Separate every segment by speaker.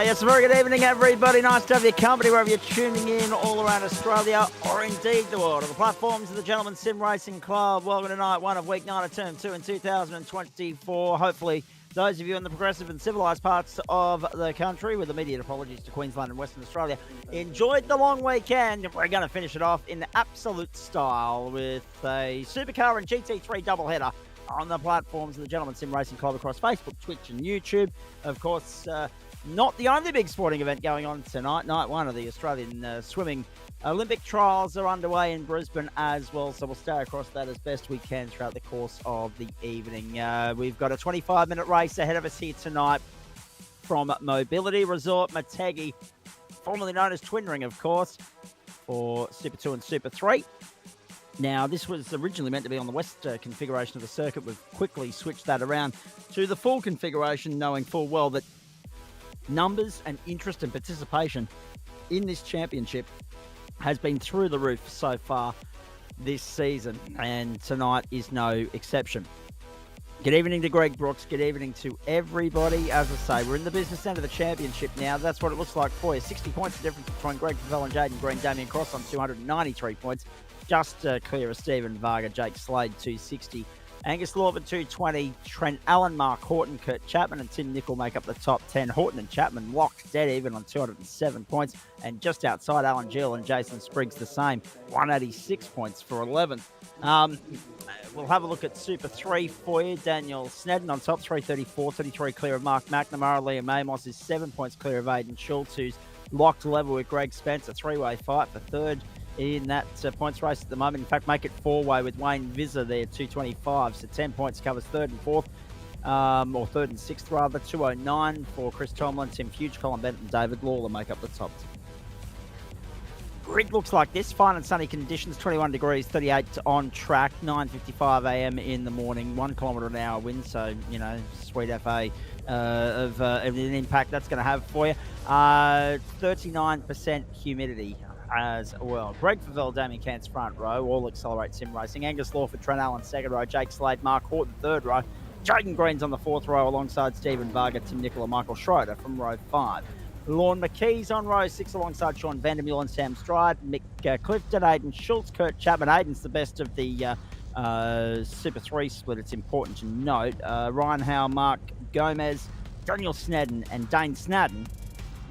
Speaker 1: Yes, a very good evening, everybody. Nice to have your company wherever you're tuning in all around Australia or indeed the world. On the platforms of the Gentleman Sim Racing Club. Welcome to night one of week 9 of term 2 in 2024. Hopefully, those of you in the progressive and civilised parts of the country, with immediate apologies to Queensland and Western Australia, enjoyed the long weekend. We're going to finish it off in absolute style with a Supercar and GT3 doubleheader on the platforms of the Gentleman Sim Racing Club across Facebook, Twitch and YouTube. Of course, not the only big sporting event going on tonight. Night one of the Australian swimming Olympic trials are underway in Brisbane as well, so we'll stay across that as best we can throughout the course of the evening. We've got a 25-minute race ahead of us here tonight from Mobility Resort Motegi, formerly known as Twin Ring, of course, for Super 2 and Super 3. Now, this was originally meant to be on the west configuration of the circuit. We've quickly switched that around to the full configuration, knowing full well that numbers and interest and participation in this championship has been through the roof so far this season, and tonight is no exception. Good evening to Greg Brooks. Good evening to everybody. As I say, we're in the business end of the championship now. That's what it looks like for you. 60 points the difference between Greg Favell and Jaden Green. Damien Cross on 293 points. Just clear of Stephen Varga, Jake Slade, 260. Angus Lawford, 220. Trent Allen, Mark Horton, Kurt Chapman and Tim Nicol make up the top 10. Horton and Chapman locked dead even on 207 points. And just outside, Alan Gill and Jason Spriggs the same, 186 points for 11th. We'll have a look at Super 3 for you. Daniel Snedden on top, 334, 33 clear of Mark McNamara. Liam Amos is 7 points clear of Aidan Schultz, who's locked level with Greg Spence. A three-way fight for third in that points race at the moment. In fact, make it four-way with Wayne Visser there, 225. So 10 points covers third and fourth, or third and sixth rather. 209 for Chris Tomlin, Tim Fuge, Colin Bennett and David Lawler make up the top 10. Grid looks like this. Fine and sunny conditions, 21 degrees, 38 on track, 9:55 a.m. in the morning, 1 kilometre an hour wind. So, you know, sweet FA of an impact that's going to have for you. 39% humidity as well. Greg Favell, Damien Cant's front row, all Accelerate Sim Racing. Angus Lawford, Trent Allen, second row. Jake Slade, Mark Horton, third row. Jaden Green's on the fourth row alongside Stephen Varga, Tim Nicol and Michael Schroeder from row 5. Lorne McKee's on row 6 alongside Sean Vandermeulen and Sam Stride. Mick Clifton, Aidan Schultz, Kurt Chapman. Aidan's the best of the Super 3 split, it's important to note. Ryan Howe, Mark Gomez, Daniel Snedden and Dane Snadden.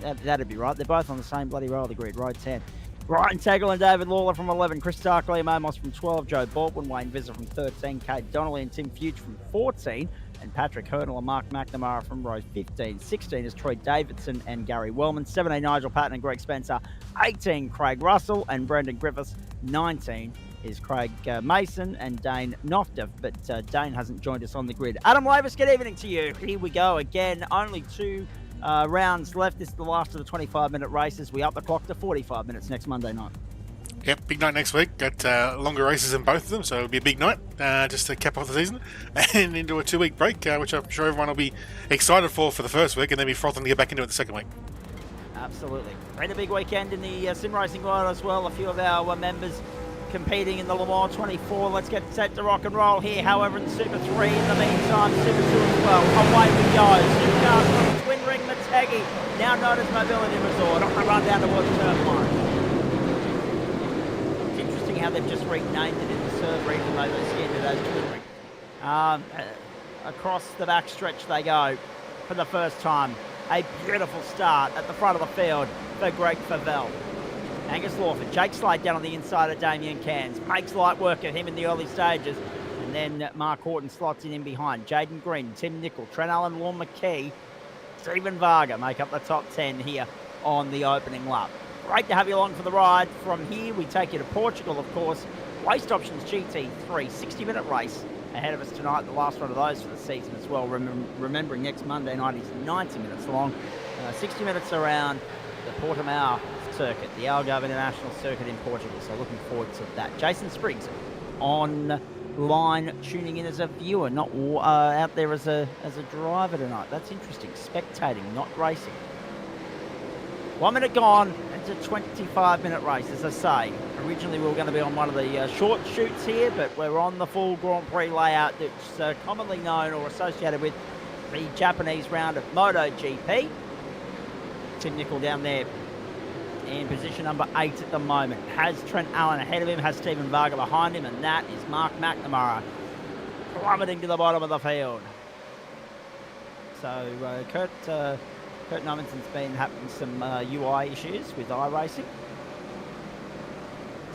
Speaker 1: That'd be right. They're both on the same bloody row of the grid, row 10. Ryan Tagle and David Lawler from 11, Chris Stark, Liam Amos from 12, Joe Baldwin, Wayne Visser from 13, Kate Donnelly and Tim Fuge from 14, and Patrick Hurdle and Mark McNamara from row 15. 16 is Troy Davidson and Gary Wellman. 17, Nigel Patton and Greg Spencer. 18, Craig Russell and Brendan Griffiths. 19 is Craig Mason and Dane Nofter, but Dane hasn't joined us on the grid. Adam Lavis, good evening to you. Here we go again. Only two rounds left. This is the last of the 25-minute races. We up the clock to 45 minutes next Monday night.
Speaker 2: Yep, big night next week. Got longer races in both of them, so it'll be a big night just to cap off the season and into a 2-week break, which I'm sure everyone will be excited for the first week and then be frothing to get back into it the second week.
Speaker 1: Absolutely. Been a big weekend in the sim racing world as well. A few of our members competing in the Le Mans 24. Let's get set to rock and roll here. However, in Super 3, in the meantime, Super 2 as well. Away we go. Supercars from Twin Ring Motegi, now known as Mobility Resort, on the run down towards turn 1. It's interesting how they've just renamed it in the server, even though they skinned it as Twin Ring. Across the back stretch they go for the first time. A beautiful start at the front of the field for Greg Favell. Angus Lawford, Jake Slade down on the inside of Damien Cairns. Makes light work of him in the early stages. And then Mark Horton slots in behind. Jaden Green, Tim Nicol, Trent Allen, Lorne McKee, Stephen Varga make up the top 10 here on the opening lap. Great to have you along for the ride. From here, we take you to Portugal, of course. Waste Options GT3, 60-minute race ahead of us tonight. The last one of those for the season as well. Remembering next Monday night is 90 minutes long. 60 minutes around the Portimão circuit, the Algarve International Circuit in Portugal. So looking forward to that. Jason Spriggs online, tuning in as a viewer, not out there as a driver tonight. That's interesting. Spectating, not racing. 1 minute gone. It's a 25-minute race, as I say. Originally, we were going to be on one of the short shoots here, but we're on the full Grand Prix layout that's commonly known or associated with the Japanese round of MotoGP. Tim Nicol down there in position number 8 at the moment. Has Trent Allen ahead of him, has Stephen Varga behind him, and that is Mark McNamara plummeting to the bottom of the field. So Kurt Nomenson's been having some UI issues with iRacing.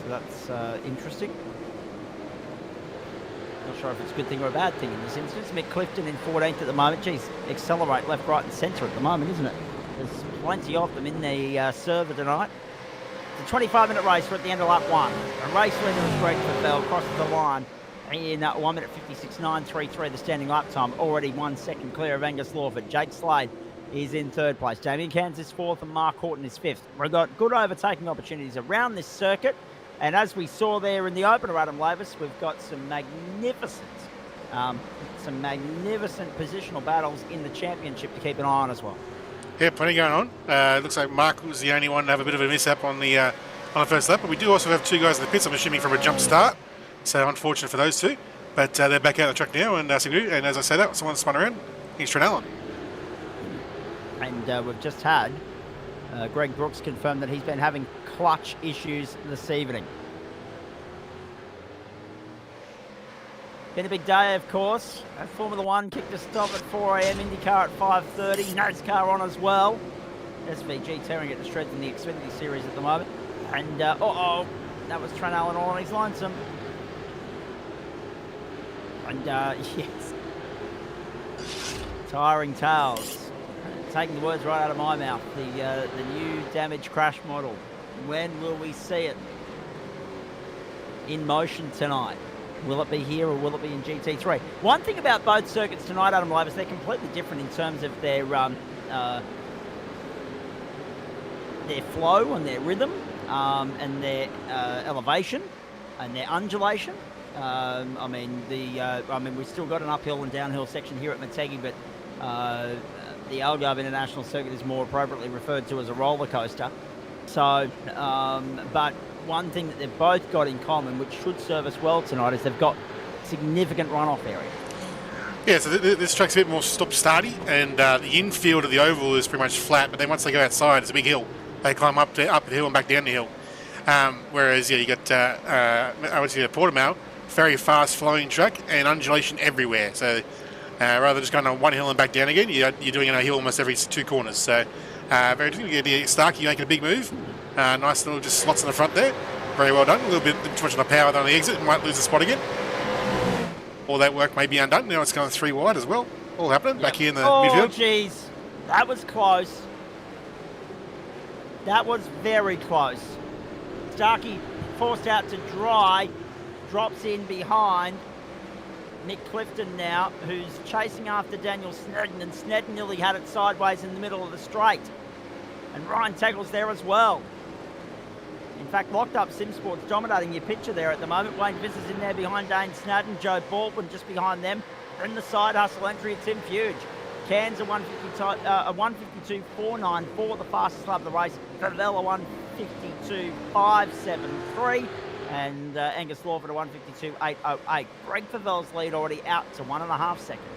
Speaker 1: So that's interesting. Not sure if it's a good thing or a bad thing in this instance. Mick Clifton in 14th at the moment. Geez, accelerate left, right and centre at the moment, isn't it? There's plenty of them in the server tonight. It's a 25-minute race. We're at the end of lap 1. A race leader is Greg Fabell, crosses the line in 1 minute 56.933, the standing lap time. Already 1 second clear of Angus Lawford. Jake Slade is in 3rd place. Damien Cairns is 4th and Mark Horton is 5th. We've got good overtaking opportunities around this circuit. And as we saw there in the opener, Adam Lavis, we've got some magnificent positional battles in the championship to keep an eye on as well.
Speaker 2: Yeah, plenty going on. Looks like Mark was the only one to have a bit of a mishap on the first lap, but we do also have 2 guys in the pits, I'm assuming from a jump start. So unfortunate for those 2. But they're back out on the track now, and as I say that, someone spun around. Here's Trent Allen.
Speaker 1: And we've just had Greg Brooks confirm that he's been having clutch issues this evening. Been a big day, of course. Formula 1 kicked a stop at 4 a.m. IndyCar at 5:30. NASCAR on as well. SVG tearing it to shreds in the Xfinity Series at the moment. And, that was Trent Allen all on his lonesome. And, yes. Tiring tales. Taking the words right out of my mouth. The new damage crash model. When will we see it in motion tonight? Will it be here or will it be in GT3? One thing about both circuits tonight, Adam Lavis, they're completely different in terms of their flow and their rhythm and their elevation and their undulation. We've still got an uphill and downhill section here at Motegi, but the Algarve International Circuit is more appropriately referred to as a roller coaster. So, but one thing that they've both got in common, which should serve us well tonight, is they've got significant runoff area.
Speaker 2: Yeah, so this track's a bit more stop-starty, and the infield of the oval is pretty much flat, but then once they go outside, it's a big hill. They climb up the hill and back down the hill. Whereas, you got Portimão, very fast-flowing track and undulation everywhere. So rather than just going on one hill and back down again, you're doing a hill almost every 2 corners. So very interesting. Starkey making a big move. Nice little just slots in the front there. Very well done. A little bit too much on the power on the exit and might lose the spot again. All that work may be undone. Now it's going 3 wide as well. All happening back here in the midfield.
Speaker 1: Oh, jeez. That was close. That was very close. Starkey forced out to dry. Drops in behind Mick Clifton now, who's chasing after Daniel Snedden, and Snedden nearly had it sideways in the middle of the straight. And Ryan Taggle's there as well. In fact, Locked Up SimSports dominating your picture there at the moment. Wayne Viss is in there behind Dane Snadden. Joe Baldwin just behind them. Then the side hustle entry of Tim Fuge. Cairns a 152.494, the fastest lap of the race. Favela 152.573. And Angus Lawford a 152.808. Greg Favell's lead already out to 1.5 seconds.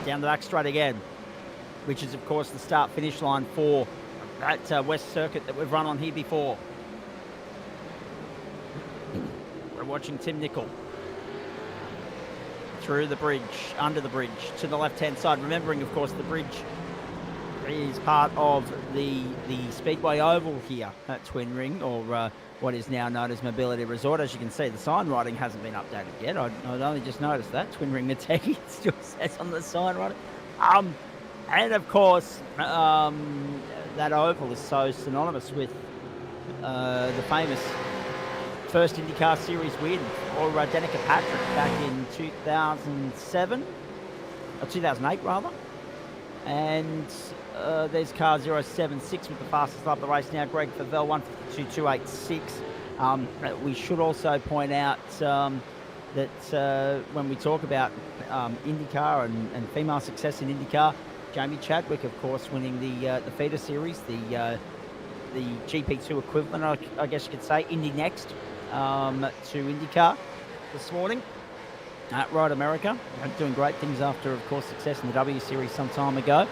Speaker 1: Down the back straight again, which is of course the start-finish line for that West Circuit that we've run on here before. We're watching Tim Nicol through the bridge, under the bridge, to the left-hand side. Remembering, of course, the bridge is part of the Speedway Oval here at Twin Ring, or what is now known as Mobility Resort. As you can see, the sign writing hasn't been updated yet. I'd only just noticed that. Twin Ring Motegi, it still says on the sign writing. And of course, that oval is so synonymous with the famous first IndyCar Series win for Danica Patrick back in 2007, or 2008 rather. And there's car 076 with the fastest lap of the race now, Greg Favell, 152.286. We should also point out that when we talk about IndyCar and female success in IndyCar, Jamie Chadwick, of course, winning the feeder series, the GP2 equivalent, I guess you could say, Indy Next to IndyCar this morning at Road America. Doing great things after, of course, success in the W Series some time ago.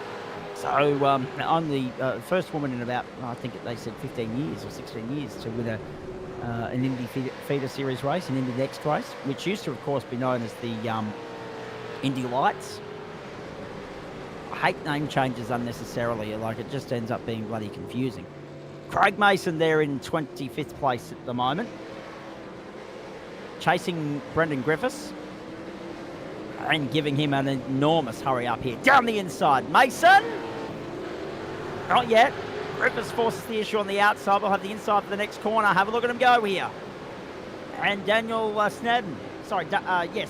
Speaker 1: So I'm the first woman in about, I think they said 15 years or 16 years to win an Indy feeder series race, an Indy Next race, which used to, of course, be known as the Indy Lights. I hate name changes unnecessarily, like it just ends up being bloody confusing. Craig Mason there in 25th place at the moment, chasing Brendan Griffiths and giving him an enormous hurry up here. Down the inside, Mason! Not yet. Griffiths forces the issue on the outside. We'll have the inside for the next corner. Have a look at him go here. And Daniel Snedden. Sorry, Daniel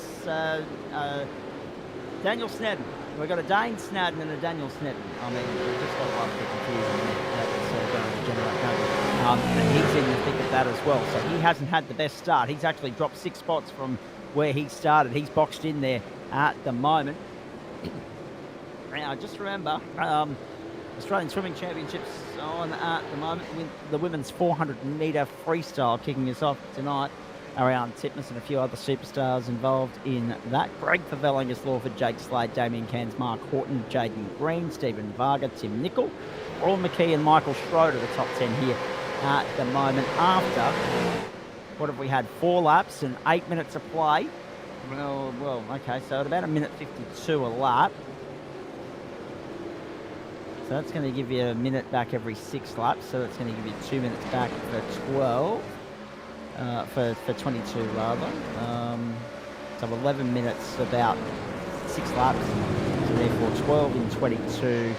Speaker 1: Snedden. We've got a Dane Snedden and a Daniel Snedden. I mean, we've just got one bit confusing. That's going to generate damage. And he's in the thick of that as well. So he hasn't had the best start. He's actually dropped 6 spots from where he started. He's boxed in there at the moment. Now, just remember, Australian Swimming Championships on at the moment with the women's 400-metre freestyle kicking us off tonight. Ariane Titmus and a few other superstars involved in that. Greg Favell, Angus Lawford, Jake Slade, Damien Cairns, Mark Horton, Jaden Green, Stephen Varga, Tim Nicol, Roy McKee and Michael Schroeder, the top 10 here at the moment after, what have we had, 4 laps and 8 minutes of play. Well, okay, so at about 1:52 a lap. So that's going to give you a minute back every 6 laps. So that's going to give you 2 minutes back for 12. For 22 rather. So 11 minutes, about 6 laps. So therefore 12 in 22.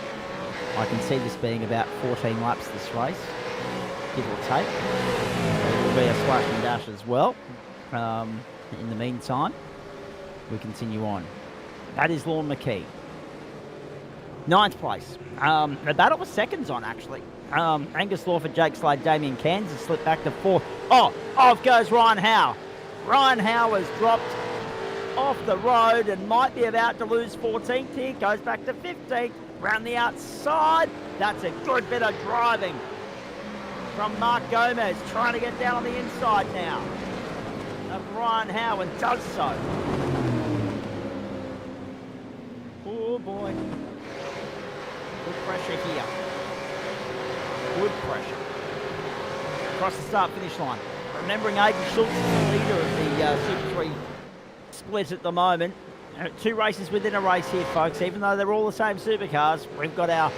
Speaker 1: I can see this being about 14 laps this race, give or take. There will be a splash and dash as well. In the meantime, we continue on. That is Lorne McKee. 9th place. A battle with seconds on, actually. Angus Lawford, Jake Slade, Damien Cairns has slipped back to 4th. Off goes Ryan Howe. Ryan Howe has dropped off the road and might be about to lose 14th here. Goes back to 15th. Round the outside. That's a good bit of driving from Mark Gomez, trying to get down on the inside now of Ryan Howe, and does so. Oh boy. Good pressure here. Good pressure. Across the start-finish line. Remembering Aiden Schultz is the leader of the Super 3 split at the moment. 2 races within a race here, folks. Even though they're all the same supercars, we've got our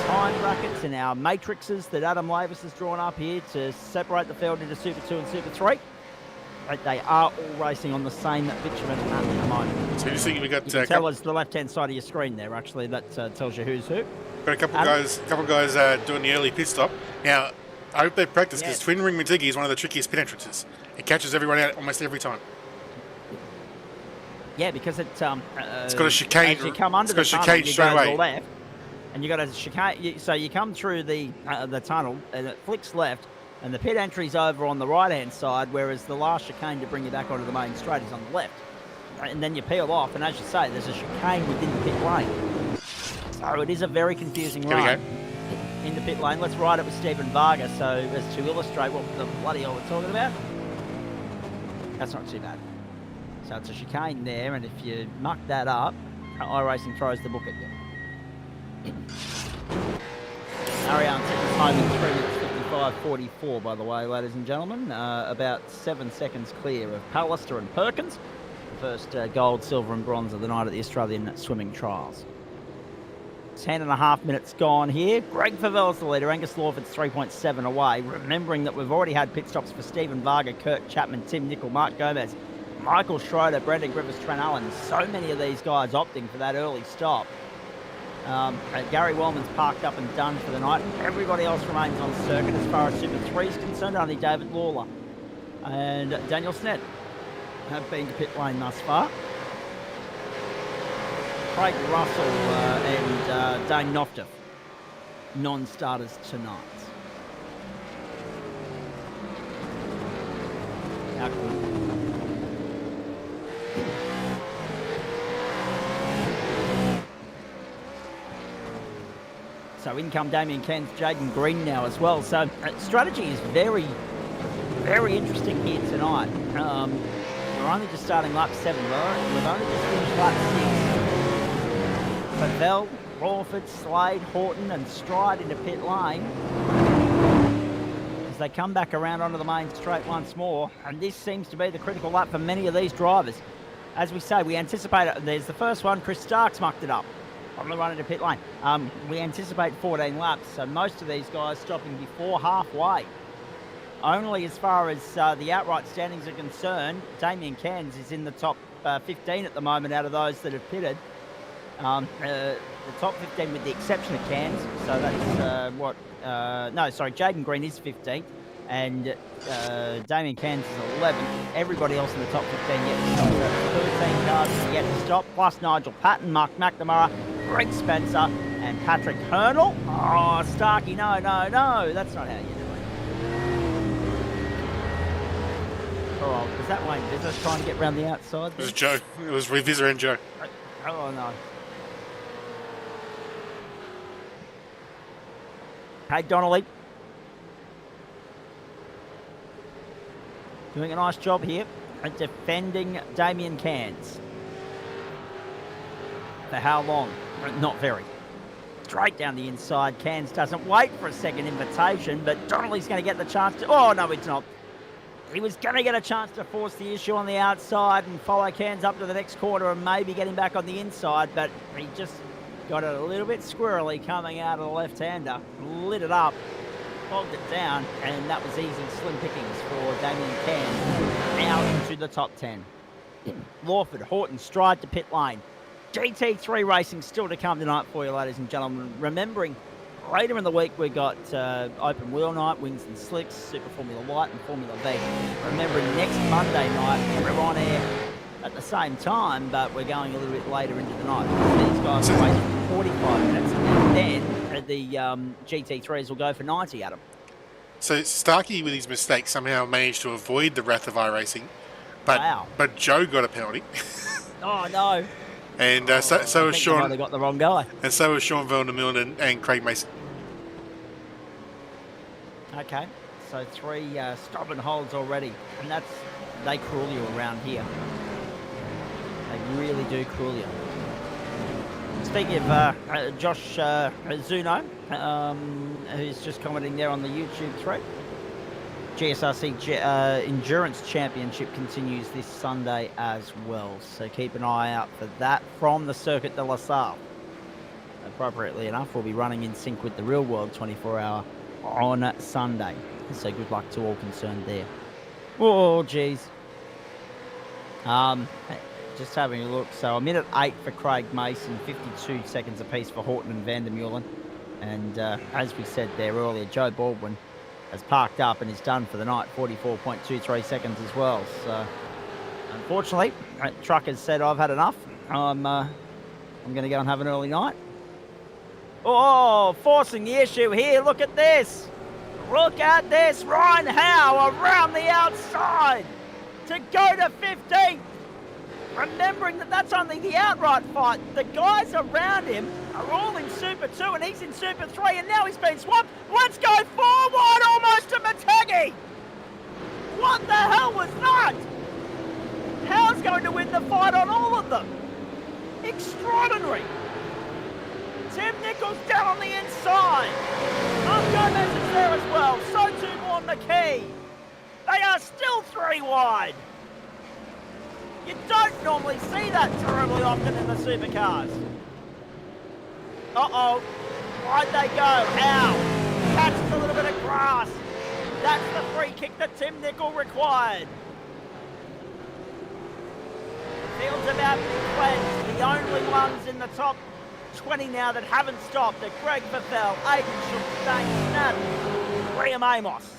Speaker 1: time brackets and our matrices that Adam Lavis has drawn up here to separate the field into Super 2 and Super 3. But they are all racing on the same bitumen at the moment.
Speaker 2: So you think we got?
Speaker 1: You can tell us the left-hand side of your screen there. Actually, that tells you who's who.
Speaker 2: Got a couple of guys doing the early pit stop. Now, I hope they practice because Twin Ring Motegi is one of the trickiest pit entrances. It catches everyone out almost every time.
Speaker 1: Yeah, because it's got
Speaker 2: a chicane.
Speaker 1: As you come under the tunnel, you
Speaker 2: straight
Speaker 1: go
Speaker 2: away.
Speaker 1: to the left, and you got a chicane. So you come through the tunnel, and it flicks left, and the pit entry's over on the right-hand side, whereas the last chicane to bring you back onto the main straight is on the left. And then you peel off, and as you say, there's a chicane within the pit lane. So it is a very confusing run in the pit lane. Let's ride it with Stephen Varga, so as to illustrate what the bloody hell we're talking about. That's not too bad. So it's a chicane there, and if you muck that up, iRacing throws the book at you. Ariane Titmus home in 3 minutes 55.44, by the way, ladies and gentlemen. About 7 seconds clear of Pallister and Perkins. The first gold, silver and bronze of the night at the Australian Swimming Trials. 10.5 minutes gone here. Greg Favell's the leader. Angus Lawford's 3.7 away. Remembering that we've already had pit stops for Stephen Varga, Kurt Chapman, Tim Nicol, Mark Gomez, Michael Schroeder, Brendan Griffiths, Trent Allen. So many of these guys opting for that early stop. Gary Wellman's parked up and done for the night. Everybody else remains on circuit as far as Super 3 is concerned. Only David Lawler and Daniel Snett have been to pit lane thus far. Craig Russell and Dane Nofter, non-starters tonight. How cool. So in come Damien Cairns, Jaden Green now as well. So strategy is very, very interesting here tonight. We're only just starting lap 7. We've only just finished lap 6. Pavel, Crawford, Slade, Horton and Stride into pit lane as they come back around onto the main straight once more. And this seems to be the critical lap for many of these drivers. As we say, we anticipate it. There's the first one. Chris Starks mucked it up on the run into pit lane. We anticipate 14 laps, so most of these guys stopping before halfway. Only as far as the outright standings are concerned, Damien Cairns is in the top 15 at the moment out of those that have pitted. The top 15 with the exception of Cairns, so that's Jaden Green is 15th, and Damien Cairns is 11th. Everybody else in the top 15 yet to stop. So 13 cars yet to stop, plus Nigel Patton, Mark McNamara, Greg Spencer, and Patrick Hernal. Oh, Starkey, no, that's not how you do it. Oh, was that Wayne Business trying to get round the outside?
Speaker 2: It was Joe. It was Revisor and Joe.
Speaker 1: Oh, no. Hey, Donnelly. Doing a nice job here at defending Damien Cairns. For how long? Not very. Straight down the inside. Cairns doesn't wait for a second invitation, but Donnelly's going to get the chance to... Oh, no, it's not. He was going to get a chance to force the issue on the outside and follow Cairns up to the next corner and maybe get him back on the inside, but he just got it a little bit squirrely coming out of the left-hander, lit it up, bogged it down, and that was easy slim pickings for Damien Cairns out into the top 10. Lawford, Horton, Stride to pit lane. GT3 racing still to come tonight for you, ladies and gentlemen. Remembering, later in the week we got open wheel night, wings and slicks, Super Formula Light and Formula V. Remembering next Monday night we're on air at the same time, but we're going a little bit later into the night. These guys are racing for 45 minutes, and then the GT3s will go for 90, Adam.
Speaker 2: So Starkey, with his mistake, somehow managed to avoid the wrath of iRacing, but Joe got a penalty.
Speaker 1: Oh no!
Speaker 2: And so was Sean.
Speaker 1: They got the wrong guy.
Speaker 2: And so was Sean Vandermeulen and Craig Mason.
Speaker 1: Okay, so 3 stop and holds already, and they cruel you around here. They really do cruel you. Speaking of Josh Zuno, who's just commenting there on the YouTube thread, GSRC Endurance Championship continues this Sunday as well, so keep an eye out for that from the Circuit de la Salle. Appropriately enough, we'll be running in sync with the real world 24-hour on Sunday, so good luck to all concerned there. Oh, geez. Just having a look, so a minute 8 for Craig Mason, 52 seconds apiece for Horton and Vandermeulen, and as we said there earlier, Joe Baldwin has parked up and is done for the night, 44.23 seconds as well. So, unfortunately, truck has said, I've had enough. I'm going to go and have an early night. Oh, forcing the issue here. Look at this. Look at this. Ryan Howe around the outside to go to 15th. Remembering that that's only the outright fight. The guys around him are all in Super 2 and he's in Super 3 and now he's been swapped. Let's go forward almost to Motegi. What the hell was that? Howe's going to win the fight on all of them. Extraordinary. Tim Nichols down on the inside. Gomez is there as well. So too Morn McKee. They are still 3 wide. You don't normally see that terribly often in the supercars. Uh-oh. Why'd they go? How? Catches a little bit of grass. That's the free kick that Tim Nichol required. Field's about to be cleansed. The only ones in the top 20 now that haven't stopped are Greg Pavel, Aiden Shook, Dane Snap, Liam Amos.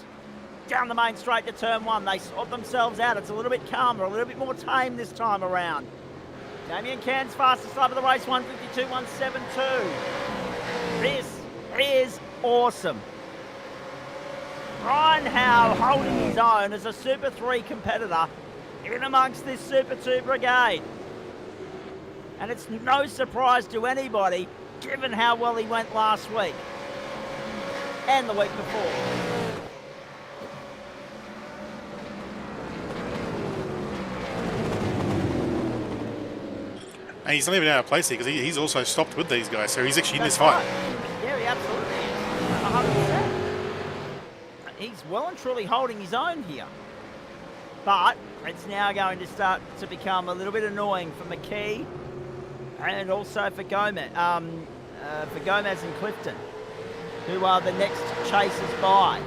Speaker 1: Down the main straight to turn 1. They sort themselves out. It's a little bit calmer, a little bit more tame this time around. Damien Cairns fastest lap of the race, 152.172. This is awesome. Ryan Howe holding his own as a Super 3 competitor in amongst this Super 2 brigade. And it's no surprise to anybody given how well he went last week and the week before.
Speaker 2: And he's not even out of place here because he's also stopped with these guys, so he's actually in this
Speaker 1: That's
Speaker 2: fight.
Speaker 1: right. Yeah, he absolutely is. 100%. He's well and truly holding his own here. But it's now going to start to become a little bit annoying for McKee and also for Gomez and Clifton, who are the next chasers by.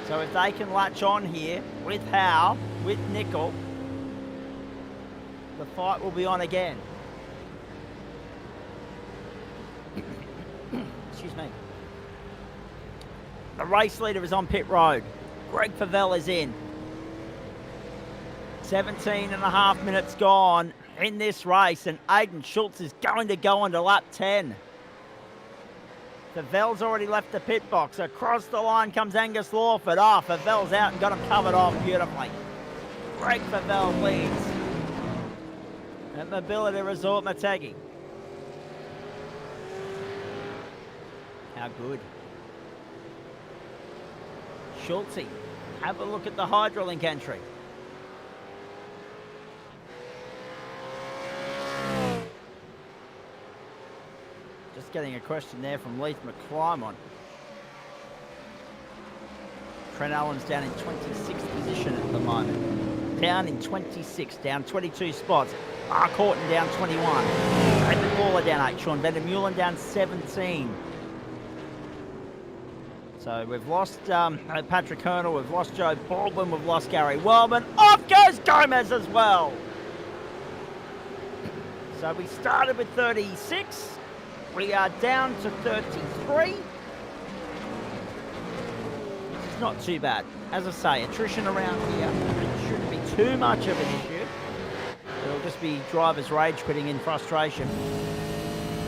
Speaker 1: So if they can latch on here with Howe, with Nickel, the fight will be on again. Excuse me. The race leader is on pit road. Greg Favell is in. 17 and a half minutes gone in this race, and Aiden Schultz is going to go into lap 10. Favell's already left the pit box. Across the line comes Angus Lawford. Favell's out and got him covered off beautifully. Greg Favell leads at Mobility Resort Motegi. How good. Schultz, have a look at the Hydrolink entry. Just getting a question there from Leith McClymont. Trent Allen's down in 26th position at the moment. Down in 26, down 22 spots. Mark Horton down 21. David Waller down 8. Sean Vandermeulen down 17. So we've lost Patrick Hernal, we've lost Joe Baldwin, we've lost Gary Wellman. Off goes Gomez as well. So we started with 36. We are down to 33. Which is not too bad. As I say, attrition around here shouldn't be too much of an issue. It'll just be drivers rage quitting in frustration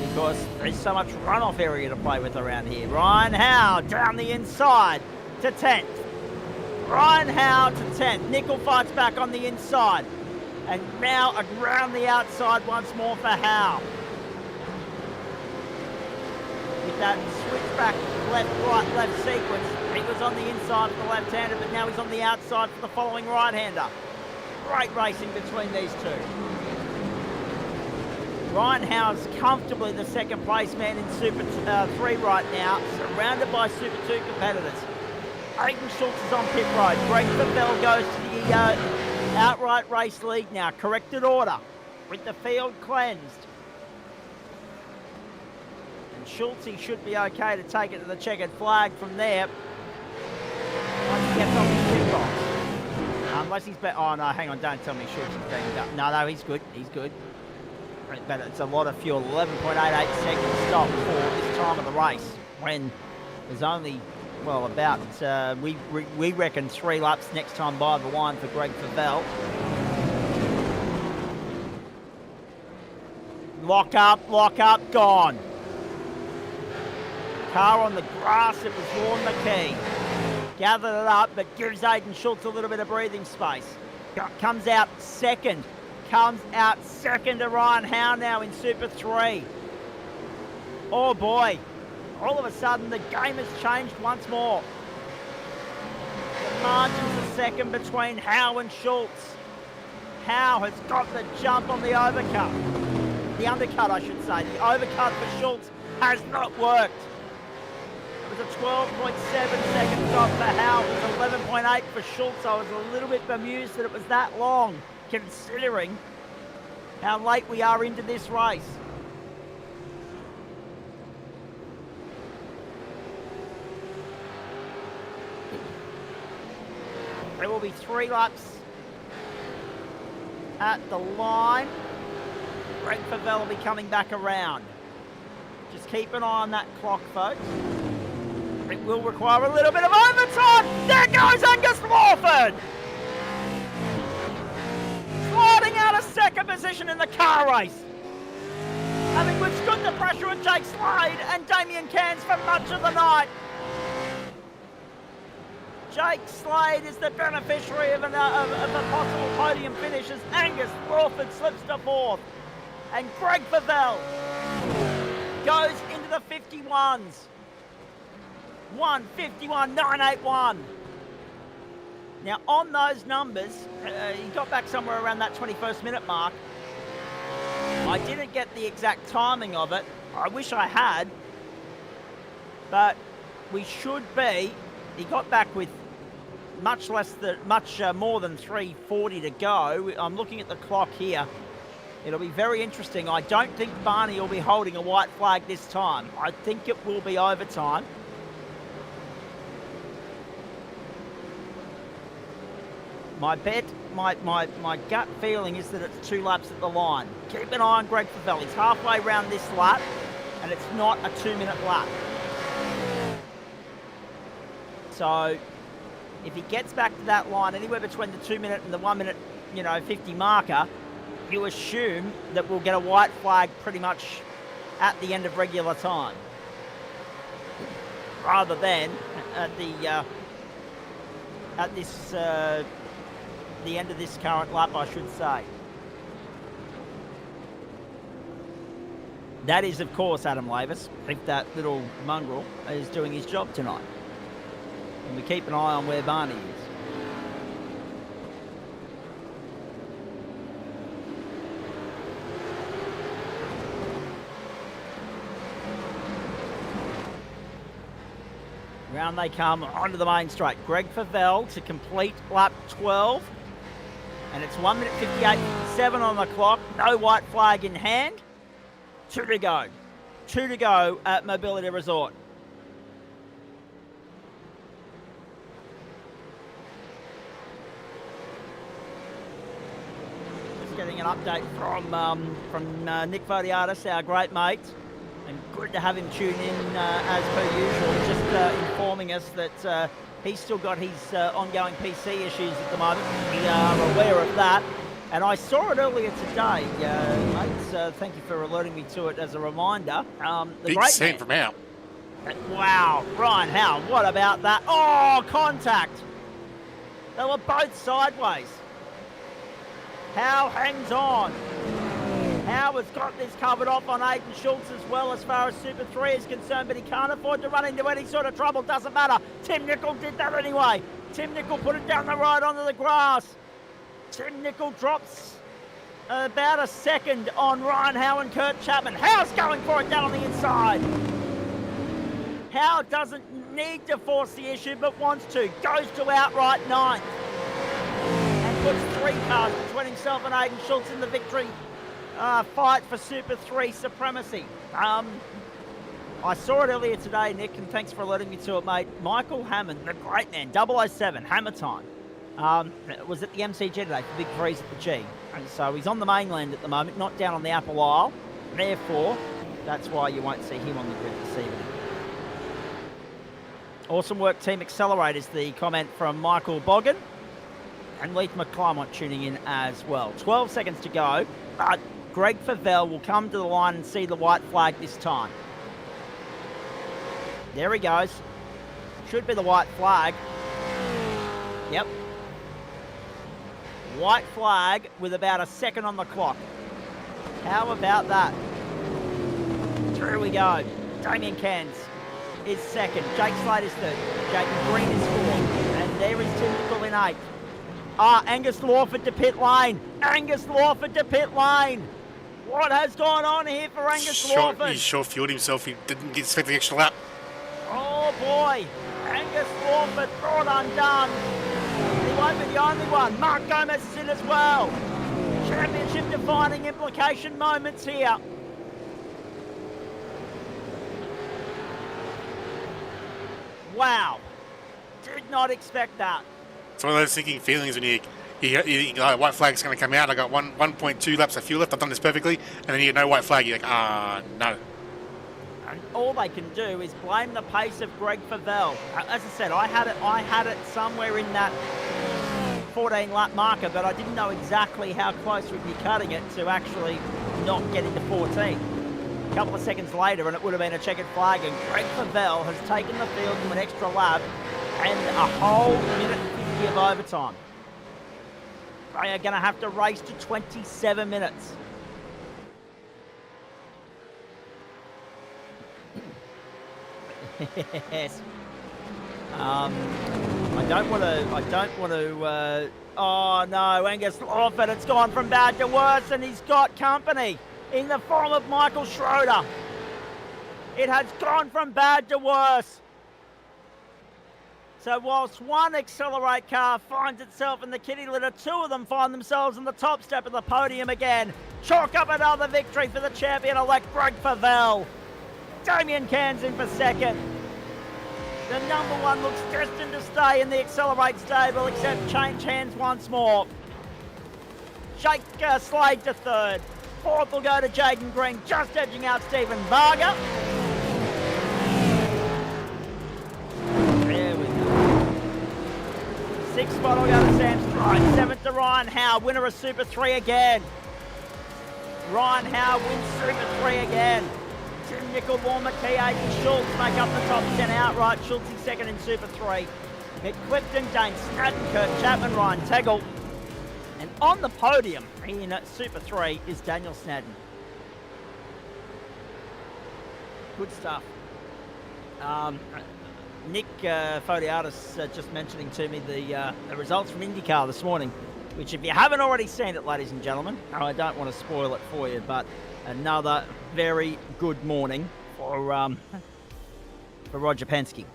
Speaker 1: because there's so much runoff area to play with around here. Ryan Howe down the inside to 10th. Ryan Howe to 10th. Nickel fights back on the inside. And now around the outside once more for Howe. With that switchback left, right, left sequence, he was on the inside for the left-hander, but now he's on the outside for the following right-hander. Great racing between these two. Ryan Howe's comfortably the second place man in Super 3 right now, surrounded by Super 2 competitors. Aiden Schultz is on pit road. Greg Favell goes to the outright race lead now. Corrected order with the field cleansed. And Schultz should be okay to take it to the checkered flag from there. Once he gets off his pit box. Unless he's oh no, hang on, don't tell me Schultz is being done. No, he's good, he's good. But it's a lot of fuel, 11.88 seconds stop for this time of the race, when there's only, well, about, we reckon 3 laps next time by the line for Greg Favell. Lock up, gone. Car on the grass, it was Vaughan McKee. Gathered it up, but gives Aiden Schultz a little bit of breathing space. Comes out second to Ryan Howe now in Super 3. Oh boy, all of a sudden the game has changed once more. The margin's a second between Howe and Schultz. Howe has got the jump on the overcut. The undercut, I should say. The overcut for Schultz has not worked. It was a 12.7 second stop for Howe. It was 11.8 for Schultz. I was a little bit bemused that it was that long, considering how late we are into this race. There will be 3 laps at the line. Greg Favell will be coming back around. Just keep an eye on that clock, folks. It will require a little bit of overtime. There goes Angus Lawford! Sliding out about a second position in the car race. Having withstood the pressure of Jake Slade and Damien Cairns for much of the night. Jake Slade is the beneficiary of a possible podium finish as Angus Lawford slips to fourth. And Greg Favell goes into the 51s. 1:51.981. Now on those numbers, he got back somewhere around that 21st minute mark. I didn't get the exact timing of it. I wish I had. But we should be. He got back with much more than 3:40 to go. I'm looking at the clock here. It'll be very interesting. I don't think Barney will be holding a white flag this time. I think it will be overtime. My bet, my gut feeling is that it's 2 laps at the line. Keep an eye on Greg Favell. He's halfway around this lap, and it's not a 2-minute lap. So, if he gets back to that line, anywhere between the 2-minute and the 1-minute, 50 marker, you assume that we'll get a white flag pretty much at the end of regular time, rather than at the end of this current lap, I should say. That is, of course, Adam Lavis, if that little mongrel is doing his job tonight. And we keep an eye on where Barney is. Round they come onto the main straight. Greg Favell to complete lap 12. And it's 1:58.7 on the clock. No white flag in hand. 2 to go. 2 to go at Mobility Resort. Just getting an update from Nick Vodiatis, our great mate. And good to have him tune in as per usual, just informing us that he's still got his ongoing PC issues at the moment. We are aware of that. And I saw it earlier today, mates. Thank you for alerting me to it as a reminder.
Speaker 2: Big scene from out.
Speaker 1: Wow, Ryan Howe, what about that? Oh, contact. They were both sideways. Howe hangs on. Howe has got this covered off on Aidan Schultz as well as far as Super 3 is concerned, but he can't afford to run into any sort of trouble. Doesn't matter. Tim Nicol did that anyway. Tim Nicol put it down the road onto the grass. Tim Nicol drops about a second on Ryan Howe and Kurt Chapman. Howe's going for it down on the inside. Howe doesn't need to force the issue, but wants to. Goes to outright 9th. And puts 3 cars between himself and Aidan Schultz in the victory fight for Super 3 supremacy. I saw it earlier today, Nick, and thanks for alerting me to it, mate. Michael Hammond, the great man, 007, Hammer Time, was at the MCG today for Big Threes at the G. And so he's on the mainland at the moment, not down on the Apple Isle. Therefore, that's why you won't see him on the grid this evening. Awesome work, Team Accelerate, is the comment from Michael Boggin. And Leith McClymont tuning in as well. 12 seconds to go, but Greg Favell will come to the line and see the white flag this time. There he goes. Should be the white flag. Yep. White flag with about a second on the clock. How about that? Through we go. Damien Cairns is second. Jake Slade is third. Jaden Green is fourth. And there is Tim Nicol in eighth. Angus Lawford to pit lane. Angus Lawford to pit lane. What has gone on here for Angus Lawford?
Speaker 2: He sure fueled himself. He didn't expect the extra lap.
Speaker 1: Oh boy. Angus Lawford brought undone. He won't be the only one. Mark Gomez is in as well. Championship defining implication moments here. Wow. Did not expect that.
Speaker 2: It's one of those sinking feelings when you white flag's going to come out. I got 1.2 laps of fuel left. I've done this perfectly, and then you get no white flag. You're like, no.
Speaker 1: And all they can do is blame the pace of Greg Favell. As I said, I had it somewhere in that 14 lap marker, but I didn't know exactly how close we'd be cutting it to actually not get into 14. A couple of seconds later, and it would have been a checkered flag, and Greg Favell has taken the field to an extra lap and a whole minute 50 of overtime. They are going to have to race to 27 minutes. Yes. I don't want to, oh no, Angus Lawford, it's gone from bad to worse, and he's got company in the form of Michael Schroeder. It has gone from bad to worse. So whilst one Accelerate car finds itself in the kitty litter, two of them find themselves on the top step of the podium again. Chalk up another victory for the champion-elect Greg Favell. Damien Cairns in for second. The number one looks destined to stay in the Accelerate stable, except change hands once more. Jake Slade to third. Fourth will go to Jaden Green, just edging out Stephen Varga. There we go. Sixth spot will go to Sam Stride. Seventh to Ryan Howe, winner of Super 3 again. Ryan Howe wins Super 3 again. Tim Nickel, Motegi, and Schultz make up the top 10 outright. Schultz is second in Super 3. Mick Clifton, Dane Snadden, Kurt Chapman, Ryan Tegel. And on the podium in Super 3 is Daniel Snadden. Good stuff. Nick Fodiatis just mentioning to me the results from IndyCar this morning, which if you haven't already seen it, ladies and gentlemen, I don't want to spoil it for you, but another very good morning for Roger Penske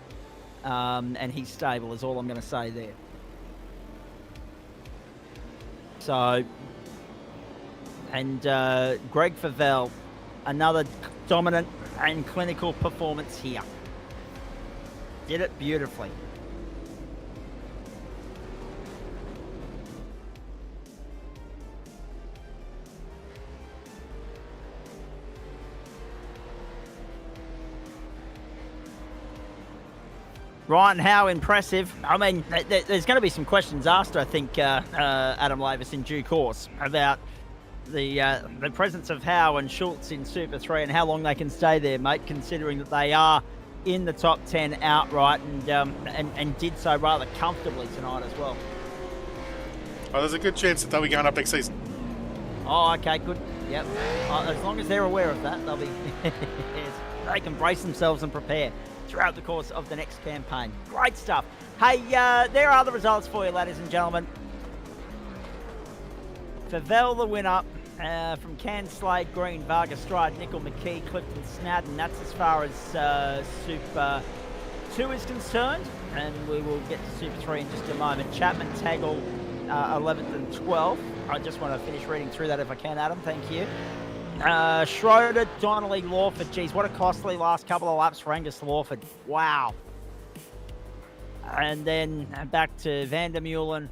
Speaker 1: and his stable is all I'm going to say there. So, and Greg Favell, another dominant and clinical performance here. Did it beautifully. Ryan Howe, impressive. I mean, there's going to be some questions asked, I think, Adam Lavis, in due course about the presence of Howe and Schultz in Super 3 and how long they can stay there, mate, considering that they are in the top 10 outright and did so rather comfortably tonight as well.
Speaker 2: Oh, there's a good chance that they'll be going up next season.
Speaker 1: Oh, okay, good. Yep. As long as they're aware of that, they'll be. They can brace themselves and prepare throughout the course of the next campaign. Great stuff. Hey, there are the results for you, ladies and gentlemen. Favell, the winner, from Cairns, Slade, Green, Varga, Stride, Nickel, McKee, Clifton, Snadden. That's as far as Super 2 is concerned, and we will get to Super 3 in just a moment. Chapman, Tagle, 11th and 12th. I just want to finish reading through that if I can, Adam. Thank you. Schroeder, Donnelly, Lawford. Geez, what a costly last couple of laps for Angus Lawford. Wow. And then back to Vandermeulen,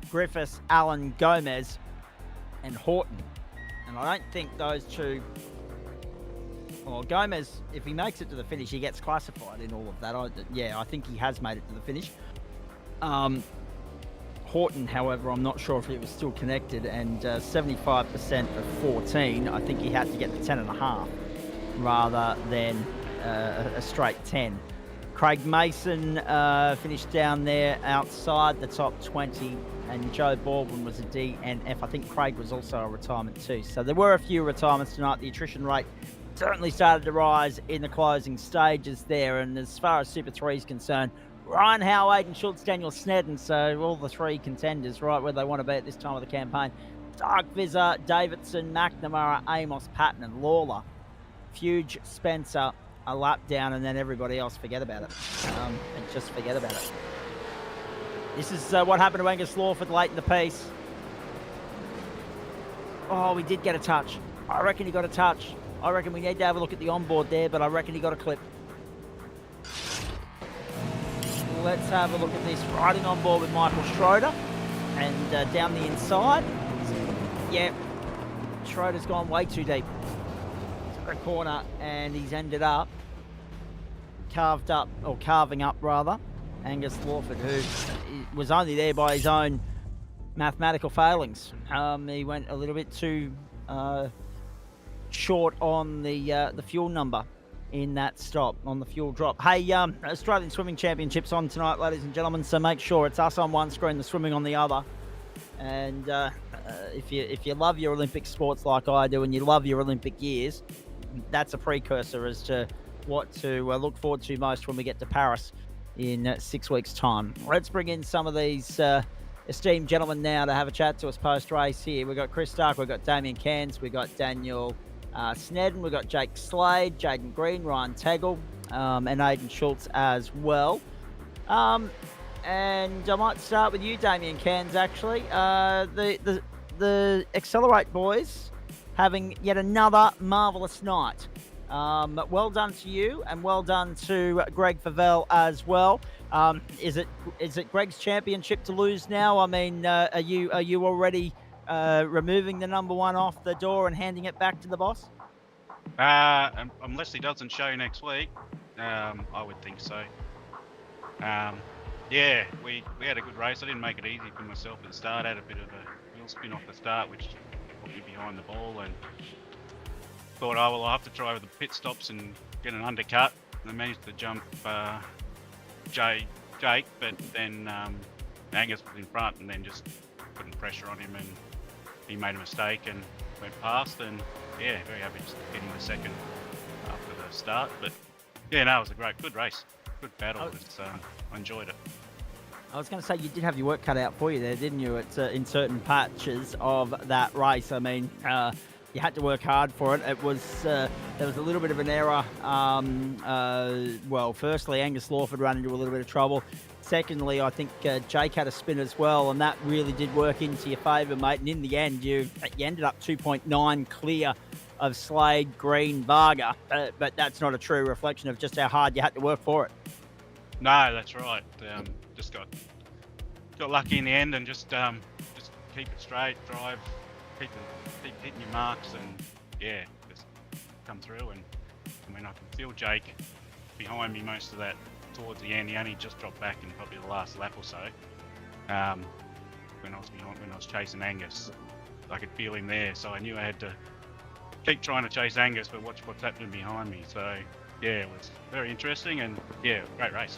Speaker 1: Griffiths, Allen, Gomez, and Horton. And I don't think those two... Well, Gomez, if he makes it to the finish, he gets classified in all of that. I think he has made it to the finish. Horton, however, I'm not sure if he was still connected, and 75% of 14, I think he had to get the 10.5 rather than a straight 10. Craig Mason finished down there outside the top 20, and Joe Baldwin was a DNF. I think Craig was also a retirement too. So there were a few retirements tonight. The attrition rate certainly started to rise in the closing stages there, and as far as Super 3 is concerned, Ryan Howe, Aidan Schultz, Daniel Snedden, so all the three contenders right where they want to be at this time of the campaign. Stark, Vizzer, Davidson, McNamara, Amos, Patton, and Lawler. Fuge, Spencer, a lap down, and then everybody else forget about it. And just forget about it. This is what happened to Angus Lawford late in the piece. Oh, we did get a touch. I reckon he got a touch. I reckon we need to have a look at the onboard there, but I reckon he got a clip. Let's have a look at this. Riding on board with Michael Schroeder, and down the inside. Yeah, Schroeder's gone way too deep to the corner, and he's ended up carving up rather, Angus Lawford, who was only there by his own mathematical failings. He went a little bit too short on the fuel number in that stop, on the fuel drop. Hey, Australian Swimming Championships on tonight, ladies and gentlemen, so make sure it's us on one screen, the swimming on the other. And if you love your Olympic sports like I do, and you love your Olympic years, that's a precursor as to what to look forward to most when we get to Paris in 6 weeks' time. Let's bring in some of these esteemed gentlemen now to have a chat to us post-race here. We've got Chris Stark, we've got Damien Cairns, we've got Daniel Snedden, we've got Jake Slade, Jaden Green, Ryan Tagle, and Aidan Schultz as well. And I might start with you, Damien Cairns, actually. The Accelerate boys having yet another marvellous night. Well done to you, and well done to Greg Favell as well. Is it Greg's championship to lose now? I mean, are you already removing the number one off the door and handing it back to the boss?
Speaker 3: Unless he doesn't show next week, I would think so. Yeah, we had a good race. I didn't make it easy for myself at the start. I had a bit of a wheel spin off the start, which put me behind the ball, and thought, oh well, I'll have to try with the pit stops and get an undercut. And I managed to jump Jake, but then Angus was in front, and then just putting pressure on him, and he made a mistake and went past. And yeah, very happy just getting the second after the start. But yeah, no, it was a good race, good battle. I enjoyed it.
Speaker 1: I was going to say, you did have your work cut out for you there, didn't you? It's in certain patches of that race. I mean, you had to work hard for it. It was there was a little bit of an error. Well, firstly, Angus Lawford ran into a little bit of trouble. Secondly, I think Jake had a spin as well, and that really did work into your favour, mate. And in the end, you ended up 2.9 clear of Slade, Green, Varga. But that's not a true reflection of just how hard you had to work for it.
Speaker 3: No, that's right. Just got lucky in the end, and just keep it straight, drive, keep hitting your marks, and yeah, just come through. And I mean, I can feel Jake behind me most of that towards the end. He only just dropped back in probably the last lap or so. When I was chasing Angus, I could feel him there, so I knew I had to keep trying to chase Angus, but watch what's happening behind me. So yeah, it was very interesting, and yeah, great race.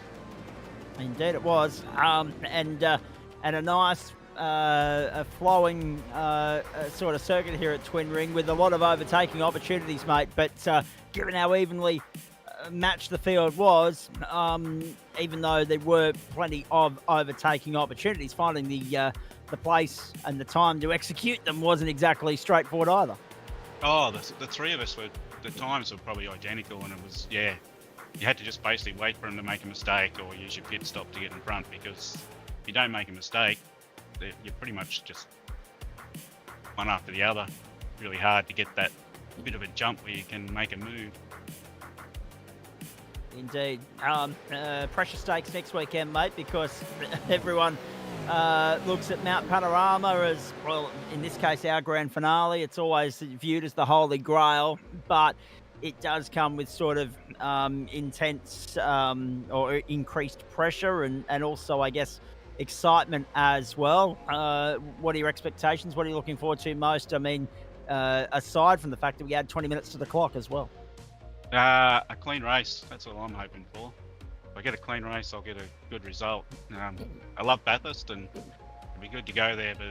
Speaker 1: Indeed it was, and a nice a flowing sort of circuit here at Twin Ring with a lot of overtaking opportunities, mate. But given how evenly matched the field was, even though there were plenty of overtaking opportunities, finding the place and the time to execute them wasn't exactly straightforward either.
Speaker 3: Oh, the three of us the times were probably identical, and it was, yeah, you had to just basically wait for him to make a mistake or use your pit stop to get in front, because if you don't make a mistake, you're pretty much just one after the other. Really hard to get that bit of a jump where you can make a move.
Speaker 1: Indeed. Pressure stakes next weekend, mate, because everyone looks at Mount Panorama as, well, in this case, our grand finale. It's always viewed as the holy grail, but it does come with sort of intense or increased pressure and also, I guess, excitement as well. What are your expectations? What are you looking forward to most? I mean, aside from the fact that we add 20 minutes to the clock as well.
Speaker 3: A clean race, that's all I'm hoping for. If I get a clean race, I'll get a good result. I love Bathurst, and it'd be good to go there, but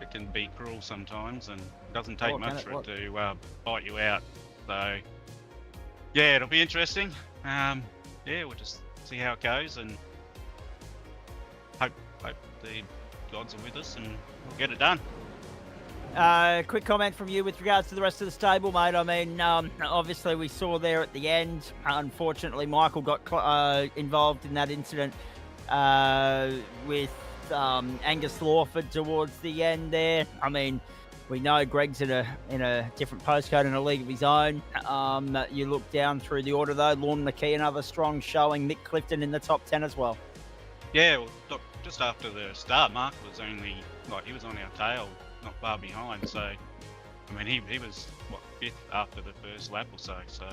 Speaker 3: it can be cruel sometimes, and it doesn't take much for it to bite you out. So yeah, it'll be interesting. Yeah, we'll just see how it goes, and hope the gods are with us and we'll get it done.
Speaker 1: Quick comment from you with regards to the rest of the stable, mate. I mean, obviously we saw there at the end, unfortunately, Michael got involved in that incident with Angus Lawford towards the end there. I mean, we know Greg's in a different postcode in a league of his own. You look down through the order, though. Lorne McKee, another strong showing. Mick Clifton in the top 10 as well. Yeah,
Speaker 3: well, look, just after the start, Mark was only, he was on our tail, not far behind. So, I mean, he was, fifth after the first lap or so. So,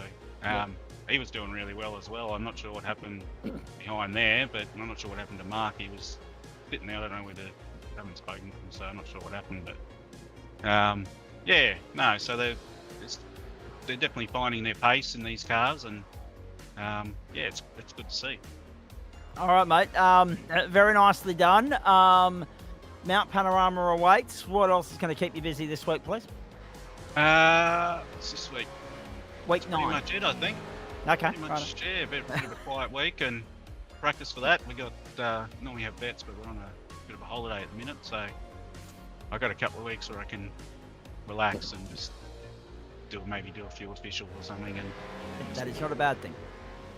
Speaker 3: he was doing really well as well. I'm not sure what happened behind there, but I'm not sure what happened to Mark. He was sitting there. I don't know whether haven't spoken to them, so I'm not sure what happened. But so they're definitely finding their pace in these cars, and it's good to see.
Speaker 1: All right, mate. Very nicely done. Mount Panorama awaits. What else is going to keep you busy this week, please?
Speaker 3: It's this week.
Speaker 1: Week 9.
Speaker 3: Pretty much it, I think.
Speaker 1: Okay.
Speaker 3: Pretty much, a bit of a quiet week and practice for that. We got normally have bets, but we're on a bit of a holiday at the minute, so I got a couple of weeks where I can relax and just maybe do a few officials or something, and
Speaker 1: That is not a bad thing.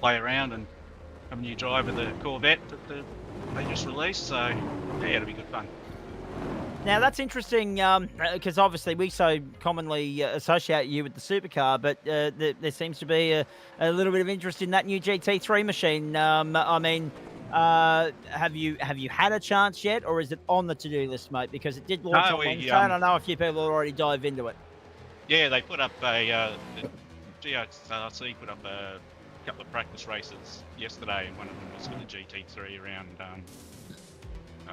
Speaker 3: play around and have a new drive of the Corvette that they just released. So it'll be good fun.
Speaker 1: Now, that's interesting because obviously we so commonly associate you with the supercar, but there seems to be a little bit of interest in that new GT3 machine. Have you had a chance yet, or is it on the to-do list, mate? Because it did launch on Wednesday, and I know a few people already dive into it.
Speaker 3: Yeah, they put up the GSRC put up a couple of practice races yesterday, and one of them was for the GT3 around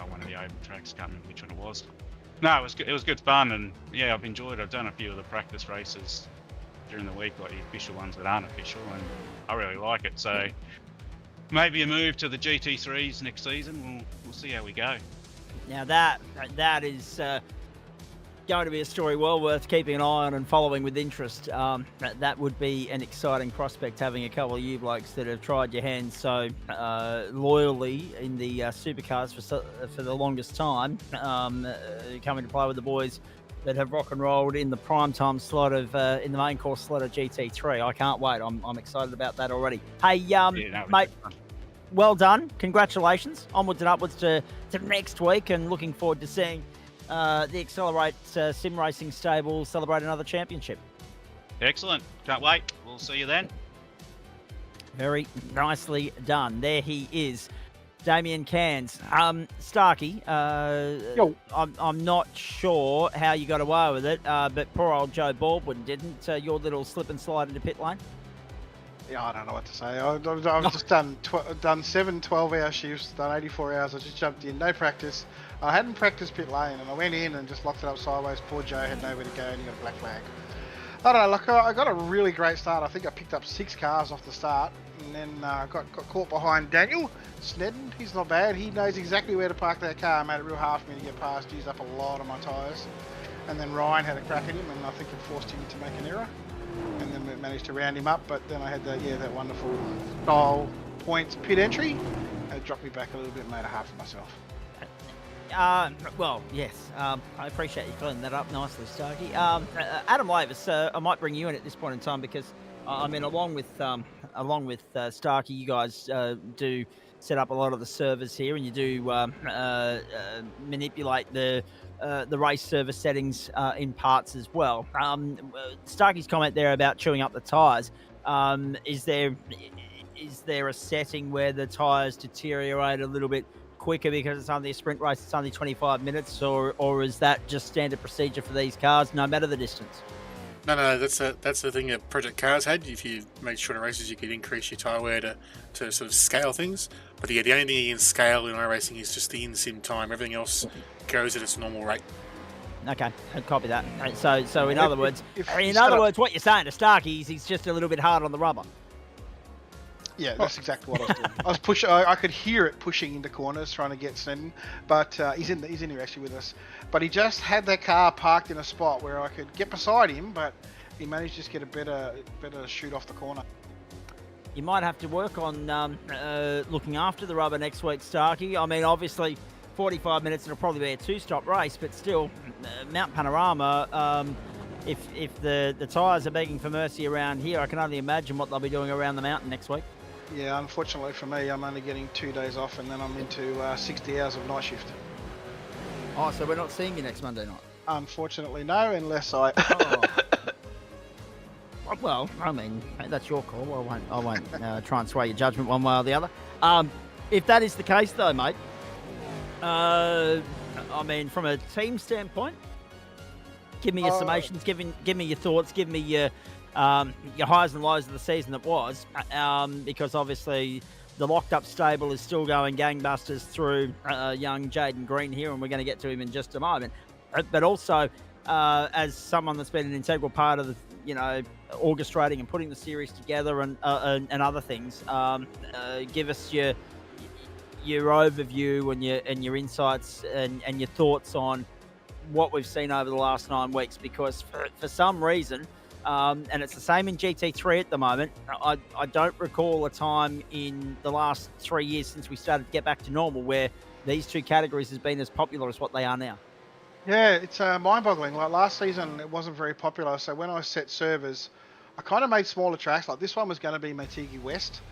Speaker 3: one of the oval tracks. Can't remember which one it was. No, it was good fun, and yeah, I've enjoyed it. I've done a few of the practice races during the week, like the official ones that aren't official, and I really like it. So maybe a move to the GT3s next season. We'll see how we go.
Speaker 1: Now that is going to be a story well worth keeping an eye on and following with interest. That would be an exciting prospect, having a couple of you blokes that have tried your hands so loyally in the supercars for the longest time, coming to play with the boys that have rock and rolled in the primetime slot of in the main course slot of GT3. I can't wait. I'm excited about that already. Hey, mate, well done. Congratulations. Onwards and upwards to next week, and looking forward to seeing the Accelerate Sim Racing stable celebrate another championship.
Speaker 3: Excellent. Can't wait. We'll see you then.
Speaker 1: Very nicely done. There he is, Damien Cairns. Starkey, I'm not sure how you got away with it, but poor old Joe Baldwin didn't. Your little slip and slide into pit lane?
Speaker 4: Yeah, I don't know what to say. I've just done 7 12-hour shifts, done 84 hours. I just jumped in, no practice. I hadn't practiced pit lane, and I went in and just locked it up sideways. Poor Joe had nowhere to go, and he got a black flag. I don't know, like I got a really great start. I think I picked up 6 cars off the start, and then got caught behind Daniel Snedden. He's not bad. He knows exactly where to park that car. Made it real hard for me to get past. Used up a lot of my tyres. And then Ryan had a crack at him, and I think it forced him to make an error. And then we managed to round him up, but then I had that wonderful style points pit entry. It dropped me back a little bit and made a half of myself.
Speaker 1: Well, yes. I appreciate you cleaning that up nicely, Starkey. Adam Lavis, I might bring you in at this point in time because, along with Starkey, you guys do set up a lot of the servers here, and you do manipulate the race server settings in parts as well. Starkey's comment there about chewing up the tyres. Is there a setting where the tyres deteriorate a little bit quicker because it's only a sprint race, it's only 25 minutes, or is that just standard procedure for these cars no matter the distance?
Speaker 2: No, that's the thing that Project Cars had. If you made shorter races, you could increase your tyre wear to sort of scale things. But yeah, the only thing you can scale in iRacing is just the in-sim time. Everything else goes at its normal rate.
Speaker 1: Okay, I'll copy that. So in other words, what you're saying to Starkey is he's just a little bit hard on the rubber.
Speaker 4: Yeah, that's exactly what I was doing. I was pushing. I could hear it pushing into corners, trying to get Snedden. But he's in here actually with us. But he just had that car parked in a spot where I could get beside him, but he managed to just get a better shoot off the corner.
Speaker 1: You might have to work on looking after the rubber next week, Starkey. I mean, obviously, 45 minutes it'll probably be a 2-stop race, but still, Mount Panorama. If the tyres are begging for mercy around here, I can only imagine what they'll be doing around the mountain next week.
Speaker 4: Yeah, unfortunately for me, I'm only getting 2 days off, and then I'm into 60 hours of night shift.
Speaker 1: Oh, so we're not seeing you next Monday night?
Speaker 4: Unfortunately, no, unless I...
Speaker 1: Oh. Well, I mean, that's your call. I won't try and sway your judgment one way or the other. If that is the case, though, mate, I mean, from a team standpoint, give me your summations, give me your thoughts, give me your highs and lows of the season that was, because obviously the locked-up stable is still going gangbusters through young Jaden Green here, and we're going to get to him in just a moment. But also, as someone that's been an integral part of the, orchestrating and putting the series together and other things, give us your overview and your insights and your thoughts on what we've seen over the last 9 weeks, because for some reason, and it's the same in GT3 at the moment, I don't recall a time in the last 3 years since we started to get back to normal where these two categories has been as popular as what they are now.
Speaker 4: Yeah, it's mind-boggling. Like last season, it wasn't very popular. So when I set servers, I kind of made smaller tracks. Like this one was going to be Motegi West.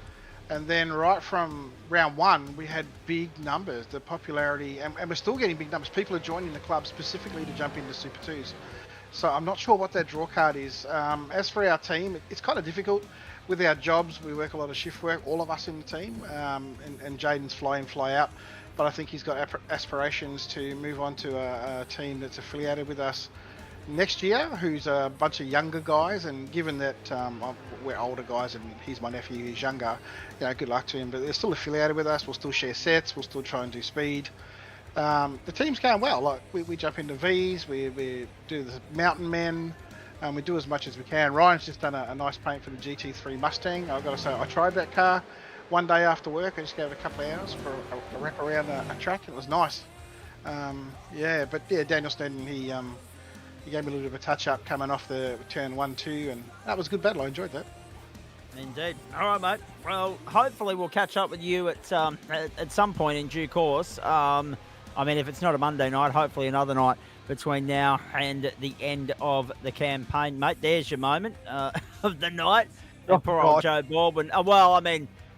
Speaker 4: And then right from round 1, we had big numbers, the popularity, and we're still getting big numbers. People are joining the club specifically to jump into Super 2s. So I'm not sure what that draw card is. As for our team, it's kind of difficult. With our jobs, we work a lot of shift work, all of us in the team, and Jaden's fly in, fly out. But I think he's got aspirations to move on to a team that's affiliated with us next year, who's a bunch of younger guys. And given that we're older guys and he's my nephew, he's younger, good luck to him. But they're still affiliated with us. We'll still share sets. We'll still try and do speed. The team's going well. Like we jump into Vs, we do the mountain men, we do as much as we can. Ryan's just done a nice paint for the GT3 Mustang. I've got to say, I tried that car one day after work. I just gave it a couple of hours for a wrap around a track. It was nice. Daniel Snedden, he gave me a little bit of a touch up coming off the turn 1-2, and that was a good battle. I enjoyed that.
Speaker 1: Indeed. All right, mate. Well, hopefully we'll catch up with you at some point in due course. If it's not a Monday night, hopefully another night between now and the end of the campaign, mate. There's your moment of the night. Poor old Joe Baldwin.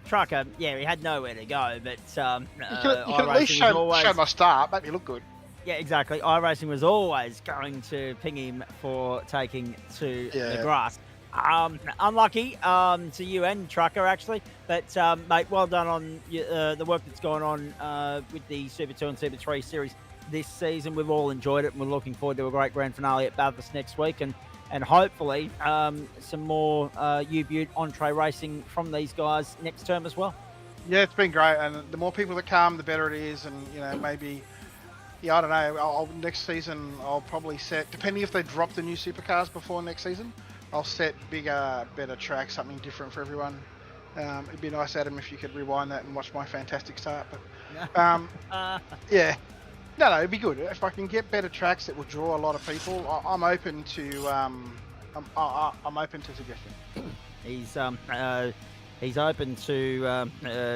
Speaker 1: Trucker, yeah, he had nowhere to go, but
Speaker 4: you can at least show my start, make me look good.
Speaker 1: Yeah, exactly. iRacing was always going to ping him for taking to the grass. Unlucky to you and Trucker, actually. But, mate, well done on the work that's gone on with the Super 2 and Super 3 series this season. We've all enjoyed it, and we're looking forward to a great grand finale at Bathurst next week. And hopefully some more U-Butte entree racing from these guys next term as well.
Speaker 4: Yeah, it's been great. And the more people that come, the better it is. And, maybe... Yeah, I don't know. Next season, I'll probably set, depending if they drop the new supercars before next season, I'll set bigger, better tracks, something different for everyone. It'd be nice, Adam, if you could rewind that and watch my fantastic start. But yeah, no, it'd be good if I can get better tracks that will draw a lot of people. I'm open to I'm open to suggestion.
Speaker 1: He's open to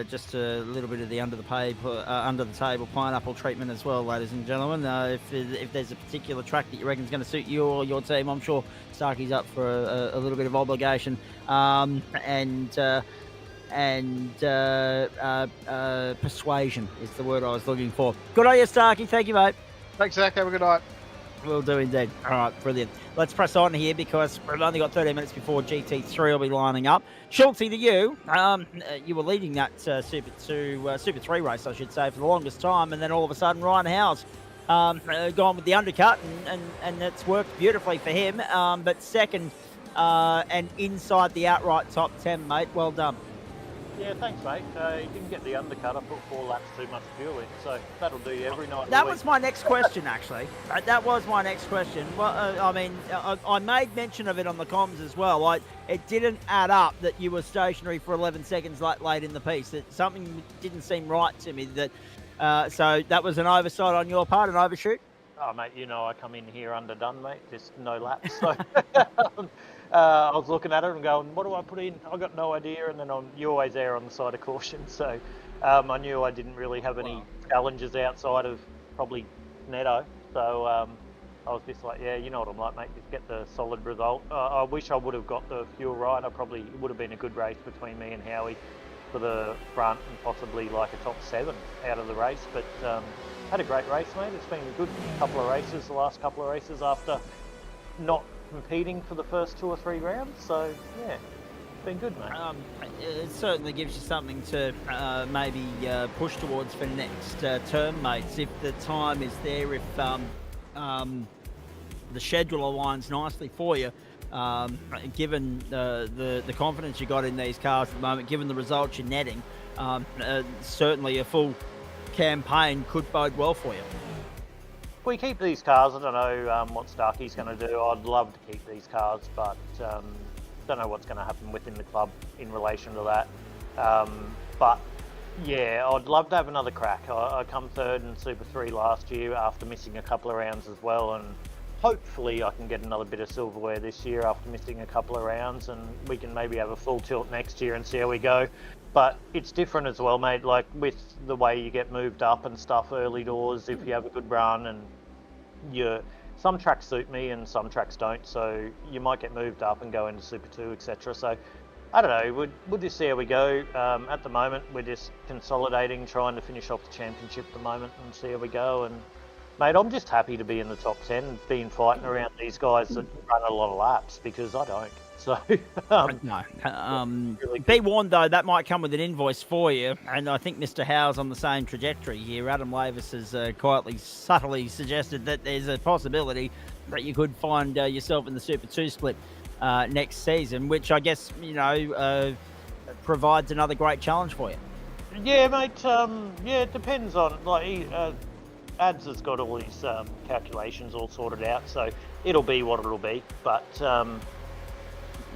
Speaker 1: just a little bit of the under the table pineapple treatment as well, ladies and gentlemen. If there's a particular track that you reckon is going to suit you or your team, I'm sure Starkey's up for a little bit of obligation and persuasion is the word I was looking for. Good on you, Starkey. Thank you, mate.
Speaker 4: Thanks, Zach. Have a good night.
Speaker 1: Will do indeed. All right, brilliant. Let's press on here because we've only got 13 minutes before GT3 will be lining up. Schultzy, you were leading that Super 3 race, I should say, for the longest time, and then all of a sudden Ryan Howe's gone with the undercut, and it's worked beautifully for him. But second and inside the outright top 10, mate. Well done.
Speaker 5: Yeah, thanks, mate. You didn't get the undercut. I put 4 laps too much fuel in, so that'll do you every night.
Speaker 1: That was my next question, actually. That was my next question. Well, I made mention of it on the comms as well. It didn't add up that you were stationary for 11 seconds late in the piece. Something didn't seem right to me. So that was an oversight on your part, an overshoot?
Speaker 5: Oh, mate, I come in here underdone, mate. Just no laps. So I was looking at it and going, what do I put in? I got no idea. And then you always err on the side of caution. So I knew I didn't really have any challenges outside of probably Netto. So I was just like, yeah, you know what I'm like, mate. Just get the solid result. I wish I would have got the fuel right. It would have been a good race between me and Howie for the front and possibly like a top 7 out of the race. But had a great race, mate. It's been a good couple of races, the last couple of races after not competing for the first 2 or 3 rounds. So, yeah, it's been good, mate.
Speaker 1: It certainly gives you something to maybe push towards for next term, mates. If the time is there, if the schedule aligns nicely for you, given the confidence you got in these cars at the moment, given the results you're netting, certainly a full campaign could bode well for you.
Speaker 5: If we keep these cars, I don't know what Starkey's going to do. I'd love to keep these cars, but don't know what's going to happen within the club in relation to that. But yeah, I'd love to have another crack. I come third in Super 3 last year after missing a couple of rounds as well, and hopefully I can get another bit of silverware this year after missing a couple of rounds, and we can maybe have a full tilt next year and see how we go. But it's different as well, mate, like with the way you get moved up and stuff early doors if you have a good run, and some tracks suit me and some tracks don't, so you might get moved up and go into Super 2, etc. So I don't know, we'll just see how we go. At the moment we're just consolidating, trying to finish off the championship at the moment and see how we go. And mate, I'm just happy to be in the top 10, being fighting around these guys that run a lot of laps, because I don't. So
Speaker 1: no. Be warned though, that might come with an invoice for you, and I think Mr. Howe's on the same trajectory here. Adam Lavis has quietly, subtly suggested that there's a possibility that you could find yourself in the Super 2 split next season, which I guess, provides another great challenge for you.
Speaker 5: Yeah, mate. Yeah, it depends on, like, Ads has got all his calculations all sorted out, so it'll be what it'll be. But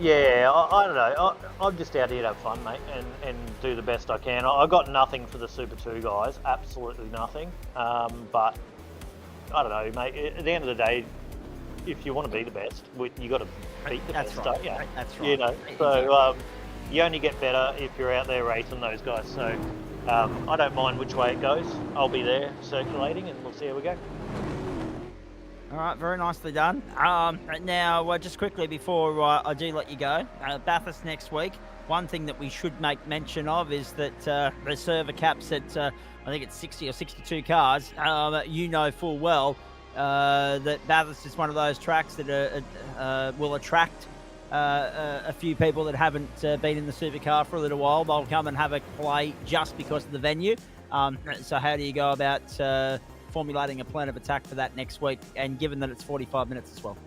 Speaker 5: yeah, I don't know. I'm just out here to have fun, mate, and do the best I can. I got nothing for the Super 2 guys, absolutely nothing. But I don't know, mate. At the end of the day, if you want to be the best, you got to beat the best, don't you?
Speaker 1: That's right.
Speaker 5: You know, so you only get better if you're out there racing those guys. So I don't mind which way it goes. I'll be there circulating, and we'll see how we go.
Speaker 1: All right, very nicely done. Now, just quickly before I do let you go, Bathurst next week. One thing that we should make mention of is that the server caps at, I think it's 60 or 62 cars. You know full well that Bathurst is one of those tracks that will attract a few people that haven't been in the supercar for a little while. They'll come and have a play just because of the venue. So how do you go about formulating a plan of attack for that next week, and given that it's 45 minutes as well?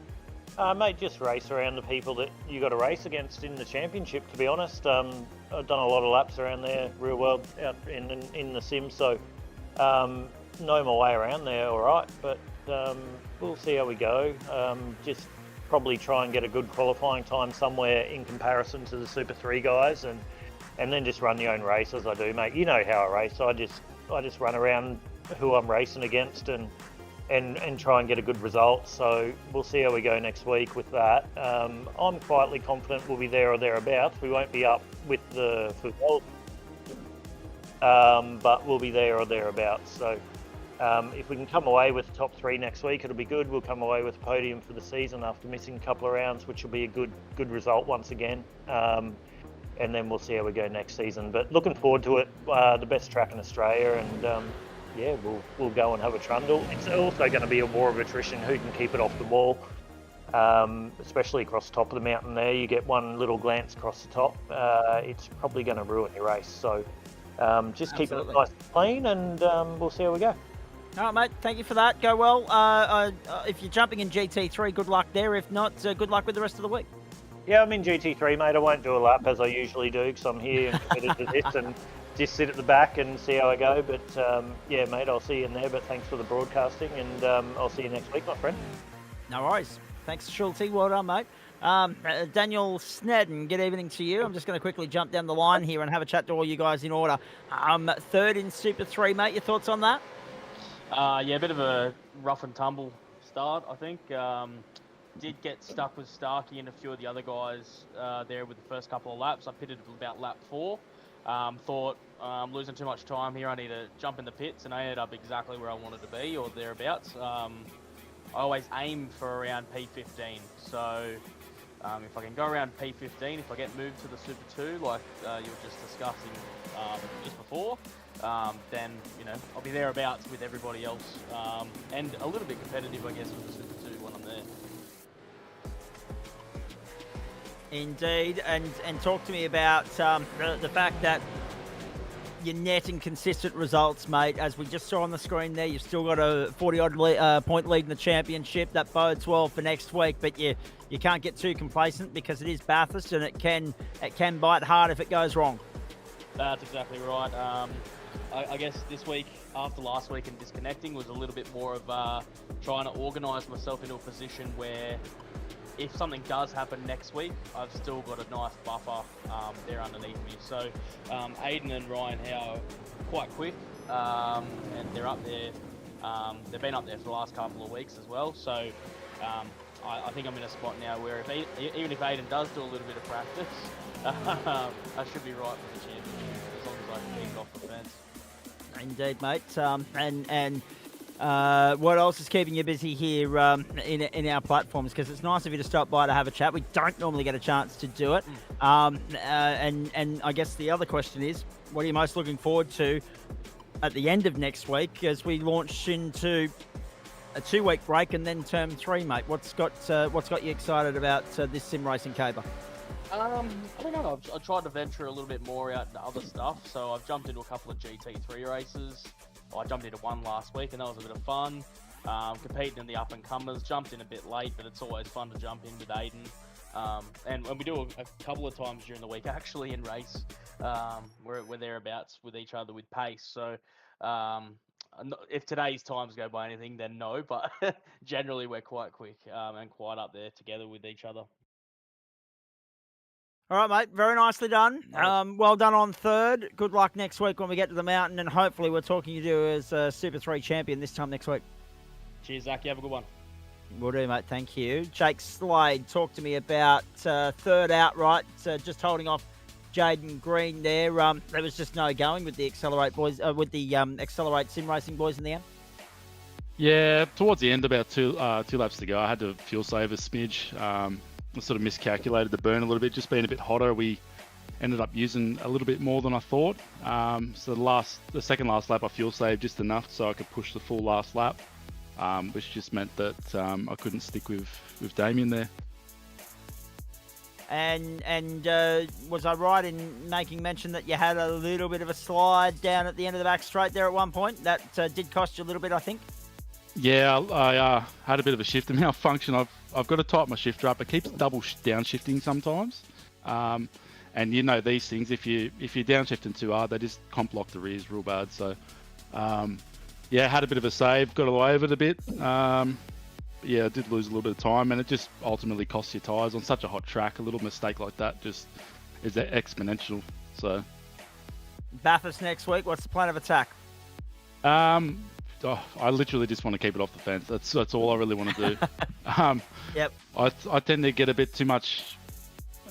Speaker 5: Mate, just race around the people that you got to race against in the championship, to be honest. I've done a lot of laps around there, real world, out in the sim, so know my way around there all right, but we'll see how we go. Just probably try and get a good qualifying time somewhere in comparison to the Super 3 guys, and then just run your own race as I do, mate. You know how I race. I just run around who I'm racing against and try and get a good result. So we'll see how we go next week with that. I'm quietly confident we'll be there or thereabouts. We won't be up with the football, but we'll be there or thereabouts. So if we can come away with the top 3 next week, it'll be good. We'll come away with a podium for the season after missing a couple of rounds, which will be a good result once again. And then we'll see how we go next season. But looking forward to it. The best track in Australia, and yeah, we'll go and have a trundle. It's also going to be a war of attrition, who can keep it off the wall, especially across the top of the mountain there. You get one little glance across the top, it's probably going to ruin your race. So just keep it nice and clean, and we'll see how we go.
Speaker 1: All right, mate, thank you for that. Go well. If you're jumping in GT3, good luck there. If not, good luck with the rest of the week.
Speaker 5: Yeah, I'm in GT3, mate. I won't do a lap as I usually do, because I'm here and committed to this, and just sit at the back and see how I go. But yeah, mate, I'll see you in there. But thanks for the broadcasting, and I'll see you next week, my friend.
Speaker 1: No worries. Thanks, Schulte. Well done, mate. Daniel Snedden, good evening to you. I'm just going to quickly jump down the line here and have a chat to all you guys in order. Third in Super 3, mate. Your thoughts on that?
Speaker 6: Yeah, a bit of a rough and tumble start, I think. Did get stuck with Starkey and a few of the other guys there with the first couple of laps. I pitted about lap 4. Thought I'm losing too much time here. I need to jump in the pits, and I ended up exactly where I wanted to be, or thereabouts. I always aim for around P15. So if I can go around P15, if I get moved to the Super 2, like you were just discussing just before, then I'll be thereabouts with everybody else, and a little bit competitive, I guess, with the Super 2 when I'm there.
Speaker 1: Indeed, and talk to me about the fact that you're netting consistent results, mate. As we just saw on the screen there, you've still got a 40-odd point lead in the championship. That bodes well for next week, but you can't get too complacent, because it is Bathurst, and it can bite hard if it goes wrong.
Speaker 6: That's exactly right. I guess this week, after last week and disconnecting, was a little bit more of trying to organise myself into a position where if something does happen next week, I've still got a nice buffer there underneath me. So Aiden and Ryan Howe are quite quick, and they're up there. They've been up there for the last couple of weeks as well. So I think I'm in a spot now where even if Aiden does do a little bit of practice, I should be right for the championship as long as I can keep it off the fence.
Speaker 1: Indeed, mate. And what else is keeping you busy here in our platforms? Because it's nice of you to stop by to have a chat. We don't normally get a chance to do it. And I guess the other question is, what are you most looking forward to at the end of next week as we launch into a 2-week break and then term 3, mate? What's got you excited about this sim racing caper?
Speaker 6: I don't know. I've tried to venture a little bit more out into other stuff. So I've jumped into a couple of GT3 races. I jumped into one last week, and that was a bit of fun. Competing in the up-and-comers. Jumped in a bit late, but it's always fun to jump in with Aiden. And we do a couple of times during the week, actually, in race. We're thereabouts with each other with pace. So if today's times go by anything, then no. But generally, we're quite quick and quite up there together with each other.
Speaker 1: All right, mate. Very nicely done.
Speaker 6: Nice.
Speaker 1: Well done on third. Good luck next week when we get to the mountain, and hopefully we're talking to you as a Super 3 champion this time next week.
Speaker 6: Cheers, Zach. You have a good one.
Speaker 1: Will do, mate. Thank you. Jake Slade, talk to me about third outright, just holding off Jaden Green there. There was just no going with the Accelerate boys, with the Accelerate sim racing boys in the end.
Speaker 7: Yeah, towards the end, about two laps to go, I had to fuel save a smidge. I sort of miscalculated the burn a little bit, just being a bit hotter. We ended up using a little bit more than I thought. So the second last lap, I fuel saved just enough so I could push the full last lap, which just meant that I couldn't stick with Damien there.
Speaker 1: And was I right in making mention that you had a little bit of a slide down at the end of the back straight there at one point? That did cost you a little bit, I think.
Speaker 7: Yeah, I had a bit of a shift in malfunction. I've got to tighten my shifter up. It keeps double downshifting sometimes. And you know these things, if you're downshifting too hard, they just comp lock the rears real bad. So, yeah, had a bit of a save, got away with it a bit. Yeah, I did lose a little bit of time, and it just ultimately costs your tyres on such a hot track. A little mistake like that just is exponential. So,
Speaker 1: Bathurst next week. What's the plan of attack?
Speaker 7: I literally just want to keep it off the fence. That's all I really want to do.
Speaker 1: Yep.
Speaker 7: I tend to get a bit too much.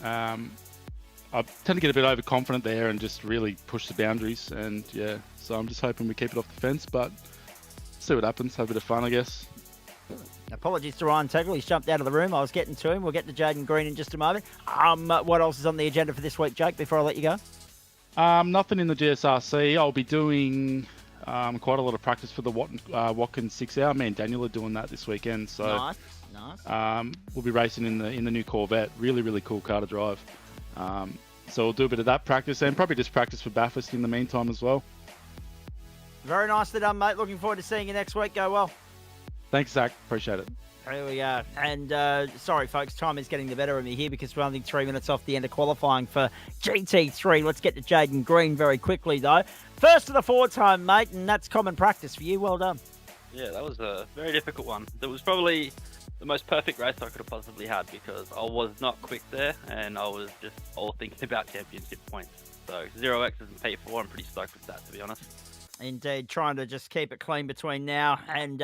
Speaker 7: I tend to get a bit overconfident there and just really push the boundaries. And yeah, so I'm just hoping we keep it off the fence, but see what happens. Have a bit of fun, I guess.
Speaker 1: Apologies to Ryan Tegel. He's jumped out of the room. I was getting to him. We'll get to Jaden Green in just a moment. What else is on the agenda for this week, Jake, before I let you go?
Speaker 7: Nothing in the GSRC. I'll be doing quite a lot of practice for the Watkins 6 hour. Me and Daniel are doing that this weekend. So
Speaker 1: nice.
Speaker 7: We'll be racing in the new Corvette. Really, really cool car to drive. So we'll do a bit of that practice and probably just practice for Bathurst in the meantime as well.
Speaker 1: Very nicely done, mate. Looking forward to seeing you next week. Go well.
Speaker 7: Thanks, Zach. Appreciate it.
Speaker 1: Here we are. And sorry, folks, time is getting the better of me here because we're only 3 minutes off the end of qualifying for GT3. Let's get to Jaden Green very quickly, though. First to the forward time, mate, and that's common practice for you. Well done.
Speaker 8: Yeah, that was a very difficult one. It was probably the most perfect race I could have possibly had because I was not quick there and I was just all thinking about championship points. So 0Xs and P4, I'm pretty stoked with that, to be honest.
Speaker 1: Indeed, trying to just keep it clean between now and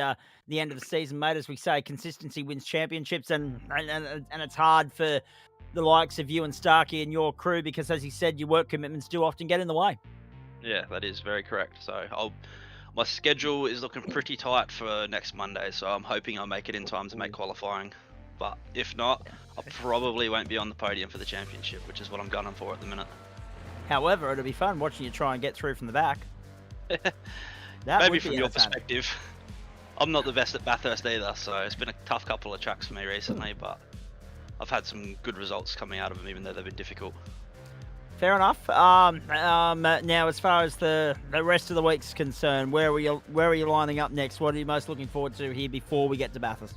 Speaker 1: the end of the season, mate. As we say, consistency wins championships, and it's hard for the likes of you and Starkey and your crew because, as he said, your work commitments do often get in the way.
Speaker 8: Yeah, that is very correct. So my schedule is looking pretty tight for next Monday, so I'm hoping I'll make it in time to make qualifying. But if not, I probably won't be on the podium for the championship, which is what I'm gunning for at the minute.
Speaker 1: However, it'll be fun watching you try and get through from the back.
Speaker 8: Maybe from your perspective. I'm not the best at Bathurst either, so it's been a tough couple of tracks for me recently, but I've had some good results coming out of them, even though they've been difficult.
Speaker 1: Fair enough. Now, as far as the rest of the week's concerned, where are you lining up next? What are you most looking forward to here before we get to Bathurst?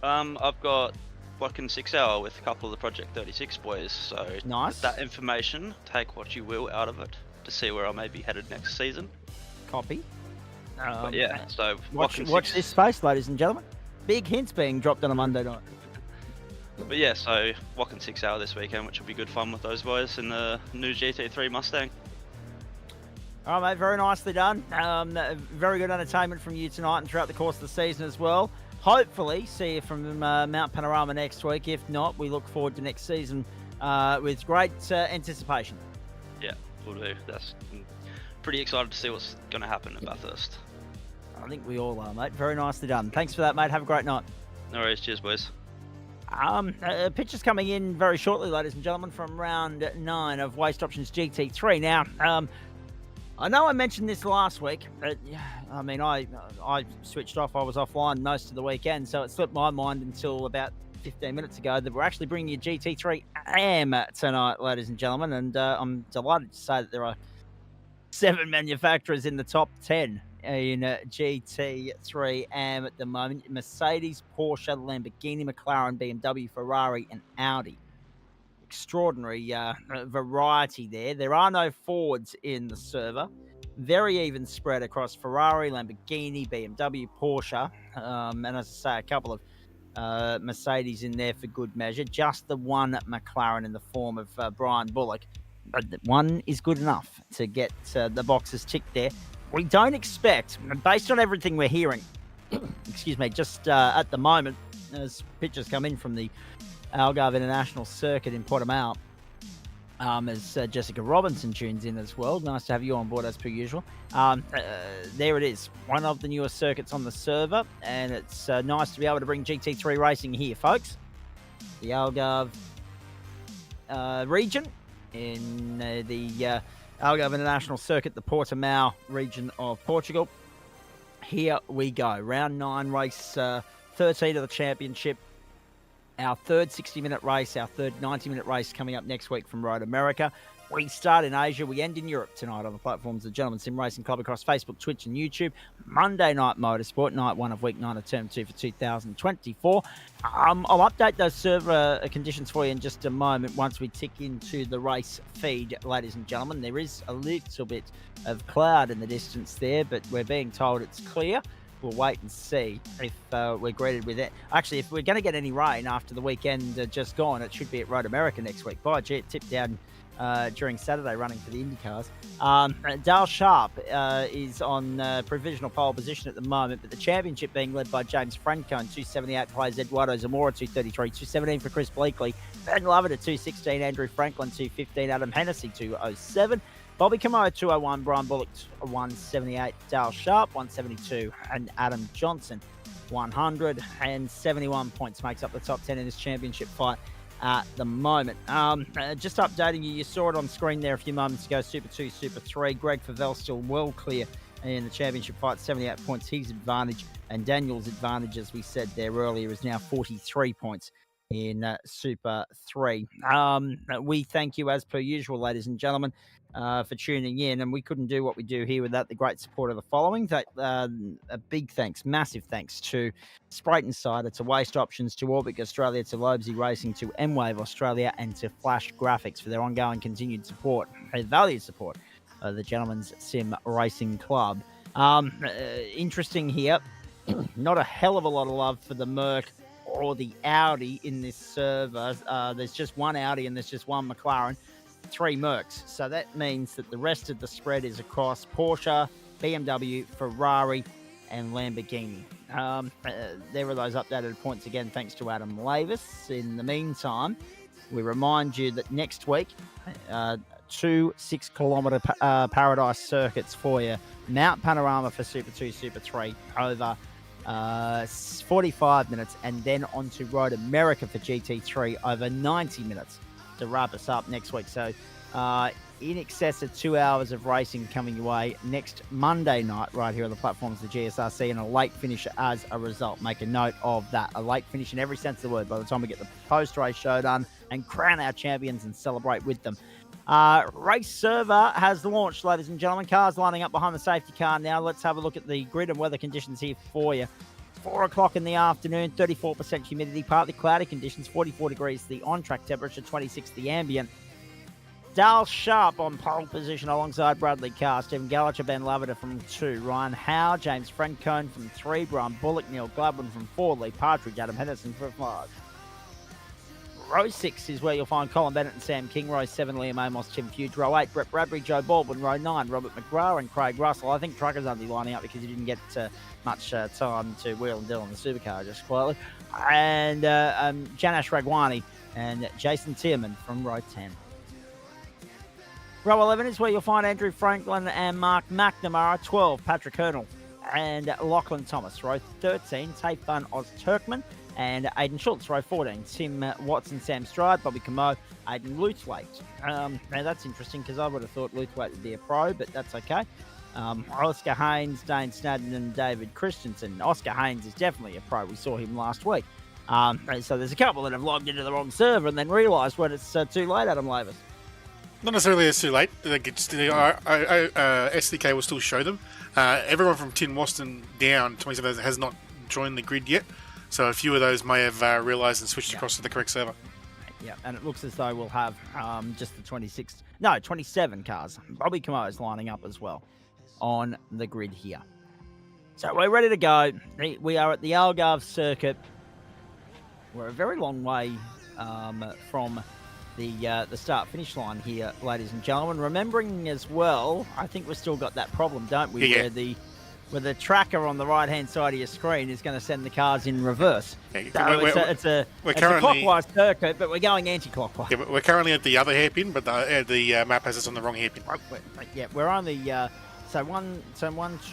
Speaker 8: I've got Watkins 6 hour with a couple of the Project 36 boys, so
Speaker 1: nice.
Speaker 8: with that information, take what you will out of it. to see where I may be headed next season.
Speaker 1: Copy.
Speaker 8: But yeah, so
Speaker 1: Watch
Speaker 8: Watkins
Speaker 1: this space, ladies and gentlemen. Big hints being dropped on a Monday night.
Speaker 8: But yeah, so Watkins 6 hour this weekend, which will be good fun with those boys in the new GT3 Mustang.
Speaker 1: All right, mate, very nicely done. Very good entertainment from you tonight and throughout the course of the season as well. Hopefully, see you from Mount Panorama next week. If not, we look forward to next season with great anticipation.
Speaker 8: Yeah, we'll do. That's pretty excited to see what's going to happen at Bathurst.
Speaker 1: I think we all are, mate. Very nicely done. Thanks for that, mate. Have a great night.
Speaker 8: No worries. Cheers, boys.
Speaker 1: Pictures coming in very shortly, ladies and gentlemen, from round 9 of Waste Options GT3. Now, I know I mentioned this last week, but I mean, I switched off. I was offline most of the weekend, so it slipped my mind until about 15 minutes ago that we're actually bringing you GT3 AM tonight, ladies and gentlemen, and I'm delighted to say that there are 7 manufacturers in the top 10 in GT3 AM at the moment. Mercedes, Porsche, Lamborghini, McLaren, BMW, Ferrari, and Audi. Extraordinary variety there. There are no Fords in the server. Very even spread across Ferrari, Lamborghini, BMW, Porsche, and as I say, a couple of Mercedes in there for good measure. Just the one McLaren in the form of Brian Bullock. But one is good enough to get the boxes ticked there. We don't expect, based on everything we're hearing, excuse me, just at the moment, as pictures come in from the Algarve International Circuit in Portimão, as Jessica Robinson tunes in as well. Nice to have you on board as per usual. There it is, one of the newest circuits on the server, and it's nice to be able to bring GT3 racing here, folks. The Algarve region in the Algarve International Circuit, the Portimão region of Portugal. Here we go. Round 9, race 13 of the championship. Our third 60-minute race, our third 90-minute race coming up next week from Road America. We start in Asia. We end in Europe tonight on the platforms of the Gentleman Sim Racing Club across Facebook, Twitch, and YouTube. Monday night Motorsport, night 1 of week 9 of term 2 for 2024. I'll update those server conditions for you in just a moment once we tick into the race feed, ladies and gentlemen. There is a little bit of cloud in the distance there, but we're being told it's clear. We'll wait and see if we're greeted with it. Actually, if we're going to get any rain after the weekend just gone, it should be at Road America next week. By jet tipped down during Saturday running for the IndyCars. Dale Sharp is on provisional pole position at the moment, but the championship being led by James Francone, 278 plays Eduardo Zamora, 233, 217 for Chris Bleakley, Ben Lovett at 216, Andrew Franklin, 215, Adam Hennessy, 207. Bobby Camo, 201, Brian Bullock, 178, Dale Sharp, 172, and Adam Johnson, 171 points makes up the top 10 in this championship fight at the moment. Just updating you, you saw it on screen there a few moments ago, Super 2, Super 3, Greg Favell still well clear in the championship fight, 78 points, his advantage, and Daniel's advantage, as we said there earlier, is now 43 points in Super 3. We thank you, as per usual, ladies and gentlemen, for tuning in, and we couldn't do what we do here without the great support of the following. A big thanks, massive thanks to Sprite Insider, to Waste Options, to Orbic Australia, to Lobesy Racing, to M-Wave Australia, and to Flash Graphics for their ongoing continued support, valued support of the Gentleman's Sim Racing Club. Interesting here, not a hell of a lot of love for the Merc or the Audi in this server. There's just one Audi and there's just one McLaren, 3 Mercs. So that means that the rest of the spread is across Porsche, BMW, Ferrari, and Lamborghini. There are those updated points again, thanks to Adam Lavis. In the meantime, we remind you that next week, 2 6-kilometre paradise circuits for you. Mount Panorama for Super 2, Super 3 over 45 minutes, and then on to Road America for GT3 over 90 minutes to wrap us up next week. So in excess of 2 hours of racing coming your way next Monday night right here on the platforms of the GSRC, and a late finish as a result. Make a note of that. A late finish in every sense of the word by the time we get the post-race show done and crown our champions and celebrate with them. Race server has launched, ladies and gentlemen. Cars lining up behind the safety car now. Let's have a look at the grid and weather conditions here for you. 4 o'clock in the afternoon, 34% humidity, partly cloudy conditions, 44 degrees the on-track temperature, 26 the ambient. Dale Sharp on pole position alongside Bradley Carr, Stephen Gallacher, Ben Lavender from 2, Ryan Howe, James Francone from 3, Brian Bullock, Neil Gladwin from 4, Lee Partridge, Adam Henderson for 5. Row 6 is where you'll find Colin Bennett and Sam King. Row 7, Liam Amos, Tim Fuge. Row 8, Brett Bradbury, Joe Baldwin. Row 9, Robert McGrath and Craig Russell. I think Trucker's only lining up because he didn't get much time to wheel and deal on the supercar, just quietly. And Janash Ragwani and Jason Tierman from row 10. Row 11 is where you'll find Andrew Franklin and Mark McNamara. 12, Patrick Hernal and Lachlan Thomas. Row 13, Tayfun Oz Turkman and Aidan Schultz. Row 14, Tim Watson, Sam Stride, Bobby Camo, Aidan Luthwaite. Now that's interesting because I would have thought Luthwaite would be a pro, but that's okay. Oscar Haynes, Dane Snadden and David Christensen. Oscar Haynes is definitely a pro. We saw him last week. So there's a couple that have logged into the wrong server and then realised when it's too late, Adam Lavis.
Speaker 2: Not necessarily it's too late. SDK will still show them. Everyone from Tin Waston down, 27 has not joined the grid yet. So a few of those may have realised and switched across to the correct server.
Speaker 1: Yeah, and it looks as though we'll have just the 27 cars. Bobby Camo is lining up as well on the grid here. So we're ready to go. We are at the Algarve circuit. We're a very long way from the start-finish line here, ladies and gentlemen. Remembering as well, I think we've still got that problem, don't we?
Speaker 2: Yeah.
Speaker 1: Where the tracker on the right-hand side of your screen is going to send the cars in reverse.
Speaker 2: Yeah,
Speaker 1: so it's a clockwise circuit, but we're going anti-clockwise.
Speaker 2: Yeah, we're currently at the other hairpin, but the map has us on the wrong hairpin.
Speaker 1: Yeah, we're only so 1,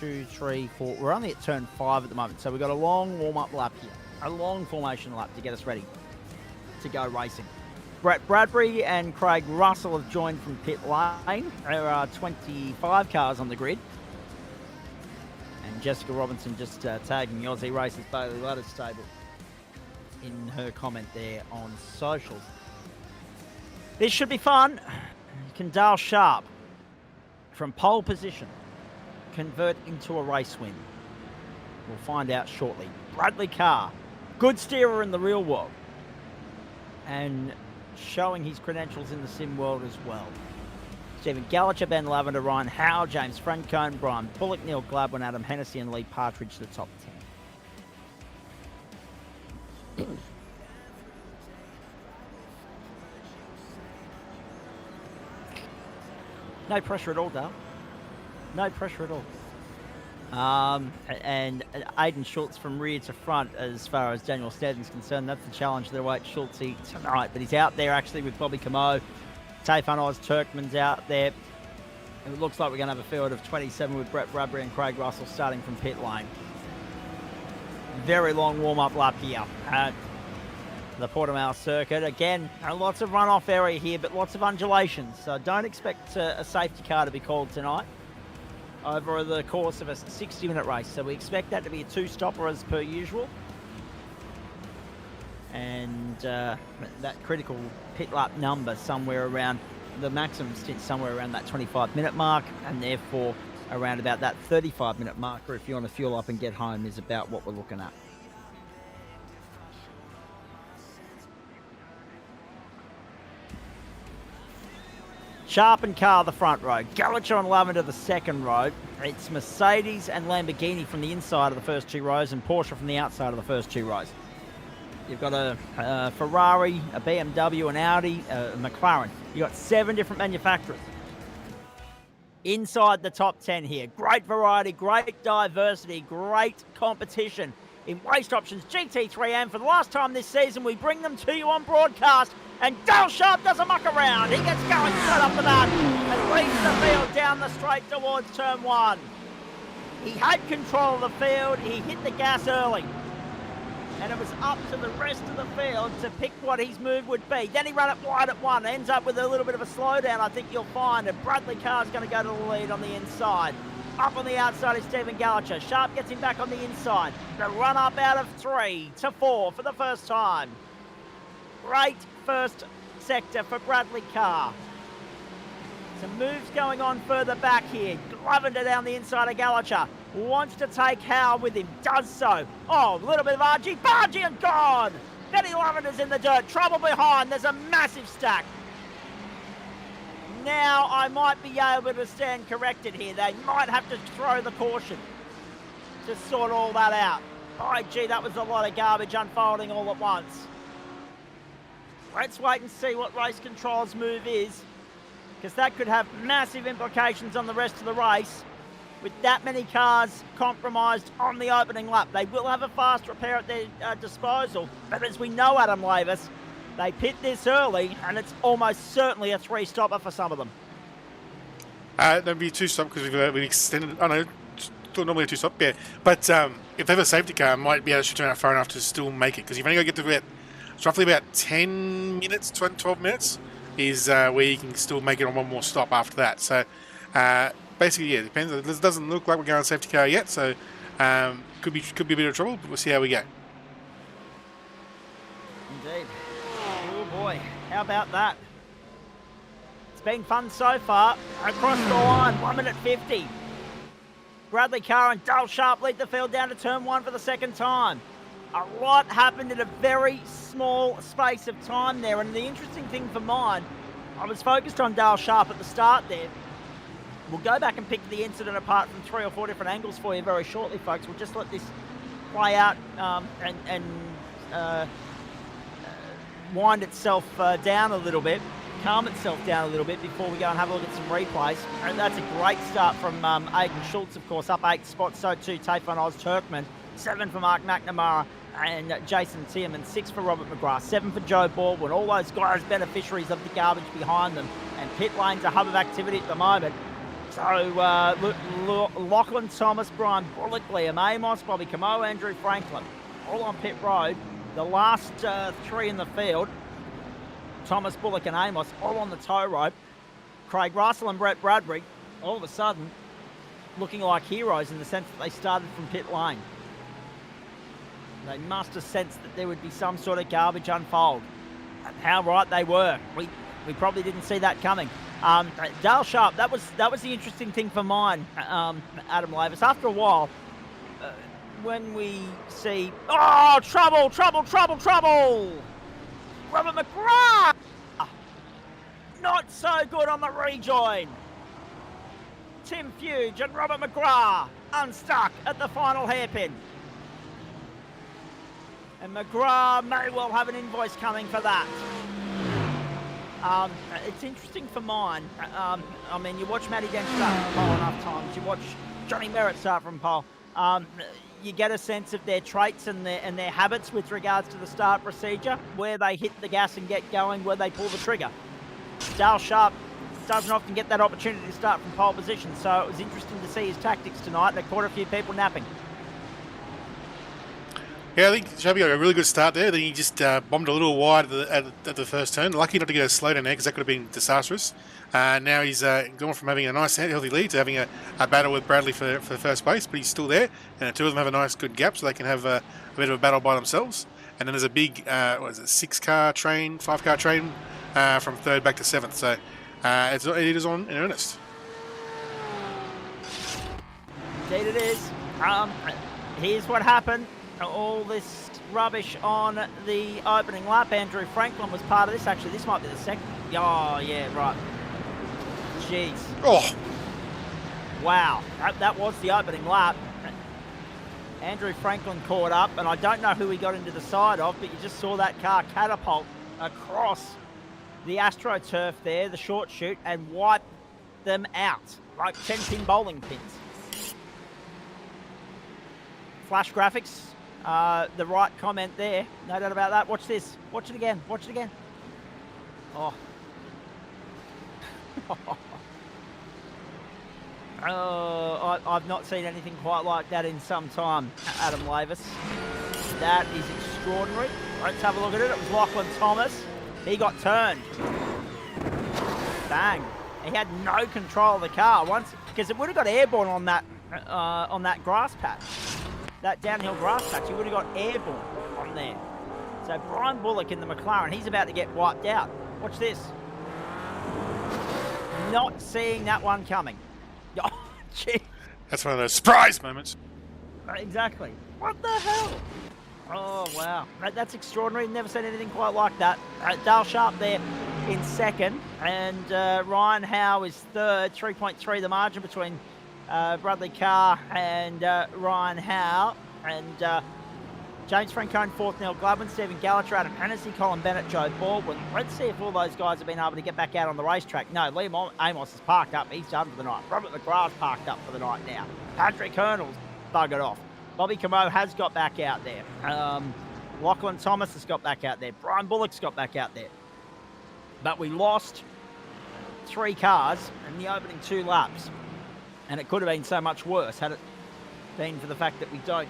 Speaker 1: 2, 3, 4. We're only at turn 5 at the moment, so we've got a long warm-up lap here, a long formation lap to get us ready to go racing. Brett Bradbury and Craig Russell have joined from pit lane. There are 25 cars on the grid. And Jessica Robinson just tagging the Aussie Racers Bailey Ladders stable in her comment there on socials. This should be fun. Can Dale Sharp, from pole position, convert into a race win? We'll find out shortly. Bradley Carr, good steerer in the real world, and showing his credentials in the sim world as well. Stephen Gallacher, Ben Lavender, Ryan Howe, James Francone, Brian Bullock, Neil Gladwin, Adam Hennessy and Lee Partridge, the top 10. No pressure at all, Dale. No pressure at all. And Aidan Schultz from rear to front as far as Daniel Snedden's concerned. That's the challenge that awaits Schultz tonight. But he's out there actually with Bobby Camo. Tayfun Oz Turkman's out there. And it looks like we're going to have a field of 27 with Brett Bradbury and Craig Russell starting from pit lane. Very long warm-up lap here at the Portimão circuit. Again, lots of runoff area here, but lots of undulations. So don't expect a safety car to be called tonight over the course of a 60-minute race. So we expect that to be a two-stopper as per usual. And that critical pit lap number somewhere around the maximum stint, somewhere around that 25-minute mark, and therefore around about that 35-minute marker if you want to fuel up and get home is about what we're looking at. Sharp and Carr the front row. Gallacher and Lavender the second row. It's Mercedes and Lamborghini from the inside of the first two rows and Porsche from the outside of the first two rows. You've got a Ferrari, a BMW, an Audi, a McLaren. You've got 7 different manufacturers inside the top 10 here. Great variety, great diversity, great competition in waste options, GT3, and for the last time this season, we bring them to you on broadcast. And Dale Sharp doesn't muck around. He gets going straight up the bat and leads the field down the straight towards turn 1. He had control of the field. He hit the gas early. And it was up to the rest of the field to pick what his move would be. Then he ran it wide at 1. Ends up with a little bit of a slowdown, I think you'll find. And Bradley Carr's going to go to the lead on the inside. Up on the outside is Stephen Gallacher. Sharp gets him back on the inside. The run up out of 3 to 4 for the first time. Great first sector for Bradley Carr. Some moves going on further back here. Lavender down the inside of Gallacher. Wants to take Howe with him. Does so. Oh, a little bit of RG. Bargy and gone. Benny Lavender's in the dirt. Trouble behind. There's a massive stack. now I might be able to stand corrected here. They might have to throw the caution to sort all that out. Oh, gee, that was a lot of garbage unfolding all at once. Let's wait and see what race control's move is, because that could have massive implications on the rest of the race. With that many cars compromised on the opening lap, they will have a fast repair at their disposal. But as we know, Adam Lavis, they pit this early, and it's almost certainly a 3-stopper for some of them.
Speaker 2: There'll be a 2-stop because we've extended. Oh no, normally a 2-stop. Yeah, but if they have a safety car, it might be able to turn out far enough to still make it, because you've only got to get to about, it's roughly about 10 minutes, 12 minutes is where you can still make it on one more stop after that. So. Basically, yeah, it depends. It doesn't look like we're going safety car yet, so could be a bit of trouble, but we'll see how we go.
Speaker 1: Indeed. Oh boy, how about that? It's been fun so far. Across the line, 1 minute 50. Bradley Carr and Dale Sharp lead the field down to turn 1 for the second time. A lot happened in a very small space of time there, and the interesting thing for mine, I was focused on Dale Sharp at the start there. We'll go back and pick the incident apart from 3 or 4 different angles for you very shortly, folks. We'll just let this play out and wind itself down a little bit, calm itself down a little bit before we go and have a look at some replays. And that's a great start from Aidan Schultz, of course, up 8 spots. So too Tayfun Oz-Turkman, 7 for Mark McNamara and Jason Tierman, 6 for Robert McGrath, 7 for Joe Baldwin. All those guys beneficiaries of the garbage behind them. And pit lane's a hub of activity at the moment. So, Lachlan Thomas, Brian Bullock, Liam Amos, Bobby Camo, Andrew Franklin, all on pit road. The last 3 in the field, Thomas, Bullock and Amos, all on the tow rope. Craig Russell and Brett Bradbury, all of a sudden, looking like heroes in the sense that they started from pit lane. They must have sensed that there would be some sort of garbage unfold. And how right they were. We probably didn't see that coming. Dale Sharp, that was the interesting thing for mine, Adam Lavis. After a while, when we see, oh, trouble! Robert McGrath! Not so good on the rejoin. Tim Fuge and Robert McGrath unstuck at the final hairpin. And McGrath may well have an invoice coming for that. It's interesting for mine. I mean, you watch Matty Dent start from pole enough times. You watch Johnny Merritt start from pole. You get a sense of their traits and their habits with regards to the start procedure, where they hit the gas and get going, where they pull the trigger. Dale Sharp doesn't often get that opportunity to start from pole position, so it was interesting to see his tactics tonight. They caught a few people napping.
Speaker 2: Yeah, I think Shelby got a really good start there. Then he just bombed a little wide at the first turn. Lucky not to get a slow down there, because that could have been disastrous. Now he's gone from having a nice healthy lead to having a battle with Bradley for first place, but he's still there. And the two of them have a nice good gap, so they can have a bit of a battle by themselves. And then there's a big, 5-car train from 3rd back to 7th. So it is on in earnest.
Speaker 1: Indeed it is. Here's what happened. All this rubbish on the opening lap. Andrew Franklin was part of this. Actually, this might be the second. Oh, yeah, right. Jeez.
Speaker 2: Oh.
Speaker 1: Wow. That was the opening lap. Andrew Franklin caught up, and I don't know who he got into the side of, but you just saw that car catapult across the AstroTurf there, the short chute, and wipe them out like 10-pin bowling pins. Flash graphics. The right comment there, no doubt about that. Watch this. Watch it again. Watch it again. Oh. I've not seen anything quite like that in some time, Adam Lavis. That is extraordinary. Let's have a look at it. It was Lachlan Thomas. He got turned. Bang. He had no control of the car once, because it would have got airborne on that grass patch. That downhill grass patch, he would have got airborne on there. So Brian Bullock in the McLaren, he's about to get wiped out. Watch this. Not seeing that one coming. Oh, gee.
Speaker 2: That's one of those surprise moments.
Speaker 1: Exactly. What the hell? Oh, wow. That's extraordinary. Never seen anything quite like that. Dale Sharp there in second, and Ryan Howe is third. 3.3 the margin between Bradley Carr and Ryan Howe, and James Francone fourth, Neil Gladwin, Stephen Gallacher, Adam Hennessy, Colin Bennett, Joe Baldwin. Let's see if all those guys have been able to get back out on the racetrack. No, Liam Amos is parked up. He's done for the night. Robert McGrath's parked up for the night now. Patrick Hurnell's buggered off. Bobby Camo has got back out there. Lachlan Thomas has got back out there. Brian Bullock's got back out there. But we lost 3 cars in the opening 2 laps. And it could have been so much worse had it been for the fact that we don't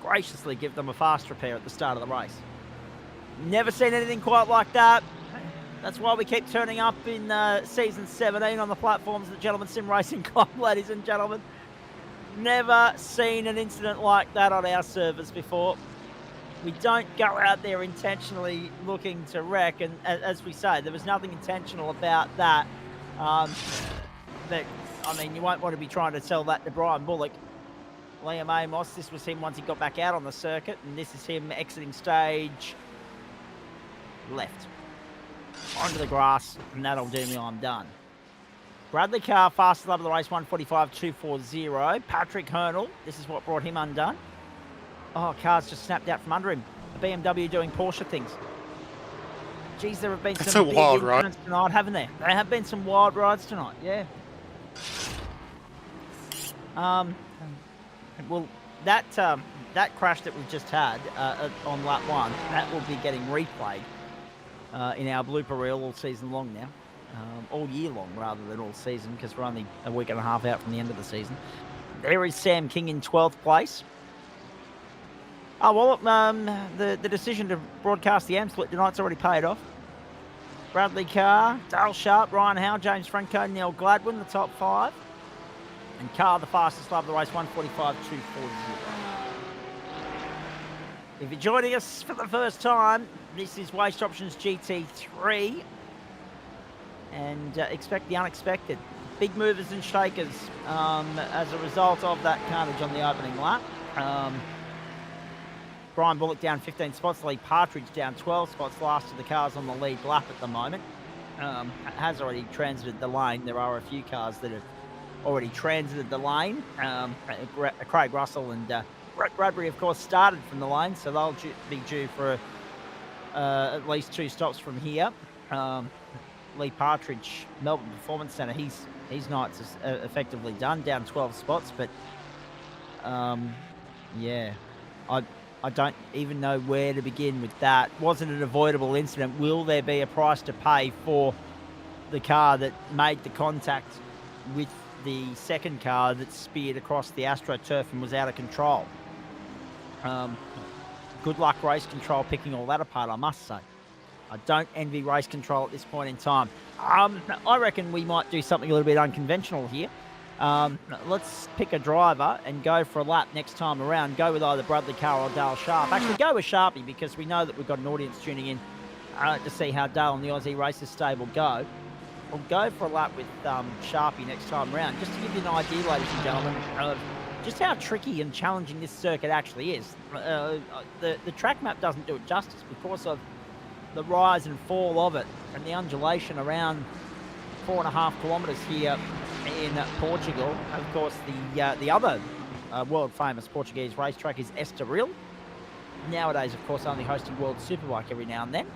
Speaker 1: graciously give them a fast repair at the start of the race. Never seen anything quite like that. That's why we keep turning up in season 17 on the platforms of the Gentleman Sim Racing Club, ladies and gentlemen. Never seen an incident like that on our servers before. We don't go out there intentionally looking to wreck, and as we say, there was nothing intentional about that. You won't want to be trying to tell that to Brian Bullock. Liam Amos, this was him once he got back out on the circuit, and this is him exiting stage left onto the grass, and that'll do me. I'm done. Bradley Carr, fastest lap of the race, 1:45.240. Patrick Hurnell, this is what brought him undone. Oh, Carr's just snapped out from under him. The BMW doing Porsche things. Geez, there have been some big
Speaker 2: wild ride
Speaker 1: tonight, haven't there? There have been some wild rides tonight, yeah. Well, that crash that we've just had on lap 1, that will be getting replayed in our blooper reel all season long now. All year long rather than all season, because we're only a week and a half out from the end of the season. There is Sam King in 12th place. Oh, well, the decision to broadcast the AM split tonight's already paid off. Bradley Carr, Dale Sharp, Ryan Howe, James Franco, Neil Gladwin, the top 5. And Carr, the fastest lap of the race, 1:45.240. If you're joining us for the first time, this is Waste Options GT3. And expect the unexpected. Big movers and shakers as a result of that carnage on the opening lap. Brian Bullock down 15 spots, Lee Partridge down 12 spots, last of the cars on the lead lap at the moment. Has already transited the lane. There are a few cars that have already transited the lane. Craig Russell and Brett Bradbury, of course, started from the lane, so they'll be due for at least 2 stops from here. Lee Partridge, Melbourne Performance Centre, his night's effectively done, down 12 spots, but yeah, I don't even know where to begin with that. Wasn't an avoidable incident. Will there be a price to pay for the car that made the contact with the second car that speared across the AstroTurf and was out of control? Good luck race control picking all that apart, I must say. I don't envy race control at this point in time. I reckon we might do something a little bit unconventional here. Let's pick a driver and go for a lap next time around. Go with either Bradley Carr or Dale Sharp. Actually, go with Sharpie because we know that we've got an audience tuning in to see how Dale and the Aussie Racers stable go. We'll go for a lap with Sharpie next time around, just to give you an idea, ladies and gentlemen, of just how tricky and challenging this circuit actually is. The track map doesn't do it justice because of the rise and fall of it and the undulation around 4.5 kilometres here in Portugal. Of course, the other world famous Portuguese racetrack is Estoril. Nowadays, of course, only hosting World Superbike every now and then.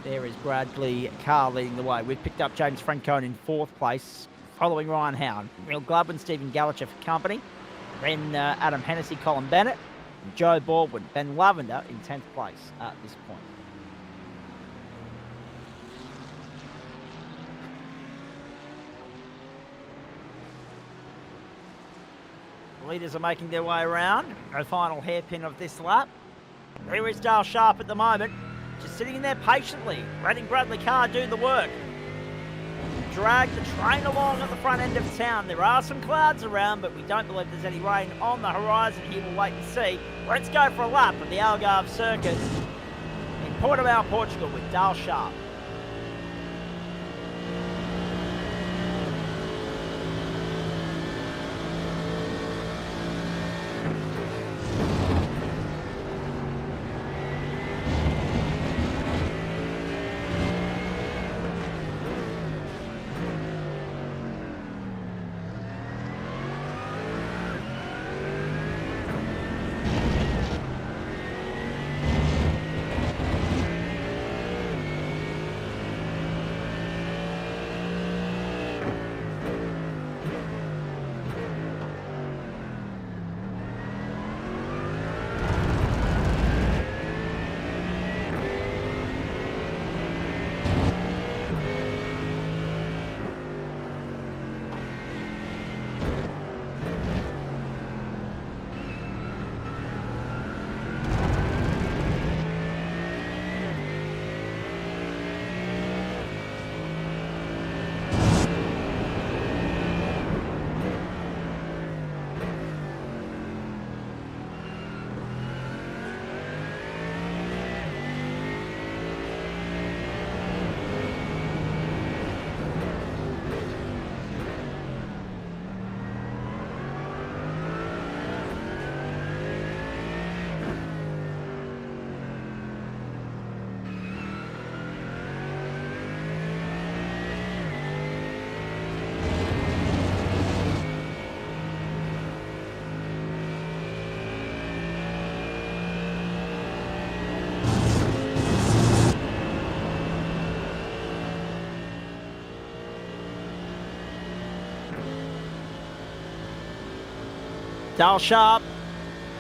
Speaker 1: There is Bradley Carr leading the way. We've picked up James Francone in 4th place, following Ryan Howe. Neil Gladwin, Stephen Gallacher for company. Then Adam Hennessy, Colin Bennett, and Joe Baldwin. Ben Lavender in 10th place at this point. The leaders are making their way around. A final hairpin of this lap. There is Dale Sharp at the moment, just sitting in there patiently, letting Bradley Carr do the work. Drag the train along at the front end of town. There are some clouds around, but we don't believe there's any rain on the horizon here. We'll wait and see. Let's go for a lap of the Algarve circuit in Portimão, Portugal with Dale Sharp. Dale Sharp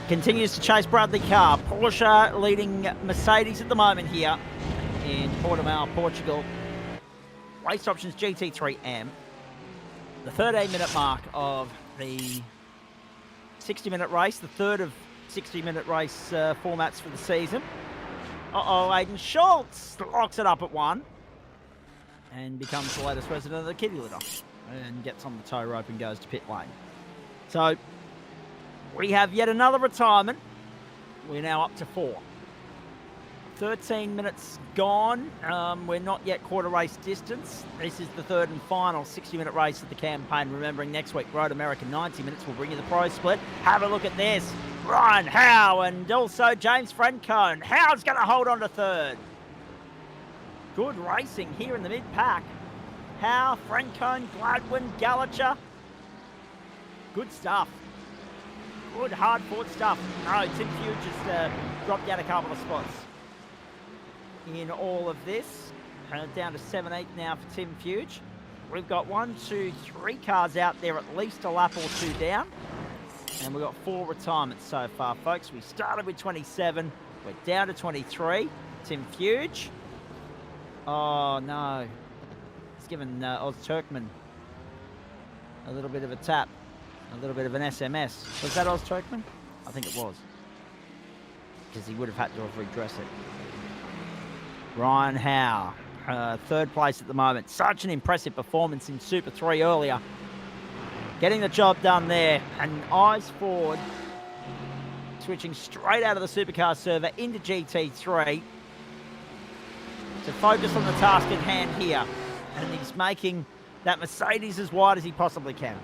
Speaker 1: continues to chase Bradley Carr. Porsche leading Mercedes at the moment here in Portimão, Portugal. Race options GT3M. The 13-minute mark of the 60-minute race, the third of 60-minute race formats for the season. Aiden Schultz locks it up at 1 and becomes the latest resident of the kitty litter and gets on the tow rope and goes to pit lane. So we have yet another retirement. We're now up to 4. 13 minutes gone. We're not yet quarter race distance. This is the third and final 60-minute race of the campaign. Remembering next week, Road America 90 minutes will bring you the pro split. Have a look at this. Ryan Howe and also James Frencone. Howe's going to hold on to third. Good racing here in the mid-pack. Howe, Frencone, Gladwin, Gallagher. Good stuff. Good hard-fought stuff. No, Tim Few just dropped down a couple of spots in all of this. Down to 7/8 now for Tim Fuge. We've got 1, 2, 3 cars out there, at least a lap or 2 down. And we've got 4 retirements so far, folks. We started with 27. We're down to 23. Tim Fuge. Oh, no. He's given Oz Turkman a little bit of a tap. A little bit of an SMS. Was that Oz Turkman? I think it was. Because he would have had to have redressed it. Ryan Howe, third place at the moment. Such an impressive performance in Super 3 earlier. Getting the job done there. And eyes forward. Switching straight out of the Supercar server into GT3 to focus on the task at hand here. And he's making that Mercedes as wide as he possibly can.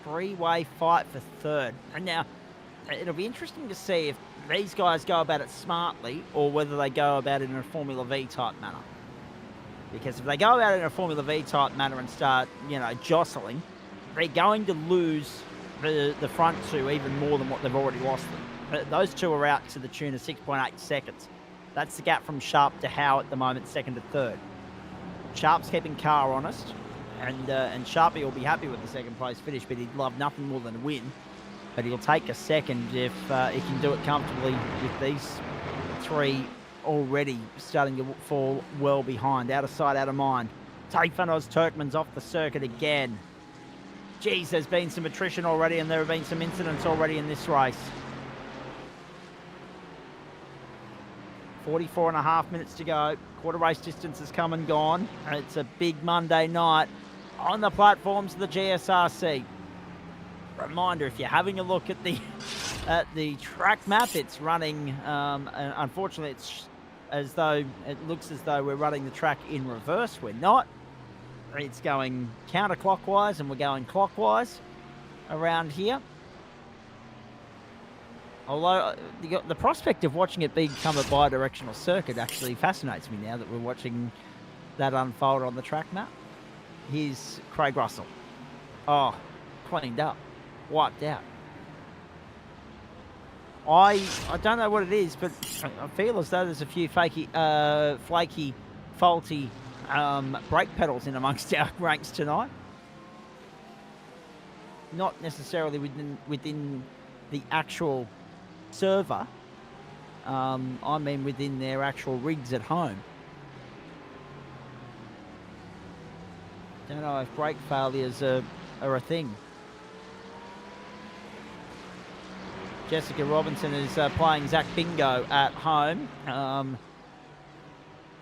Speaker 1: Three-way fight for third. And now, it'll be interesting to see if these guys go about it smartly or whether they go about it in a Formula V type manner. Because if they go about it in a Formula V type manner and start, jostling, they're going to lose the front two even more than what they've already lost them. Those two are out to the tune of 6.8 seconds. That's the gap from Sharp to Howe at the moment, second to third. Sharp's keeping Carr honest. And Sharpie will be happy with the second place finish, but he'd love nothing more than a win. But he'll take a second if he can do it comfortably with these 3 already starting to fall well behind. Out of sight, out of mind. Tayfun Oz Turkman's off the circuit again. Geez, there's been some attrition already and there have been some incidents already in this race. 44.5 minutes to go. Quarter race distance has come and gone. It's a big Monday night on the platforms of the GSRC. Reminder, if you're having a look at the track map, it's running, unfortunately it's it looks as though we're running the track in reverse. We're not. It's going counterclockwise and we're going clockwise around here. Although the prospect of watching it become a bi-directional circuit actually fascinates me now that we're watching that unfold on the track map. Here's Craig Russell. Oh, cleaned up, wiped out. I don't know what it is, but I feel as though there's a few flaky, faulty brake pedals in amongst our ranks tonight. Not necessarily within the actual server. I mean within their actual rigs at home. Don't know if brake failures are a thing. Jessica Robinson is playing Zach Bingo at home.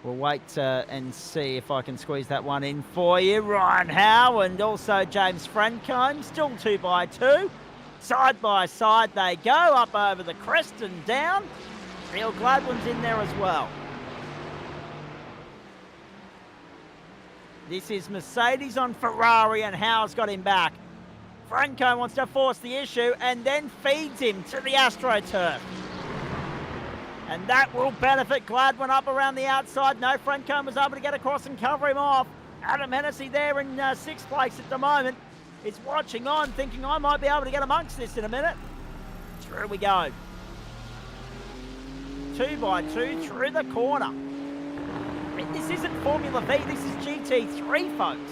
Speaker 1: We'll wait and see if I can squeeze that one in for you. Ryan Howe and also James Frencone, still 2x2. Side by side they go, up over the crest and down. Neil Gladwin's in there as well. This is Mercedes on Ferrari and Howe's got him back. Franco wants to force the issue and then feeds him to the AstroTurf. And that will benefit Gladwin up around the outside. No, Franco was able to get across and cover him off. Adam Hennessy there in 6th place at the moment. is watching on, thinking I might be able to get amongst this in a minute. Through we go. 2x2 through the corner. This isn't Formula V, this is GT3, folks.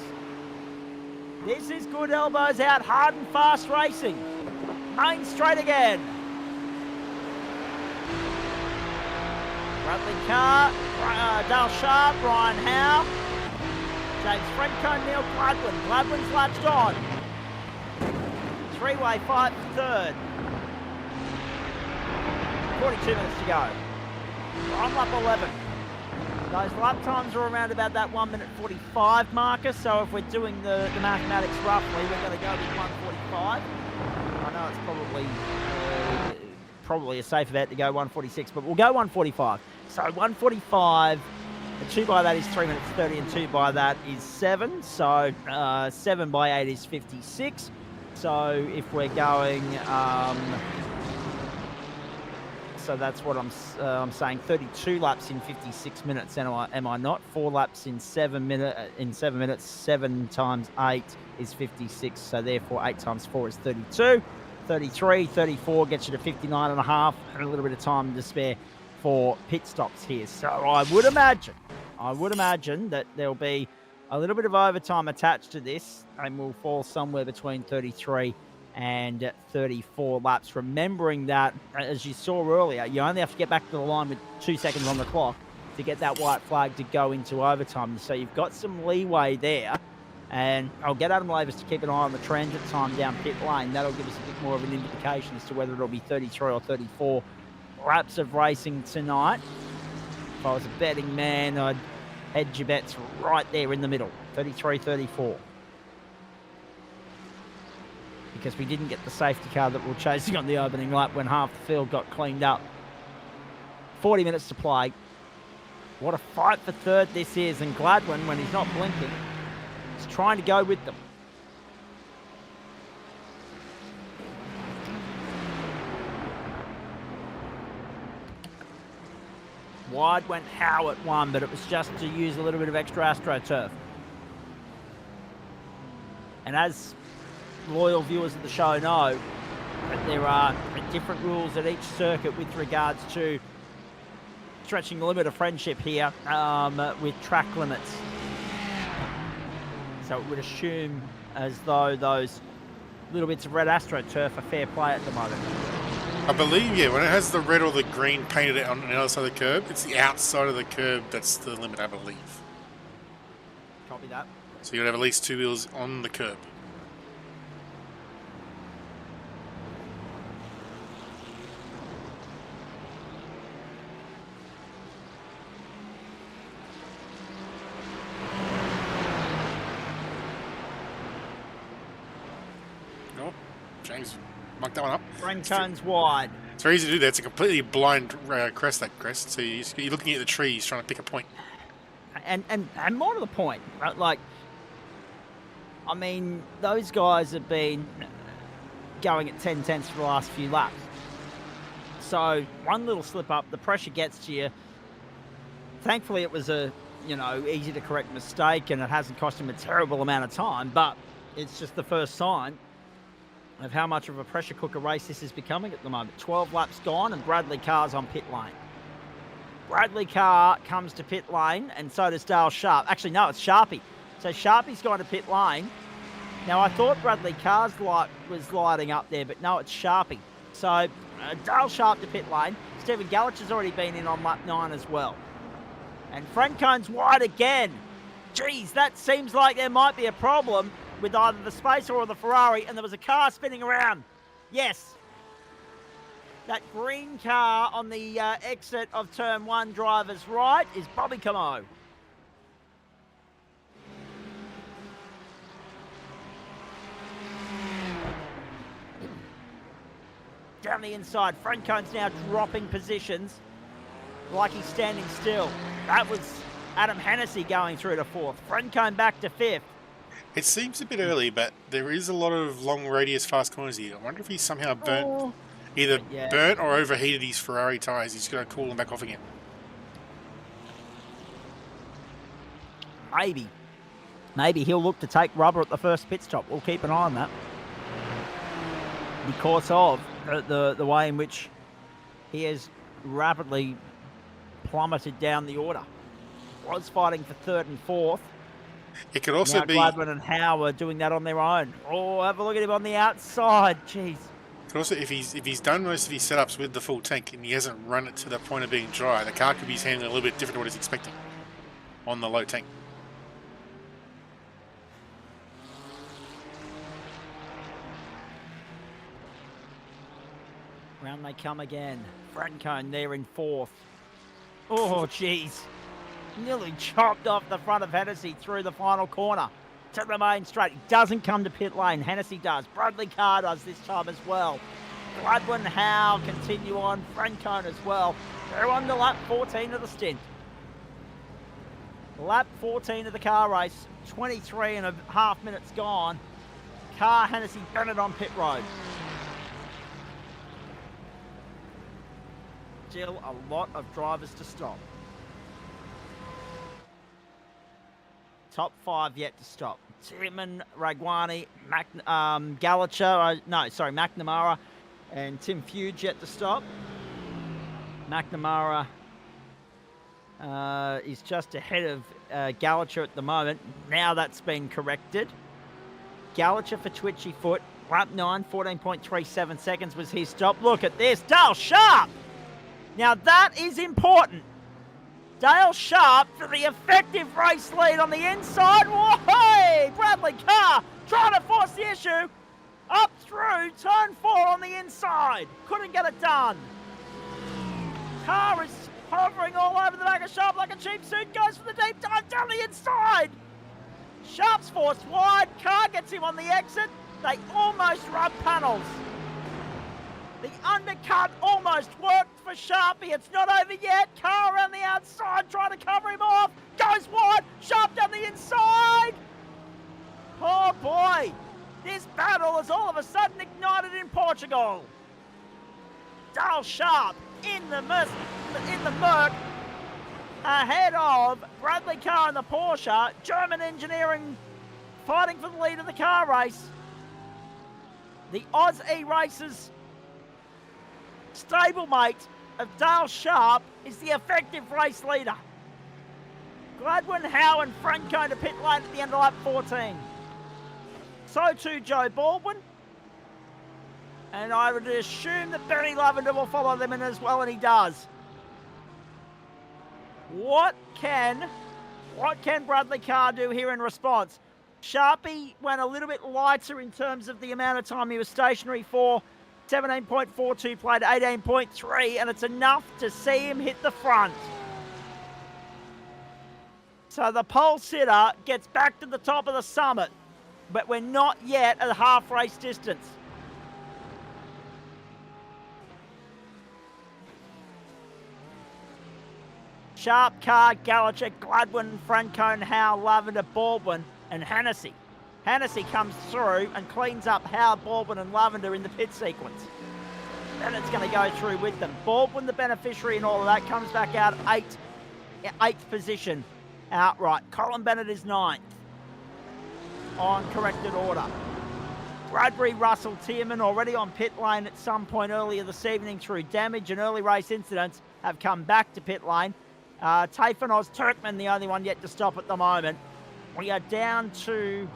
Speaker 1: This is good elbows out, hard and fast racing. Main straight again. Bradley Carr, Dale Sharp, Ryan Howe, James Franco, Neil Gladwin. Gladwin's latched on. Three-way fight for third. 42 minutes to go. We're on lap 11. Those lap times are around about that 1 minute 45 marker, so if we're doing the mathematics roughly, we're going to go with 145. I know it's probably a safer bet to go 146, but we'll go 145. So 145, 2 by that is 3 minutes 30, and 2 by that is 7. So 7 by 8 is 56. So if we're going, so that's what I'm saying. 32 laps in 56 minutes. Am I not? 4 laps in 7 minutes. 7 times 8 is 56. So therefore 8 times 4 is 32. 33, 34 gets you to 59 and a half, and a little bit of time to spare for pit stops here. So I would imagine that there'll be a little bit of overtime attached to this, and we'll fall somewhere between 33 and 34 laps. Remembering that, as you saw earlier, you only have to get back to the line with 2 seconds on the clock to get that white flag to go into overtime. So you've got some leeway there. And I'll get Adam Lavis to keep an eye on the transit time down pit lane. That'll give us a bit more of an indication as to whether it'll be 33 or 34 laps of racing tonight. If I was a betting man, I'd hedge your bets right there in the middle, 33, 34. Because we didn't get the safety car that we were chasing on the opening lap when half the field got cleaned up. 40 minutes to play. What a fight for third this is. And Gladwin, when he's not blinking, is trying to go with them. Wide went Howe at 1, but it was just to use a little bit of extra AstroTurf. And as loyal viewers of the show know, that there are different rules at each circuit with regards to stretching the limit of friendship here with track limits. So it would assume as though those little bits of red AstroTurf are fair play at the moment.
Speaker 2: I believe, yeah, when it has the red or the green painted on the other side of the curb, it's the outside of the curb that's the limit, I believe.
Speaker 1: Copy that.
Speaker 2: So you'd have at least 2 wheels on the curb. James mucked that one up.
Speaker 1: Francone's wide.
Speaker 2: It's very easy to do that. It's a completely blind crest, that crest. So you're looking at the trees trying to pick a point.
Speaker 1: And more to the point, right? Like, I mean, those guys have been going at 10 tenths for the last few laps. So one little slip up, the pressure gets to you. Thankfully, it was a, easy to correct mistake, and it hasn't cost him a terrible amount of time, but it's just the first sign of how much of a pressure cooker race this is becoming at the moment. 12 laps gone, and Bradley Carr's on pit lane. Bradley Carr comes to pit lane, and so does Dale Sharp. Actually, no, it's Sharpie. So Sharpie's gone to pit lane. Now, I thought Bradley Carr's light was lighting up there, but no, it's Sharpie. So Dale Sharp to pit lane. Stephen Galich has already been in on lap 9 as well. And Francone's wide again. Geez, that seems like there might be a problem with either the Spacer or the Ferrari, and there was a car spinning around. Yes. That green car on the exit of turn 1 driver's right is Bobby Camo. Down the inside, Francone's now dropping positions like he's standing still. That was Adam Hennessy going through to 4th. Francone back to 5th.
Speaker 2: It seems a bit early, but there is a lot of long radius fast corners here. I wonder if he somehow burnt, burnt or overheated his Ferrari tyres. He's going to cool them back off again.
Speaker 1: Maybe. Maybe he'll look to take rubber at the first pit stop. We'll keep an eye on that. Because of the way in which he has rapidly plummeted down the order. Was fighting for third and fourth.
Speaker 2: It could also
Speaker 1: now
Speaker 2: be.
Speaker 1: Gladwin and Howe are doing that on their own. Oh, have a look at him on the outside. Jeez.
Speaker 2: Could also, if he's done most of his setups with the full tank and he hasn't run it to the point of being dry, the car could be handling a little bit different to what he's expecting on the low tank.
Speaker 1: Round they come again. Francone there in fourth. Oh, jeez. Nearly chopped off the front of Hennessy through the final corner to the main straight. He doesn't come to pit lane. Hennessy does. Bradley Carr does this time as well. Gladwin, Howe continue on. Francone as well. They're on to lap 14 of the stint. Lap 14 of the car race. 23.5 minutes gone. Carr, Hennessy, Bennett on pit road. Still a lot of drivers to stop. Top 5 yet to stop. Tillman, Ragwani, McNamara and Tim Fuge yet to stop. McNamara is just ahead of Gallacher at the moment. Now that's been corrected. Gallacher for twitchy foot. Lap 9, 14.37 seconds was his stop. Look at this. Dale Sharp! Now that is important. Dale Sharp for the effective race lead on the inside. Whoa! Bradley Carr trying to force the issue. Up through turn 4 on the inside. Couldn't get it done. Carr is hovering all over the back of Sharp like a cheap suit. Goes for the deep dive down the inside. Sharp's forced wide. Carr gets him on the exit. They almost rub panels. The undercut almost worked for Sharpie. It's not over yet. Carr around the outside trying to cover him off. Goes wide. Sharp down the inside. Oh boy. This battle has all of a sudden ignited in Portugal. Dale Sharp in the Merc. Ahead of Bradley Carr in the Porsche. German engineering fighting for the lead of the car race. The Oz E-Racers stablemate of Dale Sharp is the effective race leader. Gladwin, Howe and Francone to pit lane at the end of lap 14. So too Joe Baldwin. And I would assume that Benny Lavender will follow them in as well, and he does. What can Bradley Carr do here in response? Sharpie went a little bit lighter in terms of the amount of time he was stationary for. 17.42 played 18.3, and it's enough to see him hit the front. So the pole sitter gets back to the top of the summit, but we're not yet at half race distance. Sharp, Carr, Gallacher, Gladwin, Francone, Howe, Lavender, Baldwin, and Hennessy. Hennessy comes through and cleans up Howe, Baldwin and Lavender in the pit sequence. Then it's going to go through with them. Baldwin, the beneficiary in all of that, comes back out eighth position outright. Colin Bennett is 9th on corrected order. Bradbury, Russell, Tierman already on pit lane at some point earlier this evening through damage and early race incidents have come back to pit lane. Tayfun Turkman, the only one yet to stop at the moment. We are down to...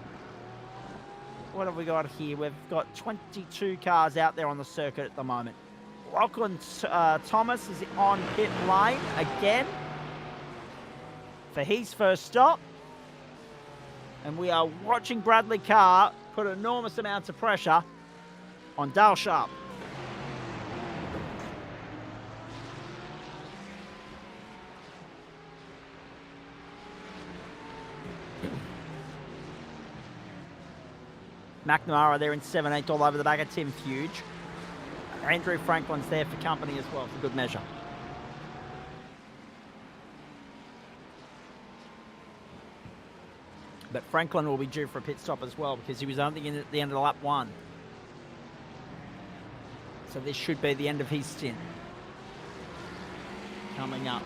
Speaker 1: what have we got here? We've got 22 cars out there on the circuit at the moment. Lachlan Thomas is on pit lane again for his first stop. And we are watching Bradley Carr put enormous amounts of pressure on Dale Sharp. McNamara there in 17th, all over the back of Tim Fuge. Andrew Franklin's there for company as well, for good measure. But Franklin will be due for a pit stop as well because he was only in at the end of lap 1. So this should be the end of his stint. Coming up.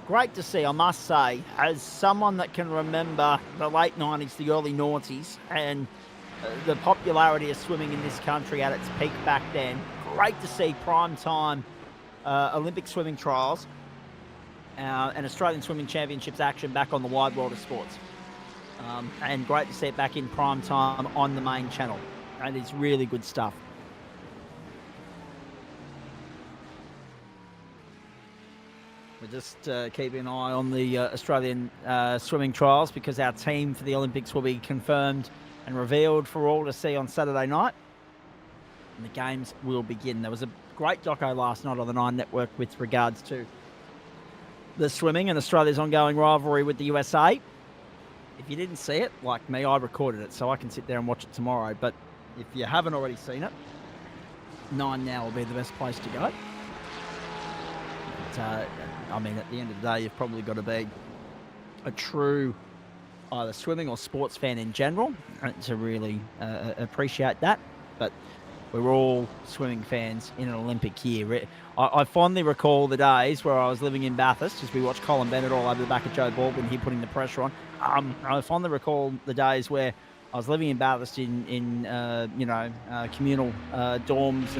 Speaker 1: great to see, I must say, as someone that can remember the late 90s, the early noughties, and the popularity of swimming in this country at its peak back then. Great to see prime time Olympic swimming trials and Australian Swimming Championships action back on the wide world of sports. And great to see it back in prime time on the main channel. And it's really good stuff. We're just keeping an eye on the Australian swimming trials because our team for the Olympics will be confirmed and revealed for all to see on Saturday night. And the games will begin. There was a great doco last night on the Nine Network with regards to the swimming and Australia's ongoing rivalry with the USA. If you didn't see it, like me, I recorded it, so I can sit there and watch it tomorrow. But if you haven't already seen it, 9 Now will be the best place to go. But, I mean, at the end of the day, you've probably got to be a true either swimming or sports fan in general to really appreciate that. But we're all swimming fans in an Olympic year. I fondly recall the days where I was living in Bathurst, as we watched Colin Bennett all over the back of Joe Baldwin here putting the pressure on. I fondly recall the days where I was living in Bathurst in communal dorms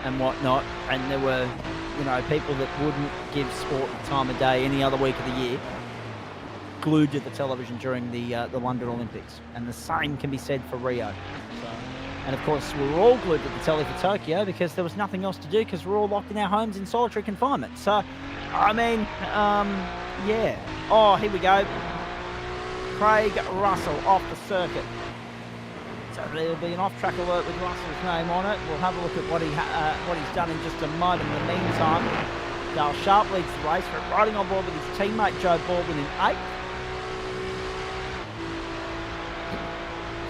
Speaker 1: and whatnot, and there were, people that wouldn't give sport the time of day any other week of the year, glued to the television during the London Olympics. And the same can be said for Rio. And of course, we were all glued to the telly for Tokyo because there was nothing else to do because we're all locked in our homes in solitary confinement. So, I mean, yeah. Oh, here we go. Craig Russell off the circuit. So there'll be an off-track alert with Russell's name on it. We'll have a look at what he's done in just a moment. In the meantime, Dale Sharp leads the race, riding on board with his teammate Joe Baldwin in 8th.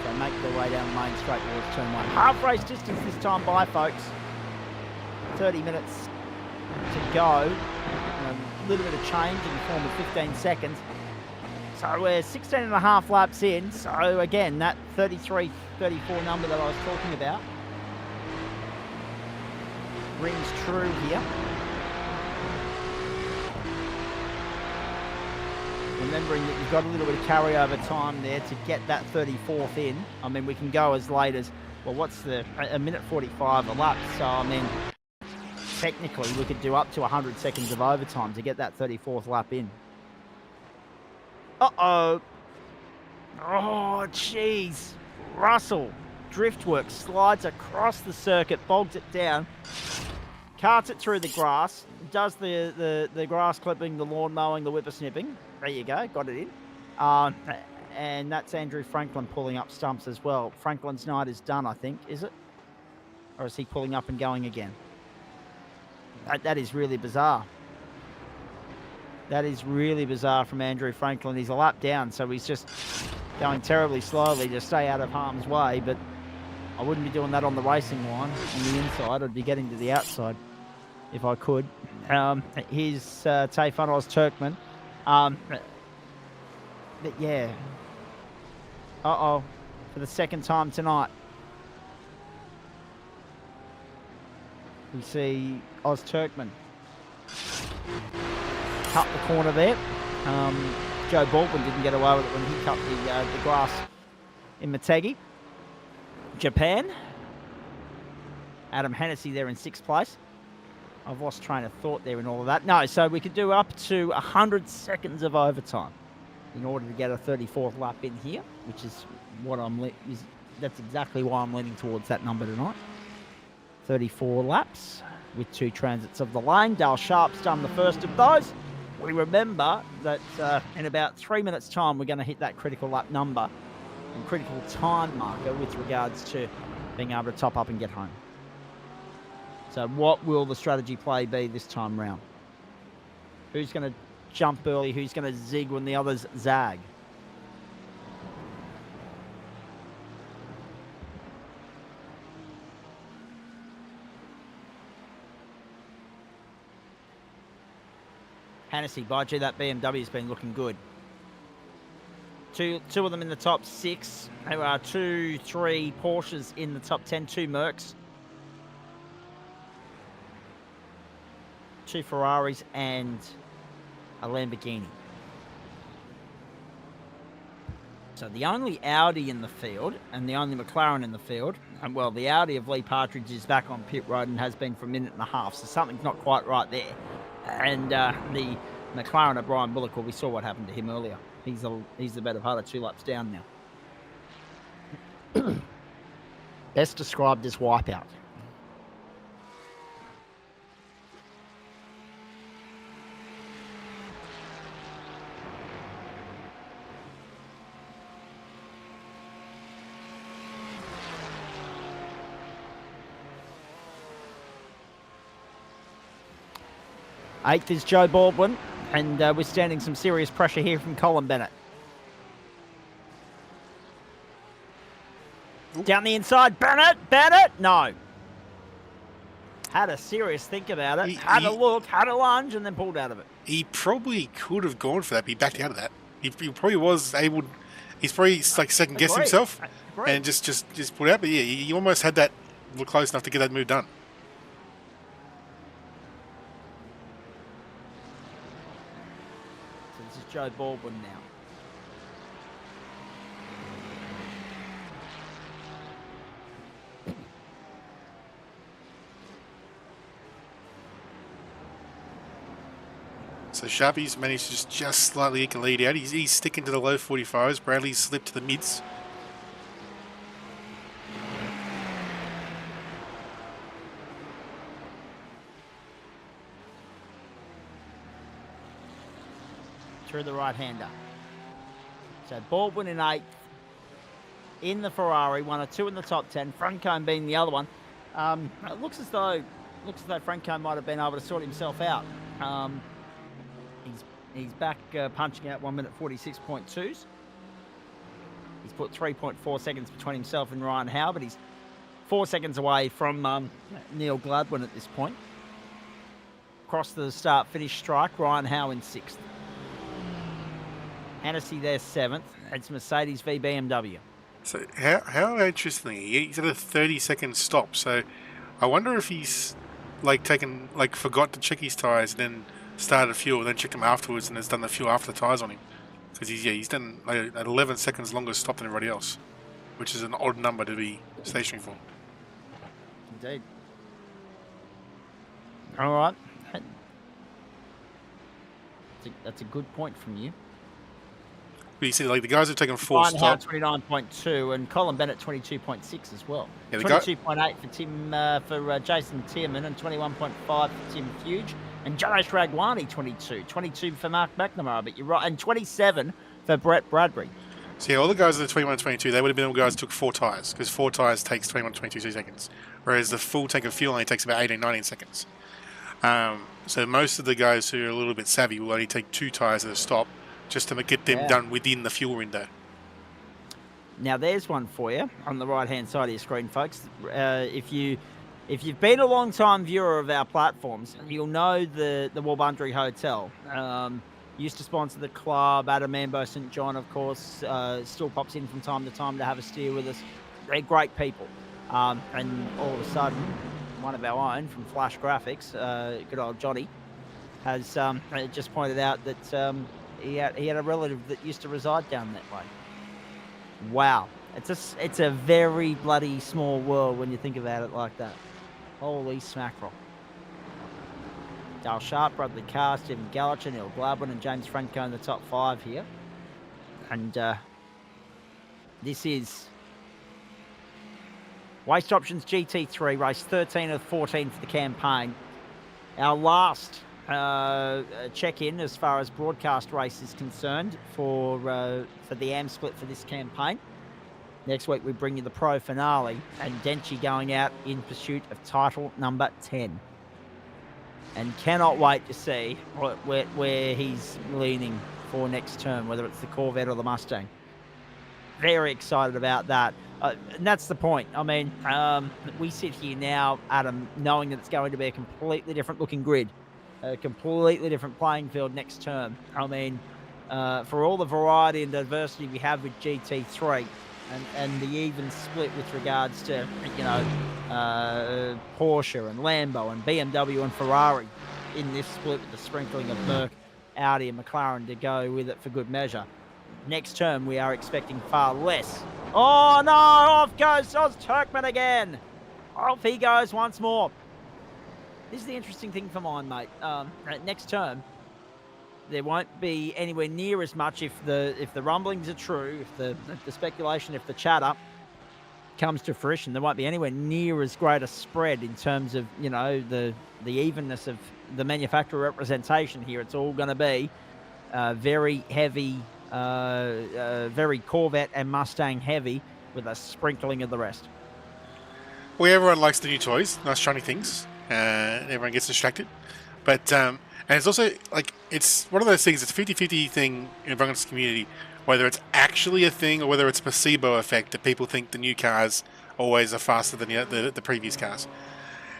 Speaker 1: They make their way down the main straight towards turn 1. Half race distance this time by, folks. 30 minutes to go. A little bit of change in the form of 15 seconds. So we're 16 and a half laps in. So again, that 33, 34 number that I was talking about rings true here. Remembering that you've got a little bit of carryover time there to get that 34th in. I mean, we can go as late as, well, what's a minute 45 a lap. So, I mean, technically we could do up to 100 seconds of overtime to get that 34th lap in. Uh-oh. Oh, jeez. Russell, driftwork, slides across the circuit, bogs it down, carts it through the grass, does the grass clipping, the lawn mowing, the whippersnipping. There you go, got it in. And that's Andrew Franklin pulling up stumps as well. Franklin's night is done, I think, is it? Or is he pulling up and going again? That is really bizarre. That is really bizarre from Andrew Franklin. He's a lap down, so he's just going terribly slowly to stay out of harm's way, but I wouldn't be doing that on the racing line on the inside. I'd be getting to the outside if I could. Here's Tayfun Ozturkman. But yeah. Uh-oh. For the second time tonight. We see Ozturkman cut the corner there. Joe Baldwin didn't get away with it when he cut the grass in Motegi. Japan. Adam Hennessy there in 6th place. I've lost train of thought there in all of that. No, so we could do up to 100 seconds of overtime in order to get a 34th lap in here, which is what that's exactly why I'm leaning towards that number tonight. 34 laps with 2 transits of the lane. Dale Sharp's done the first of those. We remember that in about 3 minutes' time, we're going to hit that critical lap number and critical time marker with regards to being able to top up and get home. So what will the strategy play be this time round? Who's going to jump early? Who's going to zig when the others zag? Hennessy, by gee, that BMW's been looking good. Two of them in the top 6. There are 2, 3 Porsches in the top 10, 2 Mercs, 2 Ferraris, and a Lamborghini. So the only Audi in the field and the only McLaren in the field, and well, the Audi of Lee Partridge is back on pit road and has been for a minute and a half, so something's not quite right there. And the McLaren of Brian Bullock, well, we saw what happened to him earlier. He's the better part of 2 laps down now. Best described as wipeout. Eighth is Joe Baldwin, and we're standing some serious pressure here from Colin Bennett. Down the inside, Bennett, no. Had a serious think about it, had a look, had a lunge, and then pulled out of it.
Speaker 2: He probably could have gone for that, but he backed out of that. He probably was able. He's probably like second guessed himself and just pulled out. But yeah, he almost had that close enough to get that move done.
Speaker 1: So this is Joe Baldwin now.
Speaker 2: So Sharpie's managed to just slightly eke a lead out. He's sticking to the low 45s. Bradley's slipped to the mids.
Speaker 1: Through the right-hander. So Baldwin in 8th. In the Ferrari, 1 or 2 in the top 10. Franco being the other one. It looks as though Franco might have been able to sort himself out. He's back punching out 1 minute 46.2s. He's put 3.4 seconds between himself and Ryan Howe, but he's 4 seconds away from Neil Gladwin at this point. Across the start-finish strike, Ryan Howe in 6th. Hennessy there 7th. It's Mercedes v BMW.
Speaker 2: So how interestingly, he's at a 30-second stop. So I wonder if he's forgot to check his tyres and then started fuel, then checked them afterwards and has done the fuel after the tyres on him. Because he's done an 11 seconds longer stop than everybody else, which is an odd number to be stationary for.
Speaker 1: Indeed. All right. That's a good point from you.
Speaker 2: But you see, the guys have taken 4 stops.
Speaker 1: 29.2 and Colin Bennett 22.6 as well.
Speaker 2: Yeah,
Speaker 1: 22.8 for Jason Tierman and 21.5 for Tim Fuge. And Janesh Ragwani, 22 for Mark McNamara, but you're right, and 27 for Brett Bradbury.
Speaker 2: So yeah, all the guys at the 21 and 22, they would have been the guys who took 4 tyres, because 4 tyres takes 21 to 22 seconds, whereas the full tank of fuel only takes about 18, 19 seconds. So most of the guys who are a little bit savvy will only take 2 tyres at a stop, just to get them done within the fuel window.
Speaker 1: Now there's one for you on the right-hand side of your screen, folks. If you've been a long-time viewer of our platforms, you'll know the Wabundri Hotel. Used to sponsor the club. Adam Mambo St. John, of course, still pops in from time to time to have a steer with us. They're great people. And all of a sudden, one of our own from Flash Graphics, good old Johnny, has just pointed out that he had a relative that used to reside down that way. Wow. It's a very bloody small world when you think about it like that. Holy smackerel. Dale Sharp, Bradley Carr, Stephen Gallacher, Neil Gladwin and James Franco in the top 5 here. And this is Waste Options GT3, race 13 of 14 for the campaign. Our last check-in as far as broadcast race is concerned for the AM split for this campaign. Next week we bring you the pro finale and Denchi going out in pursuit of title number 10. And cannot wait to see where he's leaning for next term, whether it's the Corvette or the Mustang. Very excited about that. And that's the point. I mean, we sit here now, Adam, knowing that it's going to be a completely different looking grid, a completely different playing field next term. I mean, for all the variety and diversity we have with GT3, and the even split with regards to, Porsche and Lambo and BMW and Ferrari in this split with the sprinkling of Merc Audi and McLaren to go with it for good measure. Next term, we are expecting far less. Oh no, off goes Oz Turkman again. Off he goes once more. This is the interesting thing for mine, mate. Next term, there won't be anywhere near as much if the rumblings are true, if the speculation, if the chatter comes to fruition, there won't be anywhere near as great a spread in terms of, you know, the evenness of the manufacturer representation here. It's all going to be very heavy, very Corvette and Mustang heavy, with a sprinkling of the rest.
Speaker 2: Well, everyone likes the new toys, nice shiny things. Everyone gets distracted. But, and it's also, like, it's one of those things, it's a 50-50 thing in everyone's community, whether it's actually a thing or whether it's a placebo effect that people think the new cars always are faster than the previous cars.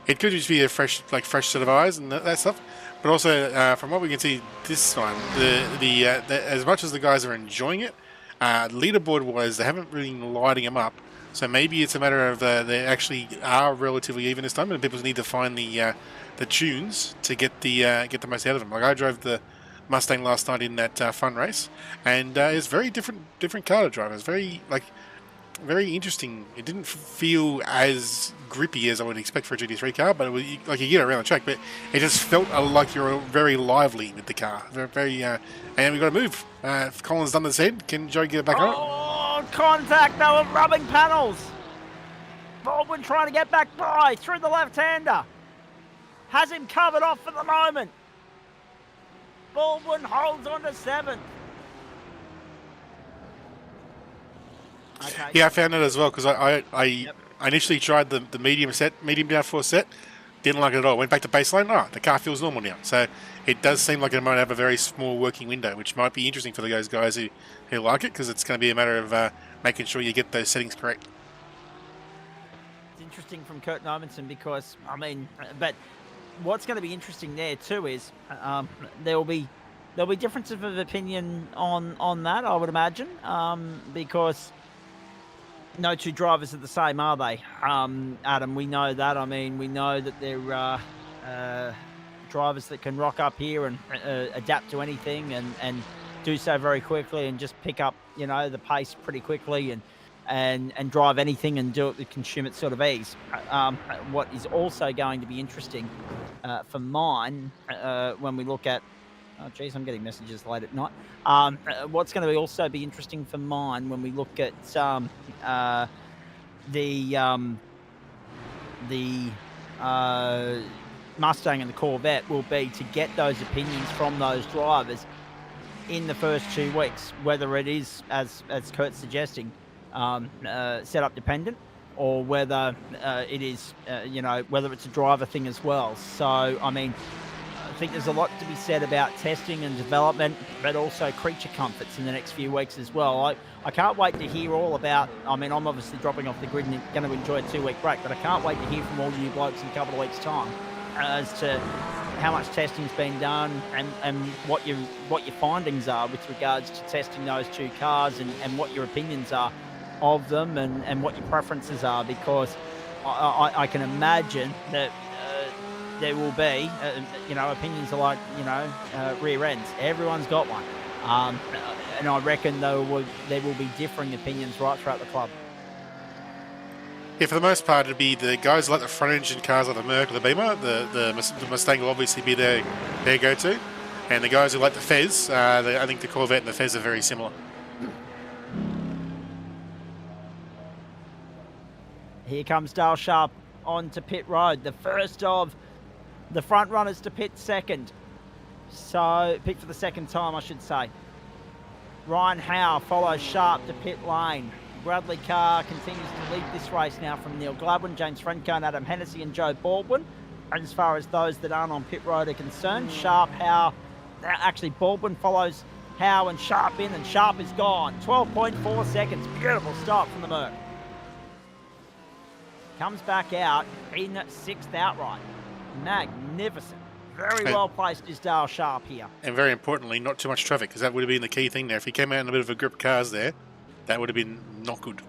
Speaker 2: It could just be a fresh set of eyes and that stuff. But also, from what we can see this time, as much as the guys are enjoying it, leaderboard-wise, they haven't really been lighting them up. So maybe it's a matter of they actually are relatively even this time, and people need to find the tunes to get the most out of them. Like I drove the Mustang last night in that fun race, and it's very different car to drive. It's very interesting. It didn't feel as grippy as I would expect for a GT3 car, but it was, like, you get around the track, but it just felt like you're very lively with the car. Very and we've got to move. If Colin's done his head, can Joe get it back on?
Speaker 1: Oh, contact though of rubbing panels. Baldwin trying to get back by through the left-hander. Has him covered off for the moment. Baldwin holds on to 7th. Okay.
Speaker 2: Yeah, I found it as well, because I initially tried the medium downforce set, didn't like it at all. Went back to baseline. Oh, the car feels normal now. So it does seem like it might have a very small working window, which might be interesting for those guys who like it, because it's going to be a matter of making sure you get those settings correct.
Speaker 1: It's interesting from Kurt Nomenson because, I mean, but what's going to be interesting there too is there'll be differences of opinion on that, I would imagine, because no two drivers are the same, are they? Adam, we know that. I mean, we know that there are drivers that can rock up here and adapt to anything and do so very quickly and just pick up, you know, the pace pretty quickly and drive anything and do it with consummate sort of ease. What is also going to be interesting for mine when we look at, oh geez, I'm getting messages late at night. What's going to also be interesting for mine when we look at the Mustang and the Corvette will be to get those opinions from those drivers in the first 2 weeks, whether it is, as Kurt's suggesting, setup dependent, or whether it is, you know, whether it's a driver thing as well. So, I mean, I think there's a lot to be said about testing and development, but also creature comforts in the next few weeks as well. I can't wait to hear all about, I mean, I'm obviously dropping off the grid and going to enjoy a 2-week break, but I can't wait to hear from all you blokes in a couple of weeks' time as to how much testing's been done and what your findings are with regards to testing those 2 cars and what your opinions are of them and what your preferences are, because I can imagine that there will be, you know, opinions are like, you know, rear ends. Everyone's got one. And I reckon there will be differing opinions right throughout the club.
Speaker 2: Yeah, for the most part, it'd be the guys like the front engine cars like the Merc or the Beamer. The Mustang will obviously be their go-to. And the guys who like the Fez, I think the Corvette and the Fez are very similar.
Speaker 1: Here comes Dale Sharp onto pit road. The first of the front runners to pit second. So, pit for the second time, I should say. Ryan Howe follows Sharp to pit lane. Bradley Carr continues to lead this race now from Neil Gladwin, James Frenco, and Adam Hennessy and Joe Baldwin. And as far as those that aren't on pit road are concerned, Sharp, Howe, actually Baldwin follows Howe and Sharp in, and Sharp is gone. 12.4 seconds. Beautiful start from the Merc. Comes back out in 6th outright. Magnificent. Very well placed is Dale Sharp here.
Speaker 2: And very importantly, not too much traffic, because that would have been the key thing there. If he came out in a bit of a grip of cars there, that would have been not good.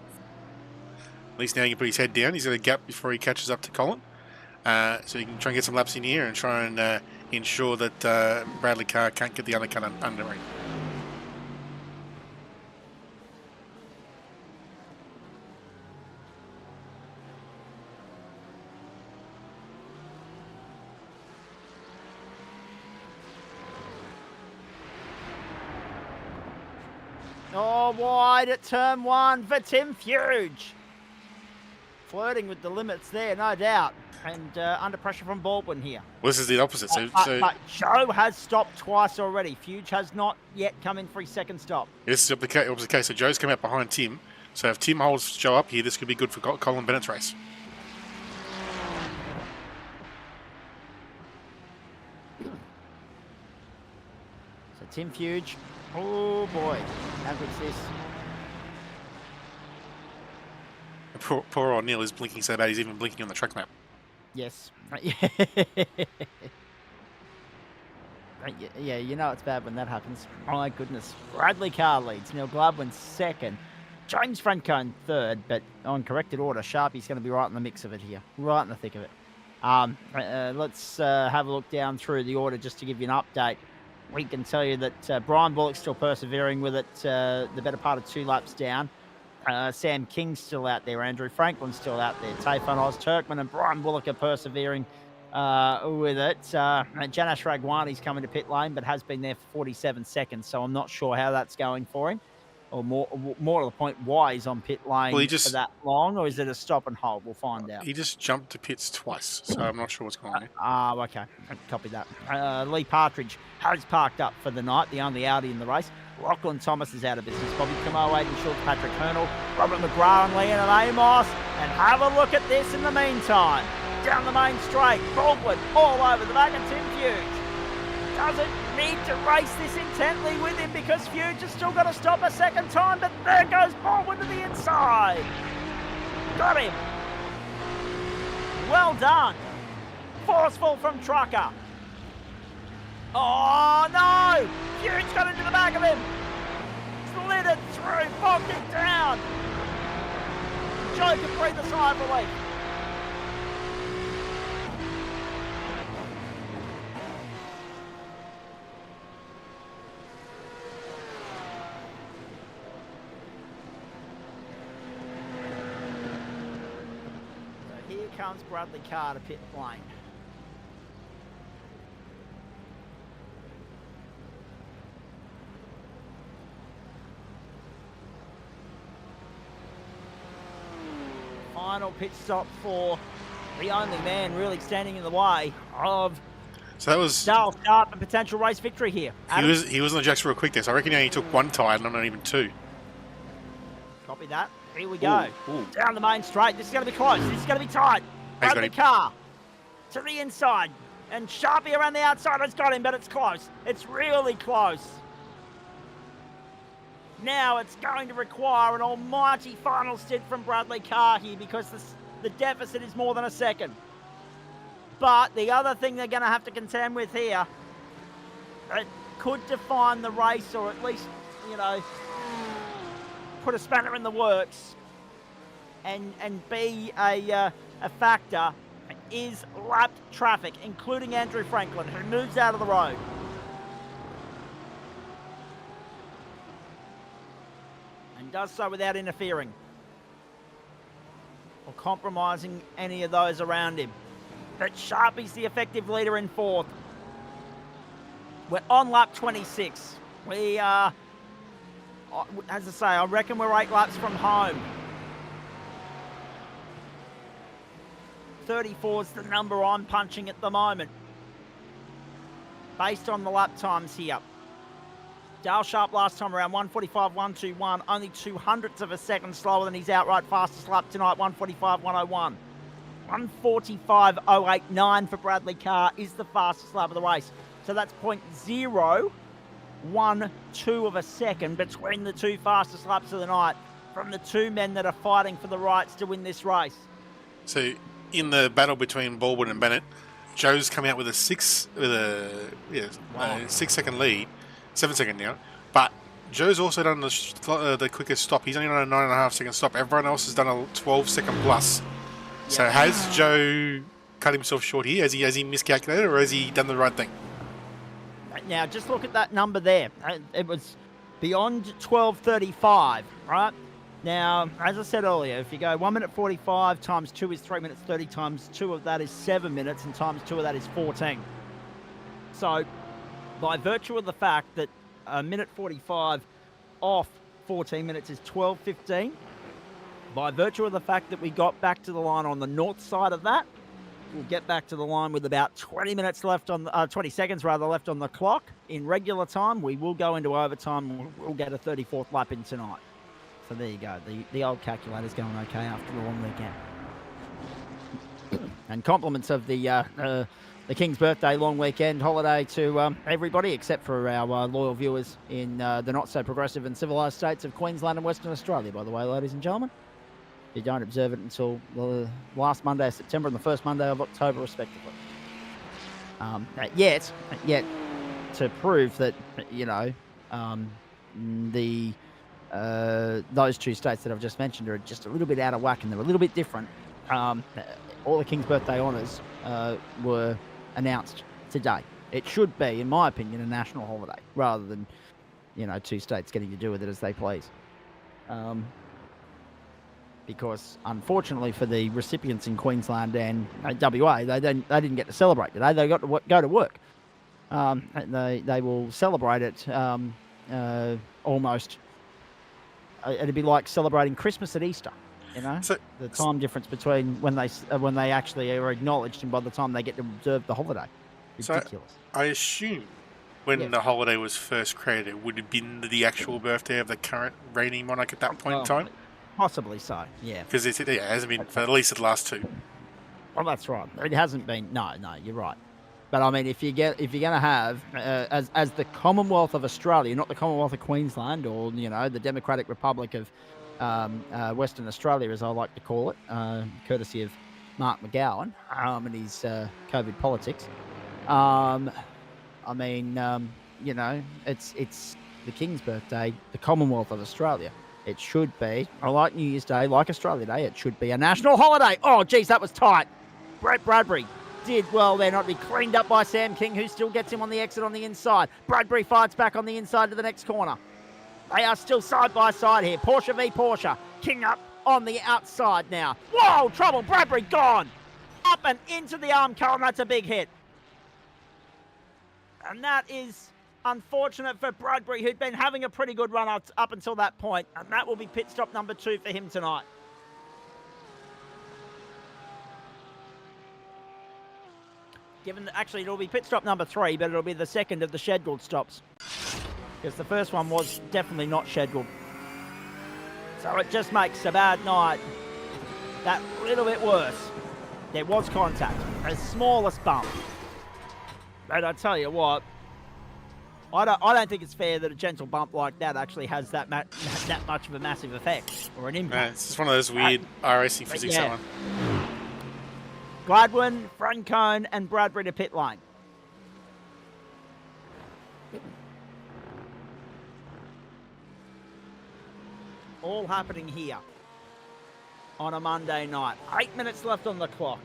Speaker 2: At least now he can put his head down. He's got a gap before he catches up to Colin. So he can try and get some laps in here and try and ensure that Bradley Carr can't get the undercut under him.
Speaker 1: Oh, wide at turn 1 for Tim Fuge. Flirting with the limits there, no doubt. And under pressure from Baldwin here.
Speaker 2: Well, this is the opposite.
Speaker 1: But Joe has stopped twice already. Fuge has not yet come in for his second stop.
Speaker 2: This is the opposite case. So Joe's come out behind Tim. So if Tim holds Joe up here, this could be good for Colin Bennett's race.
Speaker 1: So Tim Fuge. Oh boy, how good's this?
Speaker 2: Poor O'Neill is blinking so bad he's even blinking on the track map.
Speaker 1: Yes. Yeah, you know it's bad when that happens. Oh my goodness. Bradley Carr leads. Neil Gladwin second. James Francone third, but on corrected order, Sharpie's going to be right in the mix of it here. Right in the thick of it. Let's have a look down through the order just to give you an update. We can tell you that Brian Bullock's still persevering with it, the better part of 2 laps down. Sam King's still out there. Andrew Franklin's still out there. Tayfun Oz Turkman and Brian Bullock are persevering with it. Janash Ragwani's coming to pit lane, but has been there for 47 seconds, so I'm not sure how that's going for him. Or more to the point, why he's on pit lane for that long, or is it a stop and hold? We'll find out.
Speaker 2: He just jumped to pits twice, so I'm not sure what's going on there.
Speaker 1: Okay. Copy that. Lee Partridge has parked up for the night, the only Audi in the race. Lachlan Thomas is out of business. Bobby Camo, Aidan Schultz, Patrick Hernal, Robert McGrath and Leon Amos. And have a look at this in the meantime. Down the main straight, Baldwin all over the back of Tim Fuge. Doesn't need to race this intently with him because Fuge has still got to stop a second time, but there goes Baldwin to the inside. Got him. Well done. Forceful from Trucker. Oh no! Fuge got into the back of him. Slid it through, bogged it down. Joe can breathe a sigh of relief. Here comes Bradley Carr to pit lane. Final pit stop for the only man really standing in the way of Dale Sharp and potential race victory here.
Speaker 2: He was on the jacks real quick there, so I reckon he only took 1 tyre, not even 2.
Speaker 1: Copy that. Here we go. Ooh. Down the main straight. This is going to be close. This is going to be tight. Bradley Carr to the inside. And Sharpie around the outside has got him, but it's close. It's really close. Now it's going to require an almighty final stint from Bradley Carr here because the deficit is more than a second. But the other thing they're going to have to contend with here, it could define the race or at least, put a spanner in the works and be a factor, is lapped traffic, including Andrew Franklin, who moves out of the road. And does so without interfering or compromising any of those around him. But Sharpie's the effective leader in 4th. We're on lap 26. We are, as I say, I reckon we're 8 laps from home. 34 is the number I'm punching at the moment, based on the lap times here. Dale Sharp last time around, 1:45.121, only 0.02 of a second slower than his outright fastest lap tonight, 1:45.101. 1:45.089 for Bradley Carr is the fastest lap of the race. So that's 0.012 of a second between the 2 fastest laps of the night from the 2 men that are fighting for the rights to win this race.
Speaker 2: So in the battle between Baldwin and Bennett, Joe's come out with a 6-second lead, 7-second now. But Joe's also done the quickest stop. He's only done a 9.5-second stop. Everyone else has done a 12-second plus. So has Joe cut himself short here? Has he miscalculated, or has he done the right thing?
Speaker 1: Now, just look at that number there. It was beyond 12:35, right? Now, as I said earlier, if you go 1 minute 45 times 2 is 3 minutes 30 times 2 of that is 7 minutes and times 2 of that is 14. So, by virtue of the fact that a minute 45 off 14 minutes is 12:15, by virtue of the fact that we got back to the line on the north side of that, we'll get back to the line with about 20 minutes left on 20 seconds rather left on the clock. In regular time, we will go into overtime. We'll get a 34th lap in tonight. So there you go. The old calculator's going okay after the long weekend. And compliments of the King's Birthday long weekend holiday to everybody except for our loyal viewers in the not so progressive and civilised states of Queensland and Western Australia, by the way, ladies and gentlemen. You don't observe it until the last Monday of September and the first Monday of October, respectively. Yet to prove that, those two states that I've just mentioned are just a little bit out of whack and they're a little bit different. All the King's Birthday honours were announced today. It should be, in my opinion, a national holiday rather than, two states getting to do with it as they please. Because unfortunately for the recipients in Queensland and WA, they didn't get to celebrate today. They got to go to work. They will celebrate it almost. It'd be like celebrating Christmas at Easter. So, the time difference between when they actually are acknowledged and by the time they get to observe the holiday. Ridiculous.
Speaker 2: So I assume when the holiday was first created, it would have been the actual birthday of the current reigning monarch at that point in time.
Speaker 1: Possibly so, yeah.
Speaker 2: Because it hasn't been for at least the last two.
Speaker 1: Well, that's right. It hasn't been. No, you're right. But I mean, if you're going to have as the Commonwealth of Australia, not the Commonwealth of Queensland, or the Democratic Republic of Western Australia, as I like to call it, courtesy of Mark McGowan and his COVID politics. It's the King's Birthday, the Commonwealth of Australia. It should be, like New Year's Day, like Australia Day, it should be a national holiday. Oh, geez, that was tight. Brett Bradbury did well there not to be cleaned up by Sam King, who still gets him on the exit on the inside. Bradbury fights back on the inside to the next corner. They are still side by side here. Porsche v Porsche. King up on the outside now. Whoa, trouble. Bradbury gone. Up and into the arm car, and that's a big hit. And that is unfortunate for Bradbury, who'd been having a pretty good run up until that point. And that will be pit stop number 2 for him tonight. Actually, it'll be pit stop number 3, but it'll be the second of the scheduled stops. Because the first one was definitely not scheduled. So it just makes a bad night that little bit worse. There was contact, a smallest bump. But I tell you what, I don't think it's fair that a gentle bump like that actually has that much of a massive effect or an impact.
Speaker 2: It's just one of those weird iRacing physics.
Speaker 1: Yeah. Gladwin, Francone, and Bradbury to pit lane. All happening here on a Monday night. 8 minutes left on the clock.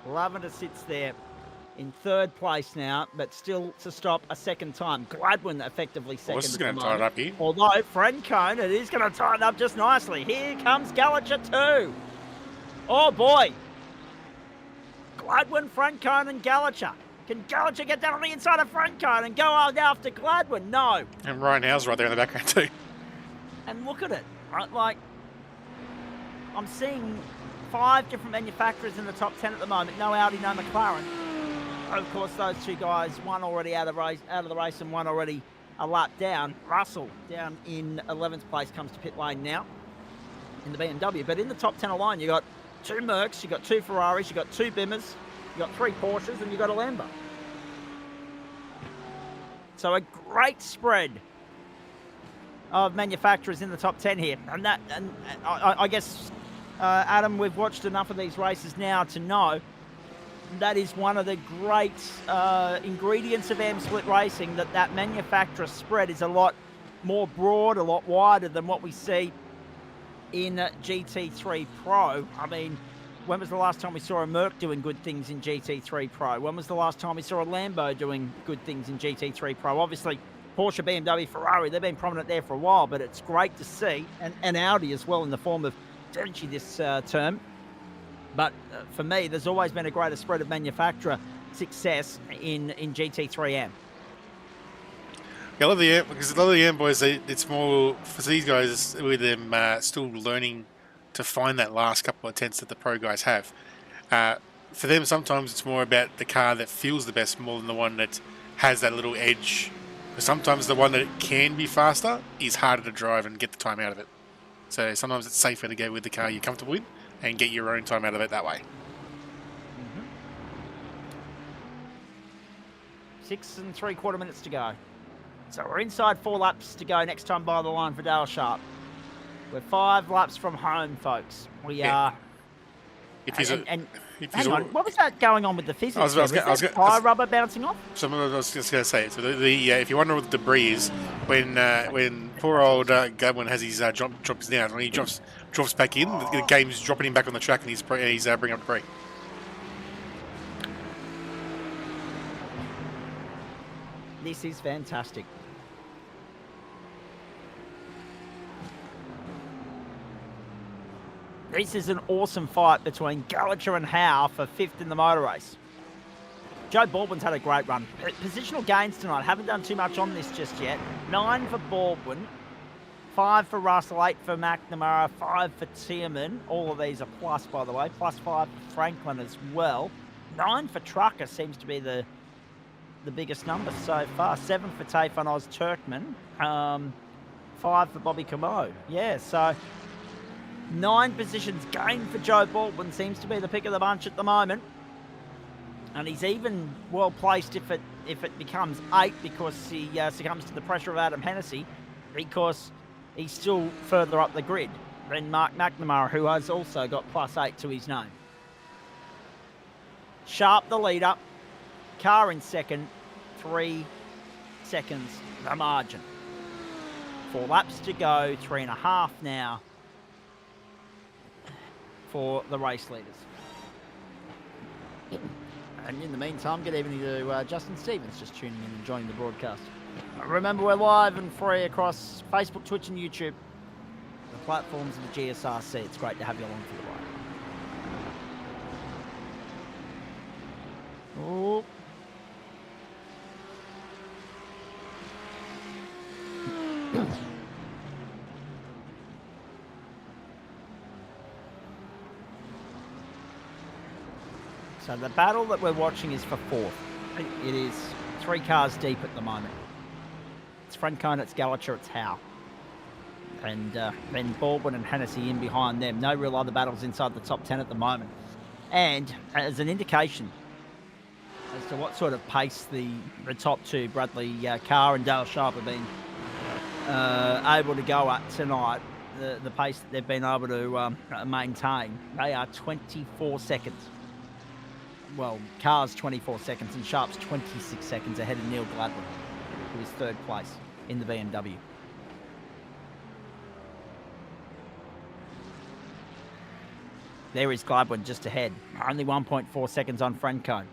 Speaker 1: Lavender sits there in third place now, but still to stop a second time. Gladwin effectively second.
Speaker 2: This is going to tie it up here.
Speaker 1: Although Francone, it is going to tie it up just nicely. Here comes Gallagher too. Oh boy. Gladwin, Francone, and Gallagher. Can Gallagher get down on the inside of Francone and go out after Gladwin? No.
Speaker 2: And Ryan Howes right there in the background too.
Speaker 1: And look at it. Right, like, I'm seeing 5 different manufacturers in the top 10 at the moment. No Audi, no McLaren. Of course, those two guys, one already out of the race and one already a lap down. Russell down in 11th place comes to pit lane now in the BMW. But in the top 10 alone, you got 2 Mercs, you got 2 Ferraris, you got 2 Bimmers, you got 3 Porsches, and you got a Lambo. So a great spread of manufacturers in the top 10 here, and I guess Adam, we've watched enough of these races now to know that is one of the great ingredients of M-split racing, that manufacturer spread is a lot more broad, a lot wider than what we see in GT3 Pro. I mean, when was the last time we saw a Merc doing good things in GT3 Pro? When was the last time we saw a Lambo doing good things in GT3 Pro? Obviously, Porsche, BMW, Ferrari, they've been prominent there for a while, but it's great to see, and Audi as well in the form of Digi this term. But for me, there's always been a greater spread of manufacturer success in GT3M.
Speaker 2: Yeah, I love the AM, because a lot of the AM boys, it's more for these guys with them still learning to find that last couple of tenths that the pro guys have. For them, sometimes it's more about the car that feels the best more than the one that has that little edge. Because sometimes the one that can be faster is harder to drive and get the time out of it. So sometimes it's safer to go with the car you're comfortable with and get your own time out of it that way.
Speaker 1: 6 3/4 minutes to go. So we're inside 4 laps to go next time by the line for Dale Sharp. We're 5 laps from home, folks. We are. Hang on, what was that going on with the physics? Was that tyre rubber bouncing off?
Speaker 2: So I was just going to say, so if you wonder what the debris is, when poor old Godwin has his drops down, when he drops back in, the game's dropping him back on the track and he's bringing up debris.
Speaker 1: This is fantastic. This is an awesome fight between Gallacher and Howe for 5th in the motor race. Joe Baldwin's had a great run. Positional gains tonight. Haven't done too much on this just yet. 9 for Baldwin, 5 for Russell, 8 for McNamara, 5 for Tierman. All of these are plus, by the way. +5 for Franklin as well. 9 for Trucker seems to be the biggest number so far. 7 for Tayfun Oz Turkman. 5 for Bobby Camo. Yeah, so 9 positions gained for Joe Baldwin. Seems to be the pick of the bunch at the moment. And he's even well placed if it becomes 8 because he succumbs to the pressure of Adam Hennessy, because he's still further up the grid than Mark McNamara, who has also got +8 to his name. Sharp the leader. Car in second. 3 seconds the margin. 4 laps to go. 3.5 now for the race leaders. And in the meantime, good evening to Justin Stevens, just tuning in and joining the broadcast. Remember, we're live and free across Facebook, Twitch and YouTube, the platforms of the GSRC. It's great to have you along for the ride. Oh. So the battle that we're watching is for 4th. It is 3 cars deep at the moment. It's Francone, it's Gallacher, it's Howe. And then Baldwin and Hennessy in behind them. No real other battles inside the top 10 at the moment. And as an indication as to what sort of pace the top 2, Bradley Carr and Dale Sharp, have been able to go at tonight, the pace that they've been able to maintain, they are 24 seconds. Well, Carr's 24 seconds and Sharp's 26 seconds ahead of Neil Gladwin, who is 3rd place in the BMW. There is Gladwin just ahead, only 1.4 seconds on Francone.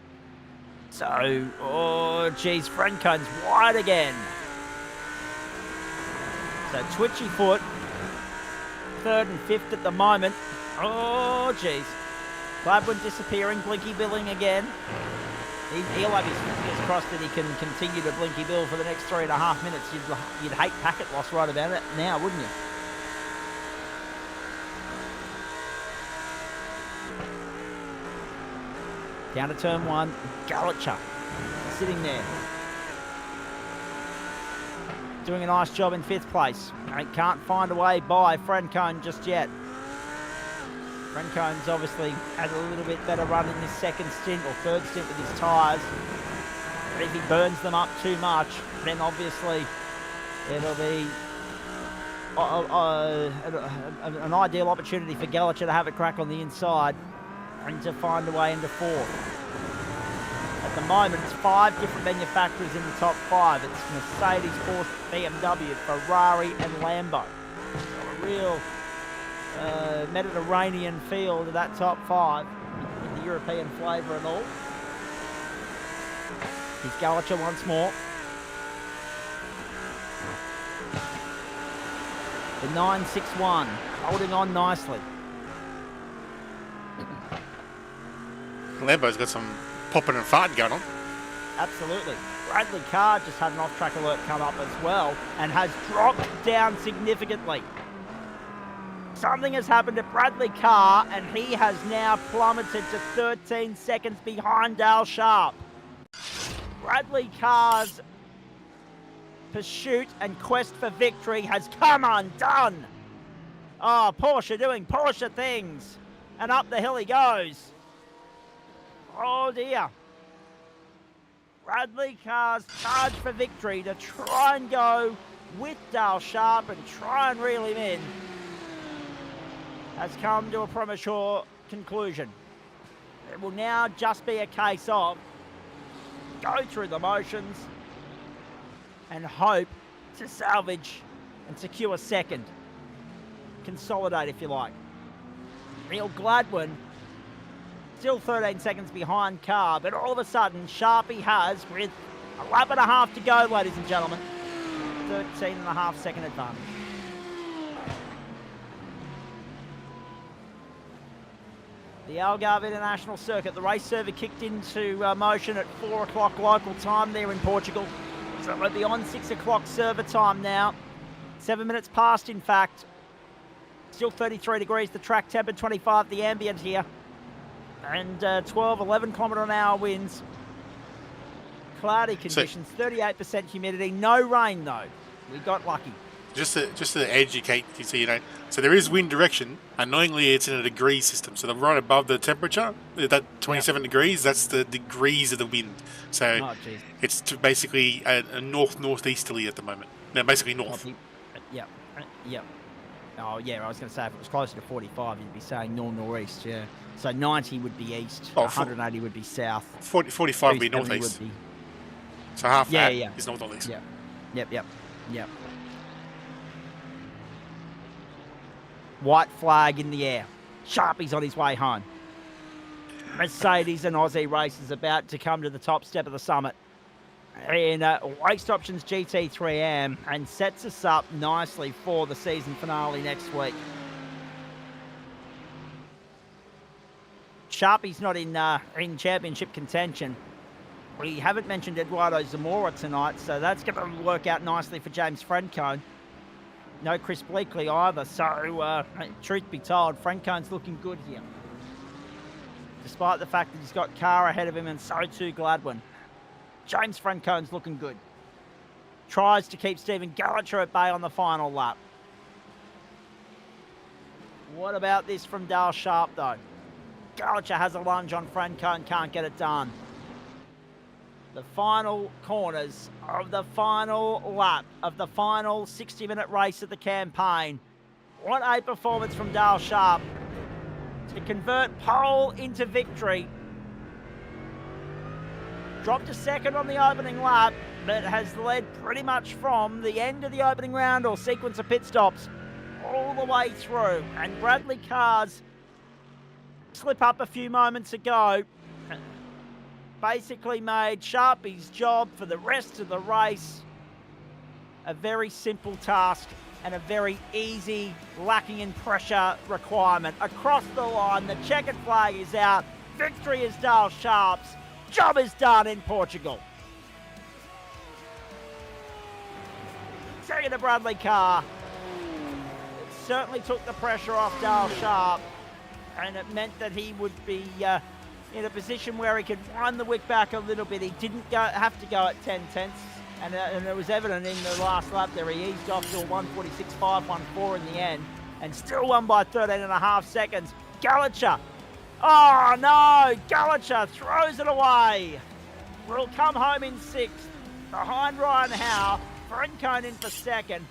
Speaker 1: So, oh geez, Francone's wide again. So twitchy foot, 3rd and 5th at the moment. Oh geez. Gladwin disappearing, Blinky Billing again. He'll have his fingers crossed that he can continue to Blinky Bill for the next 3.5 minutes. You'd hate packet loss right about it now, wouldn't you? Down to turn 1, Gallacher sitting there. Doing a nice job in 5th place. Can't find a way by Francone just yet. Francone's obviously had a little bit better run in his 2nd stint or 3rd stint with his tyres. But if he burns them up too much, then obviously it'll be an ideal opportunity for Gallacher to have a crack on the inside and to find a way into 4th. At the moment, it's 5 different manufacturers in the top 5. It's Mercedes, Porsche, BMW, Ferrari and Lambo. So a real Mediterranean feel to that top 5 with the European flavour and all. Here's Gallagher once more. The 961 holding on nicely.
Speaker 2: Lambo's got some popping and farting going on.
Speaker 1: Absolutely. Bradley Carr just had an off-track alert come up as well and has dropped down significantly. Something has happened to Bradley Carr and he has now plummeted to 13 seconds behind Dale Sharp. Bradley Carr's pursuit and quest for victory has come undone. Oh, Porsche doing Porsche things. And up the hill he goes. Oh dear. Bradley Carr's charge for victory to try and go with Dale Sharp and try and reel him in has come to a premature conclusion. It will now just be a case of go through the motions and hope to salvage and secure second. Consolidate, if you like. Neil Gladwin still 13 seconds behind Carr, but all of a sudden Sharpie has, with a lap and a half to go, ladies and gentlemen, 13.5 second advantage. The Algarve International Circuit, the race server kicked into motion at 4 o'clock local time there in Portugal. So we'll be on 6 o'clock server time now. 7 minutes past, in fact. Still 33 degrees, the track tempered 25, the ambient here. And 12, 11 kilometre an hour winds. Cloudy conditions, 38% humidity. No rain though. We got lucky.
Speaker 2: Just to educate you, so you know. So there is wind direction. Annoyingly, it's in a degree system. So right above the temperature, that 27 degrees, that's the degrees of the wind. So it's basically a north-northeasterly at the moment. No, basically north.
Speaker 1: Yep. Oh yeah, I was going to say if it was closer to 45, you'd be saying north-northeast. Yeah. So 90 would be east. 180 would be south.
Speaker 2: 45 would be northeast. So half that is north-northeast.
Speaker 1: Yep. White flag in the air. Sharpie's on his way home. Mercedes and Aussie races about to come to the top step of the summit in Waste Options GT3 AM and sets us up nicely for the season finale next week. Sharpie's not in championship contention. We haven't mentioned Eduardo Zamora tonight, so that's going to work out nicely for James Francone. No Chris Bleakley either, so truth be told, Francone's looking good here. Despite the fact that he's got Carr ahead of him and so too Gladwin. James Francone's looking good. Tries to keep Stephen Gallagher at bay on the final lap. What about this from Dale Sharp though? Gallagher has a lunge on Francone, can't get it done. The final corners of the final lap of the final 60-minute race of the campaign. What a performance from Dale Sharp to convert pole into victory. Dropped to second on the opening lap, but has led pretty much from the end of the opening round or sequence of pit stops all the way through. And Bradley Carr's slip up a few moments ago basically made Sharpie's job for the rest of the race a very simple task and a very easy, lacking in pressure requirement. Across the line, the checkered flag is out. Victory is Dale Sharp's. Job is done in Portugal. Second to Bradley Carr. It certainly took the pressure off Dale Sharp, and it meant that he would be in a position where he could wind the wick back a little bit. He didn't have to go at 10 tenths, and it was evident in the last lap there. He eased off to a 146.514 in the end, and still won by 13.5 seconds. Gallagher. Oh no, Gallagher throws it away. Will come home in 6th, behind Ryan Howe. Francone in for 2nd.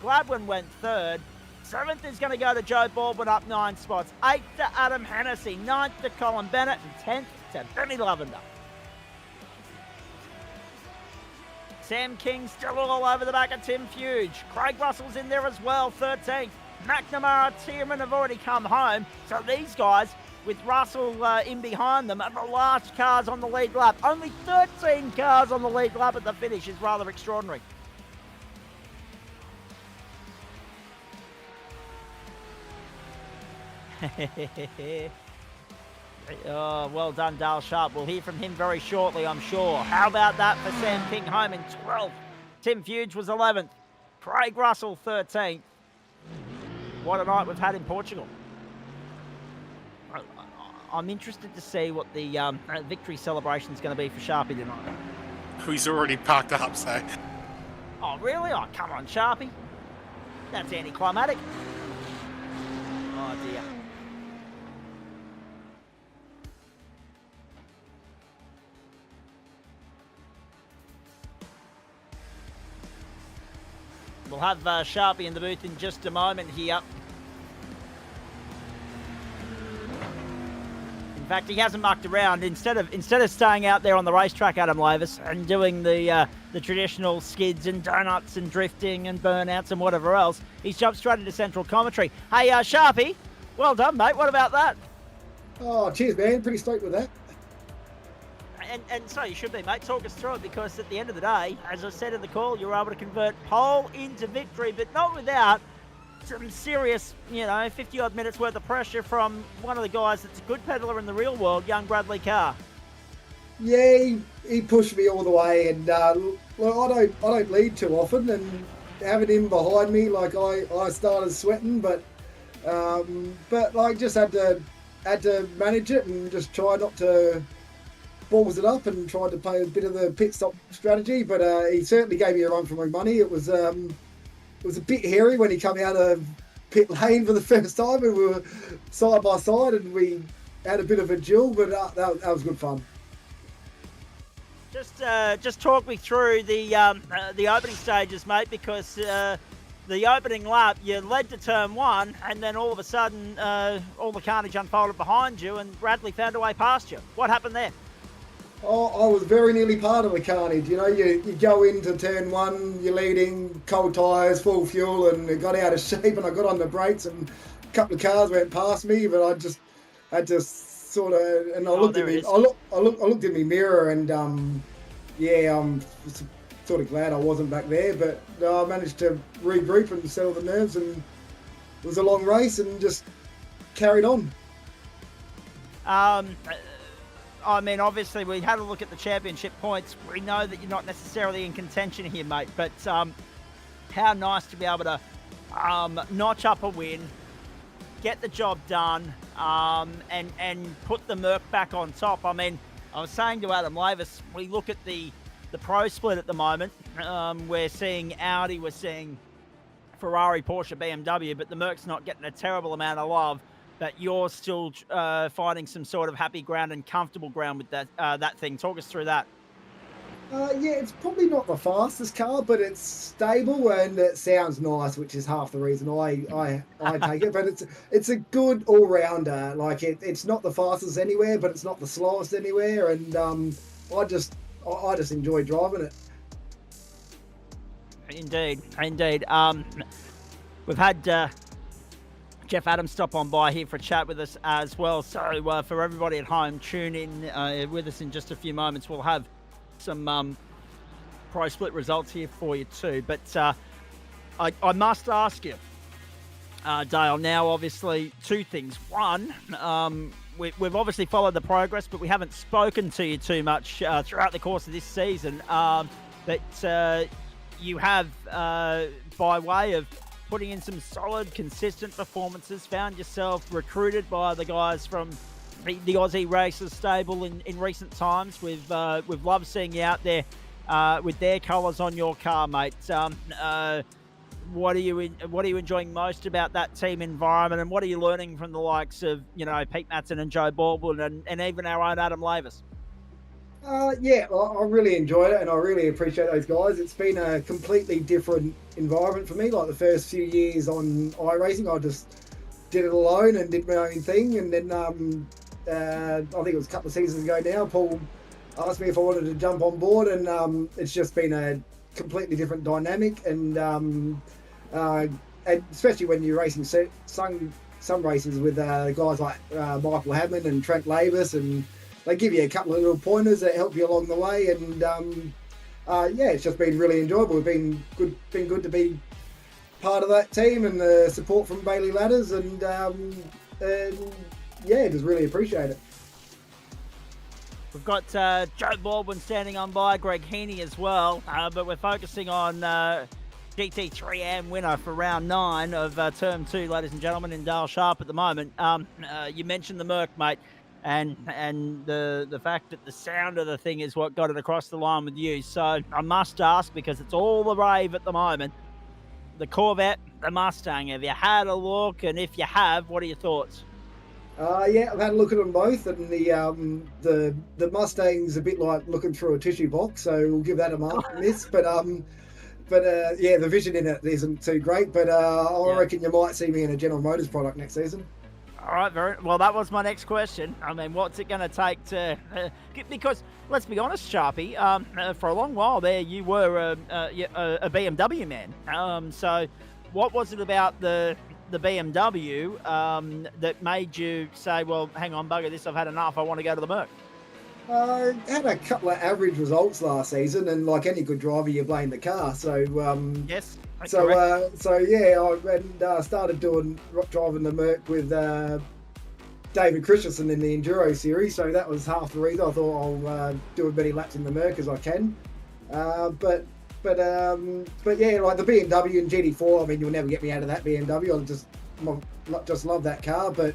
Speaker 1: Gladwin went 3rd. 7th is going to go to Joe Baldwin, up 9 spots. 8th to Adam Hennessy. 9th to Colin Bennett. And 10th to Benny Lavender. Sam King still all over the back of Tim Fuge. Craig Russell's in there as well, 13th. McNamara, Tierman have already come home. So these guys, with Russell in behind them, are the last cars on the lead lap. Only 13 cars on the lead lap at the finish is rather extraordinary. Oh, well done, Dale Sharp. We'll hear from him very shortly, I'm sure. How about that for Sam King home in 12th? Tim Fuge was 11th. Craig Russell 13th. What a night we've had in Portugal. I'm interested to see what the victory celebration is going to be for Sharpie tonight.
Speaker 2: He's already parked up, so.
Speaker 1: Oh, really? Oh, come on, Sharpie. That's anticlimactic. Oh, dear. We'll have Sharpie in the booth in just a moment here. In fact, he hasn't mucked around. Instead of staying out there on the racetrack, Adam Lavis, and doing the traditional skids and donuts and drifting and burnouts and whatever else, he's jumped straight into central commentary. Hey, Sharpie, well done, mate. What about that?
Speaker 9: Oh, cheers, man. Pretty stoked with that.
Speaker 1: And so you should be, mate. Talk us through it, because at the end of the day, as I said in the call, you were able to convert pole into victory, but not without some serious, 50-odd minutes worth of pressure from one of the guys that's a good peddler in the real world, young Bradley Carr.
Speaker 9: Yeah, he pushed me all the way, and look, I don't lead too often, and having him behind me, like I started sweating, but like just had to manage it and just try not to balls it up and tried to play a bit of the pit stop strategy, but he certainly gave me a run for my money. It was a bit hairy when he came out of pit lane for the first time, and we were side by side and we had a bit of a duel, but that was good fun.
Speaker 1: Just talk me through the opening stages, mate, because the opening lap you led to turn one, and then all of a sudden all the carnage unfolded behind you, and Bradley found a way past you. What happened there?
Speaker 9: Oh, I was very nearly part of the carnage. You go into turn one, you're leading, cold tyres, full fuel, and it got out of shape, and I got on the brakes, and a couple of cars went past me, but I just had to sort of, and I looked in my mirror, and I'm sort of glad I wasn't back there, but I managed to regroup and settle the nerves, and it was a long race, and just carried on.
Speaker 1: I mean, obviously, we had a look at the championship points. We know that you're not necessarily in contention here, mate, but how nice to be able to notch up a win, get the job done, and put the Merc back on top. I mean, I was saying to Adam Lavis, we look at the pro split at the moment. We're seeing Audi, we're seeing Ferrari, Porsche, BMW, but the Merc's not getting a terrible amount of love. But you're still finding some sort of happy ground and comfortable ground with that thing. Talk us through that.
Speaker 9: Yeah, it's probably not the fastest car, but it's stable and it sounds nice, which is half the reason I take it. But it's a good all-rounder. Like it's not the fastest anywhere, but it's not the slowest anywhere, and I just enjoy driving it.
Speaker 1: Indeed. We've had Jeff Adams stop on by here for a chat with us as well. So for everybody at home, tune in with us in just a few moments. We'll have some pro split results here for you too. But I must ask you, Dale, now obviously two things. One, we've obviously followed the progress, but we haven't spoken to you too much throughout the course of this season. But you have, by way of putting in some solid, consistent performances, found yourself recruited by the guys from the Aussie Racers stable in recent times. We've loved seeing you out there with their colours on your car, mate. What are you enjoying most about that team environment, and what are you learning from the likes of Pete Matson and Joe Baldwin and even our own Adam Lavis?
Speaker 9: Yeah, I really enjoyed it, and I really appreciate those guys. It's been a completely different environment for me. Like the first few years on iRacing, I just did it alone and did my own thing. And then I think it was a couple of seasons ago now, Paul asked me if I wanted to jump on board, and it's just been a completely different dynamic. And and especially when you're racing some races with guys like Michael Hammond and Trent Lavis, and they give you a couple of little pointers that help you along the way. And yeah, it's just been really enjoyable. It's been good to be part of that team, and the support from Bailey Ladders, and yeah, just really appreciate it.
Speaker 1: We've got Joe Baldwin standing on by, Greg Heaney as well, but we're focusing on GT3 AM winner for round 9 of term 2, ladies and gentlemen, in Dale Sharp at the moment. You mentioned the Merc, mate, and the fact that the sound of the thing is what got it across the line with you. So I must ask, because it's all the rave at the moment, the Corvette, the Mustang, have you had a look? And if you have, what are your thoughts?
Speaker 9: Yeah, I've had a look at them both, and the Mustang's a bit like looking through a tissue box, so we'll give that a miss. But yeah, the vision in it isn't too great. But I reckon you might see me in a General Motors product next season.
Speaker 1: All right, very well. That was my next question. I mean, what's it going to take to? Because let's be honest, Sharpie. For a long while there, you were a BMW man. So, what was it about the BMW that made you say, "Well, hang on, bugger this. I've had enough. I want to go to the Merc"?
Speaker 9: I had a couple of average results last season, and like any good driver, you blame the car. So
Speaker 1: yes.
Speaker 9: So yeah, I started driving the Merc with David Christensen in the Enduro series. So that was half the reason. I thought I'll do as many laps in the Merc as I can. But yeah, like the BMW and GT4. I mean, you'll never get me out of that BMW. I just love that car. But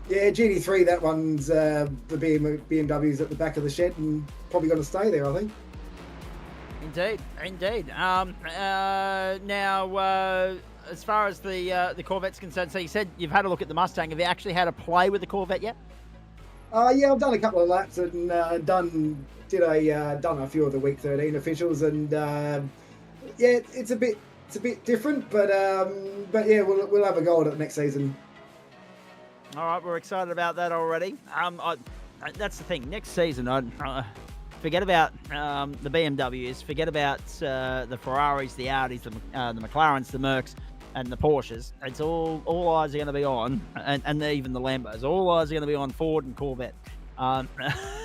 Speaker 9: yeah, GT3, that one's the BMW's at the back of the shed, and probably going to stay there, I think.
Speaker 1: Indeed. Now, as far as the Corvette's concerned, so you said you've had a look at the Mustang. Have you actually had a play with the Corvette yet?
Speaker 9: Yeah, I've done a couple of laps and done a few of the week 13 officials, and yeah, it's a bit different, but yeah, we'll have a go at it next season.
Speaker 1: All right, we're excited about that already. That's the thing. Next season, forget about the BMWs, forget about the Ferraris, the Audis, the McLarens, the Mercs, and the Porsches. It's all eyes are going to be on, and even the Lambos. All eyes are going to be on Ford and Corvette.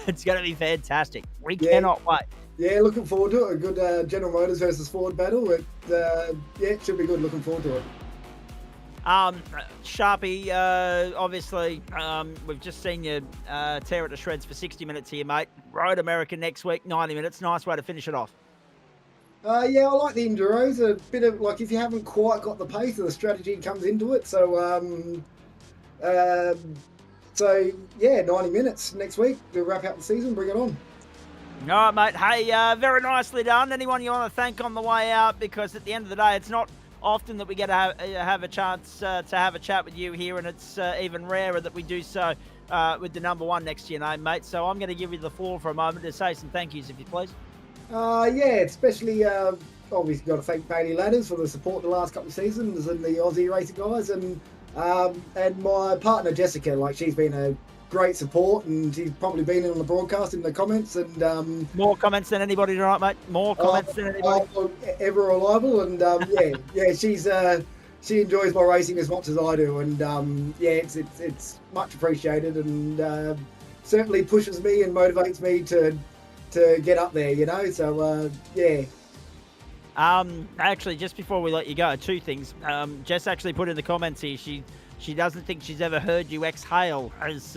Speaker 1: It's going to be fantastic. We cannot wait.
Speaker 9: Yeah, looking forward to it. A good General Motors versus Ford battle. Yeah, it should be good. Looking forward to it.
Speaker 1: Sharpie, obviously, we've just seen you tear it to shreds for 60 minutes here, mate. Road America next week, 90 minutes. Nice way to finish it off.
Speaker 9: Yeah, I like the Enduros. A bit of, like, if you haven't quite got the pace, the strategy comes into it. So, yeah, 90 minutes next week. We'll wrap out the season, bring it on.
Speaker 1: All right, mate. Hey, very nicely done. Anyone you want to thank on the way out? Because at the end of the day, it's not often that we get to have a chance to have a chat with you here, and it's even rarer that we do so with the number 1 next to your name, mate. So I'm going to give you the floor for a moment to say some thank yous, if you please.
Speaker 9: Yeah, especially obviously got to thank Bailey Ladders for the support the last couple of seasons, and the Aussie racing guys, and my partner Jessica. Like, she's been a great support, and she's probably been in on the broadcast in the comments, and more comments than anybody tonight, mate. More comments than anybody. Ever reliable, and yeah, she enjoys my racing as much as I do, and yeah, it's much appreciated, and certainly pushes me and motivates me to get up there, you know. So yeah.
Speaker 1: Actually, just before we let you go, 2 things. Jess actually put in the comments here. She doesn't think she's ever heard you exhale as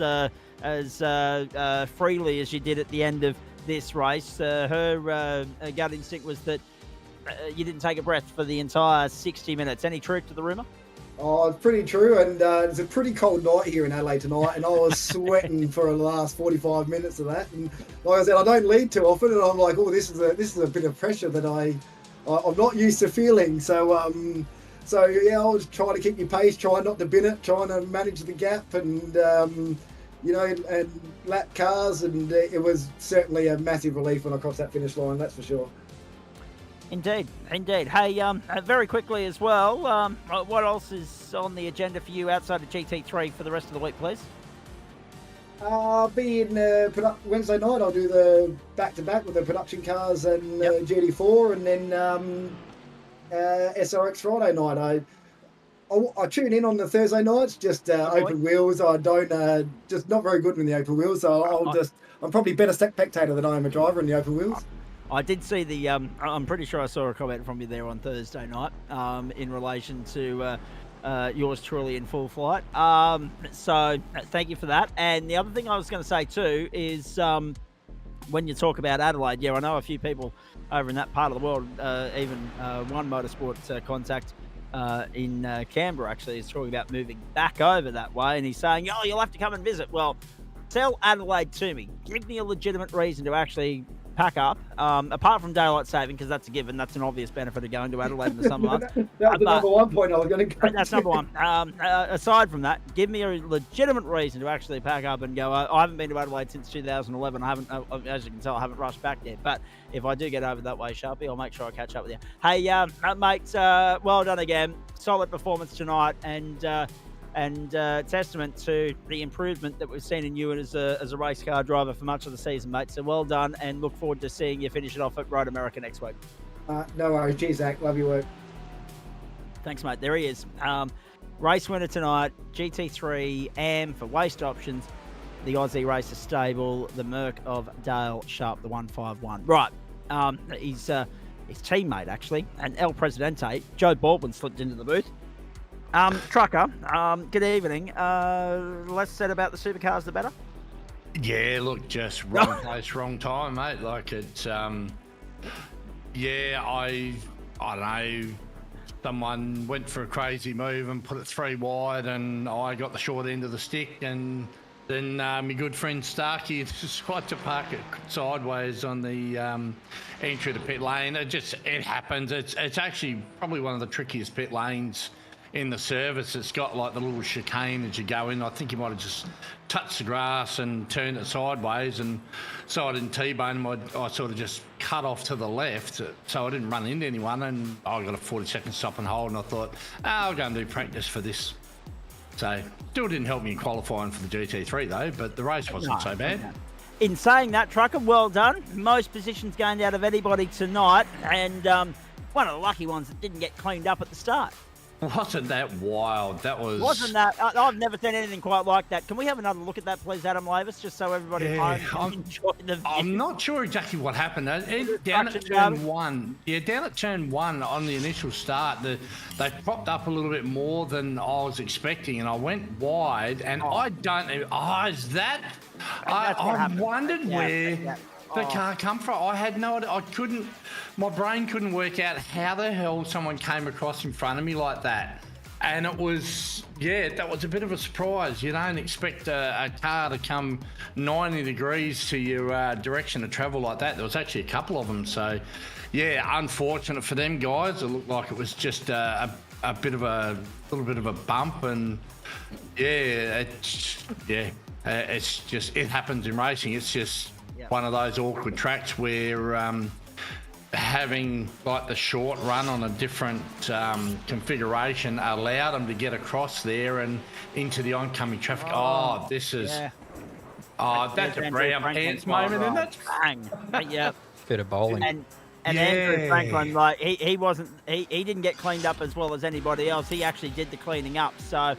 Speaker 1: freely as you did at the end of this race. Her gut instinct was that you didn't take a breath for the entire 60 minutes. Any truth to the rumour?
Speaker 9: Oh, it's pretty true, and it's a pretty cold night here in Adelaide tonight, and I was sweating for the last 45 minutes of that. And like I said, I don't lead too often, and I'm like, oh, this is a bit of pressure that I'm not used to feeling. So yeah, I was trying to keep your pace, trying not to bin it, trying to manage the gap, and you know, and lap cars, and it was certainly a massive relief when I crossed that finish line. That's for sure.
Speaker 1: Indeed. Hey, very quickly as well, what else is on the agenda for you outside of GT3 for the rest of the week, please?
Speaker 9: I'll be in Wednesday night. I'll do the back-to-back with the production cars and GT4, and then SRX Friday night. I tune in on the Thursday nights, just open wheels. I don't just not very good in the open wheels, so I'm probably better spectator than I am a driver in the open wheels.
Speaker 1: I did see the. I'm pretty sure I saw a comment from you there on Thursday night in relation to yours truly in full flight. So thank you for that. And the other thing I was going to say too is when you talk about Adelaide, I know a few people over in that part of the world, even one motorsport contact in Canberra actually is talking about moving back over that way, and he's saying, "Oh, you'll have to come and visit." Well, tell Adelaide to me. Give me a legitimate reason to actually pack up, apart from daylight saving, because that's a given. That's an obvious benefit of going to Adelaide in the summer months.
Speaker 9: That's the number 1 point I was going to go.
Speaker 1: That's number one. Aside from that, give me a legitimate reason to actually pack up and go. I haven't been to Adelaide since 2011. I haven't, as you can tell, I haven't rushed back yet. But if I do get over that way, Sharpie, I'll make sure I catch up with you. Hey, mate, well done again. Solid performance tonight, and testament to the improvement that we've seen in you as a race car driver for much of the season, mate. So well done, and look forward to seeing you finish it off at Road America next week.
Speaker 9: No worries. Cheers, Zach. Love your work.
Speaker 1: Thanks, mate. There he is. Race winner tonight, GT3 AM for Waste Options, the Aussie Racer stable, the Merc of Dale Sharp, the 151. Right. His teammate, actually, and El Presidente, Joe Baldwin, slipped into the booth. Trucker, good evening. Less said about the supercars, the better?
Speaker 10: Yeah, look, just wrong place, wrong time, mate. Like, it's, I don't know, someone went for a crazy move and put it 3 wide, and I got the short end of the stick, and then my good friend Starkey decided to park it sideways on the entry to pit lane. It happens. It's actually probably one of the trickiest pit lanes in the service. It's got like the little chicane as you go in. I think you might have just touched the grass and turned it sideways, and so I didn't T-bone him. I sort of just cut off to the left, so I didn't run into anyone, and I got a 40-second stop and hold, and I thought, I'll go and do practice for this. So still didn't help me in qualifying for the GT3 though, but the race wasn't so bad.
Speaker 1: In saying that, Trucker, well done. Most positions gained out of anybody tonight, and one of the lucky ones that didn't get cleaned up at the start.
Speaker 10: Wasn't that wild? That was...
Speaker 1: Wasn't that? I've never seen anything quite like that. Can we have another look at that, please, Adam Lavis, just so everybody can enjoy the view?
Speaker 10: I'm not sure exactly what happened. Down at turn 1, down at turn 1 on the initial start, they propped up a little bit more than I was expecting, and I went wide, and I don't... is that... I wondered where... the car come from. I had no idea. My brain couldn't work out how the hell someone came across in front of me like that. And it was, that was a bit of a surprise. You don't expect a car to come 90 degrees to your direction of travel like that. There was actually a couple of them. So, unfortunate for them guys. It looked like it was just a little bit of a bump. And it's just, it happens in racing. It's just one of those awkward tracks where having like the short run on a different configuration allowed them to get across there and into the oncoming traffic. This is that's a brown pants moment, isn't it?
Speaker 1: Bang. Yeah.
Speaker 11: Bit of bowling.
Speaker 1: And Andrew Franklin, like he didn't get cleaned up as well as anybody else. He actually did the cleaning up. So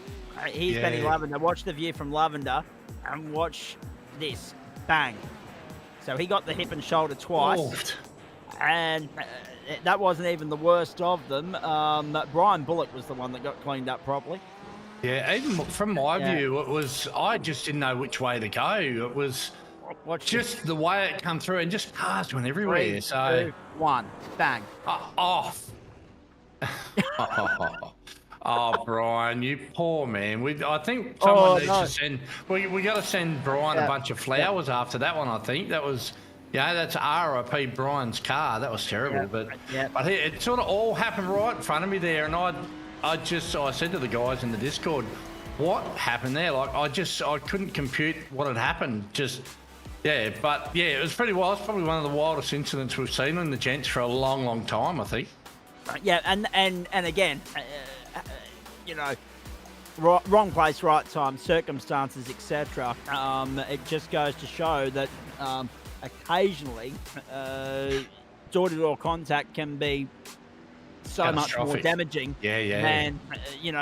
Speaker 1: he's Benny Lavender. Watch the view from Lavender and watch this. Bang. So he got the hip and shoulder twice, and that wasn't even the worst of them. Brian Bullock was the one that got cleaned up properly.
Speaker 10: Yeah, even from my view, it was, I just didn't know which way to go. It was just the way it come through, and just cars went everywhere.
Speaker 1: 3, 2, 1, bang.
Speaker 10: Brian, you poor man. I think someone needs to send... We got to send Brian a bunch of flowers after that one, I think. That was... that's RIP Brian's car. That was terrible. But it sort of all happened right in front of me there. And I said to the guys in the Discord, what happened there? Like, I couldn't compute what had happened. It was pretty wild. It's probably one of the wildest incidents we've seen in the gents for a long, long time, I think.
Speaker 1: Yeah, and again... wrong place, right time, circumstances, etc. It just goes to show that occasionally door-to-door contact can be so much more damaging than,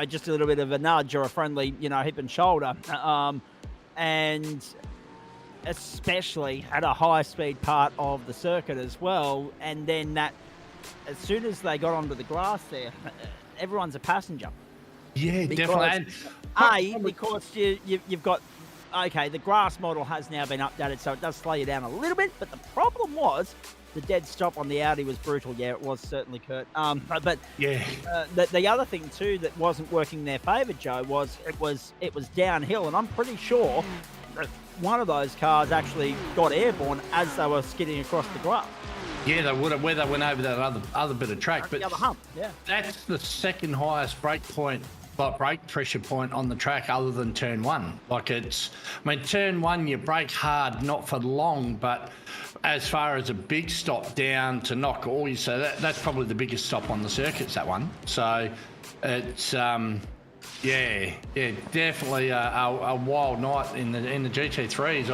Speaker 1: just a little bit of a nudge or a friendly, hip and shoulder. And especially at a high-speed part of the circuit as well. And then that, as soon as they got onto the grass there, everyone's a passenger.
Speaker 10: Yeah, definitely.
Speaker 1: Because you've got, okay, the grass model has now been updated, so it does slow you down a little bit. But the problem was the dead stop on the Audi was brutal. Yeah, it was certainly, Kurt. But the other thing too that wasn't working in their favour, Joe, was it was downhill, and I'm pretty sure that one of those cars actually got airborne as they were skidding across the grass.
Speaker 10: Yeah, they would have, where they went over that other bit of track. But
Speaker 1: the other hump, yeah.
Speaker 10: That's the second highest brake pressure point on the track other than turn one. Turn one, you brake hard, not for long, but as far as a big stop down to knock all you, so that's probably the biggest stop on the circuits, that one. So it's, definitely a wild night in the GT3s.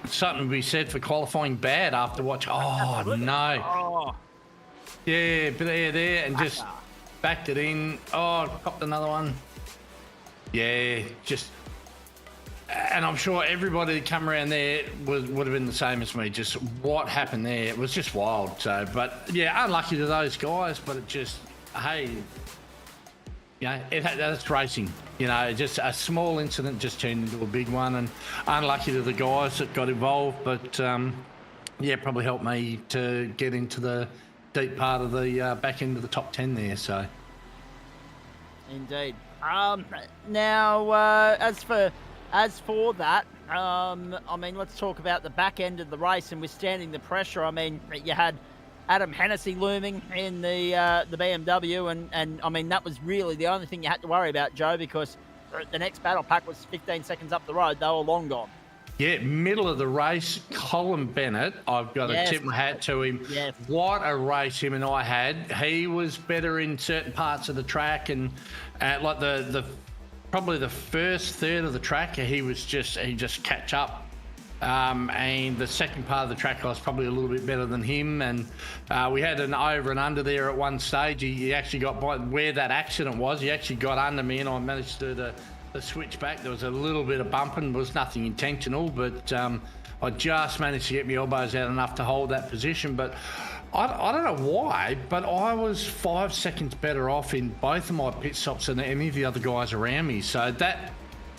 Speaker 10: Something to be said for qualifying bad after watching. Oh, no.
Speaker 1: Oh.
Speaker 10: Yeah, but there, and just backed it in. Oh, copped another one. Yeah, and I'm sure everybody that come around there would have been the same as me. Just what happened there, it was just wild. So, but yeah, unlucky to those guys, but it just, that's racing. Just a small incident just turned into a big one, and unlucky to the guys that got involved, but probably helped me to get into the deep part of the back end of the top 10 there. So,
Speaker 1: indeed. Now, as for that, let's talk about the back end of the race and withstanding the pressure. You had Adam Hennessy looming in the BMW, and that was really the only thing you had to worry about, Joe, because the next battle pack was 15 seconds up the road. They were long gone.
Speaker 10: Yeah, middle of the race, Colin Bennett, I've got to tip my hat to him.
Speaker 1: Yes.
Speaker 10: What a race him and I had. He was better in certain parts of the track, and probably the first third of the track, he just catch up. And the second part of the track, I was probably a little bit better than him. And we had an over and under there at one stage. He actually got by where that accident was. He actually got under me, and I managed to do the switch back. There was a little bit of bumping. It was nothing intentional, but I just managed to get my elbows out enough to hold that position. But I don't know why, but I was 5 seconds better off in both of my pit stops than any of the other guys around me. So that,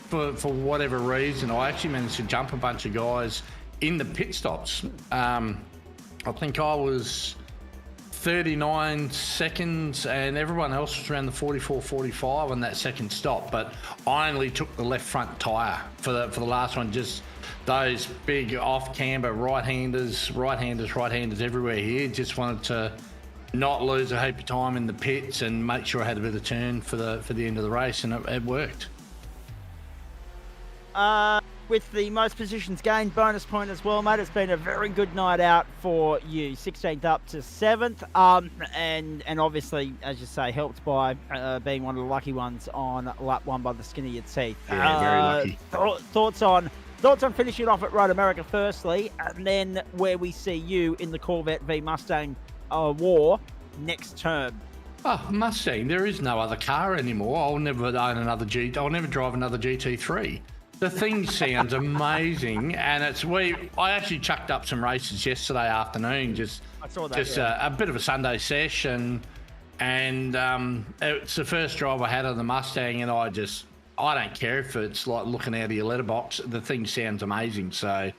Speaker 10: for whatever reason, I actually managed to jump a bunch of guys in the pit stops. I think I was 39 seconds and everyone else was around the 44, 45 on that second stop, but I only took the left front tyre for the last one. Just those big off-camber right-handers everywhere here. Just wanted to not lose a heap of time in the pits and make sure I had a bit of turn for the end of the race, and it worked.
Speaker 1: With the most positions gained bonus point as well, mate. It's been a very good night out for you. 16th up to 7th. And obviously, as you say, helped by being one of the lucky ones on lap 1 by the skin of your teeth.
Speaker 10: Yeah, very lucky.
Speaker 1: Thoughts on finishing it off at Road America firstly, and then where we see you in the Corvette v Mustang war next term.
Speaker 10: Oh, Mustang, there is no other car anymore. I'll never own I'll never drive another GT3. The thing sounds amazing, and I actually chucked up some races yesterday afternoon,
Speaker 1: I saw that,
Speaker 10: a bit of a Sunday session, and it's the first drive I had of the Mustang, and I don't care if it's like looking out of your letterbox. The thing sounds amazing, so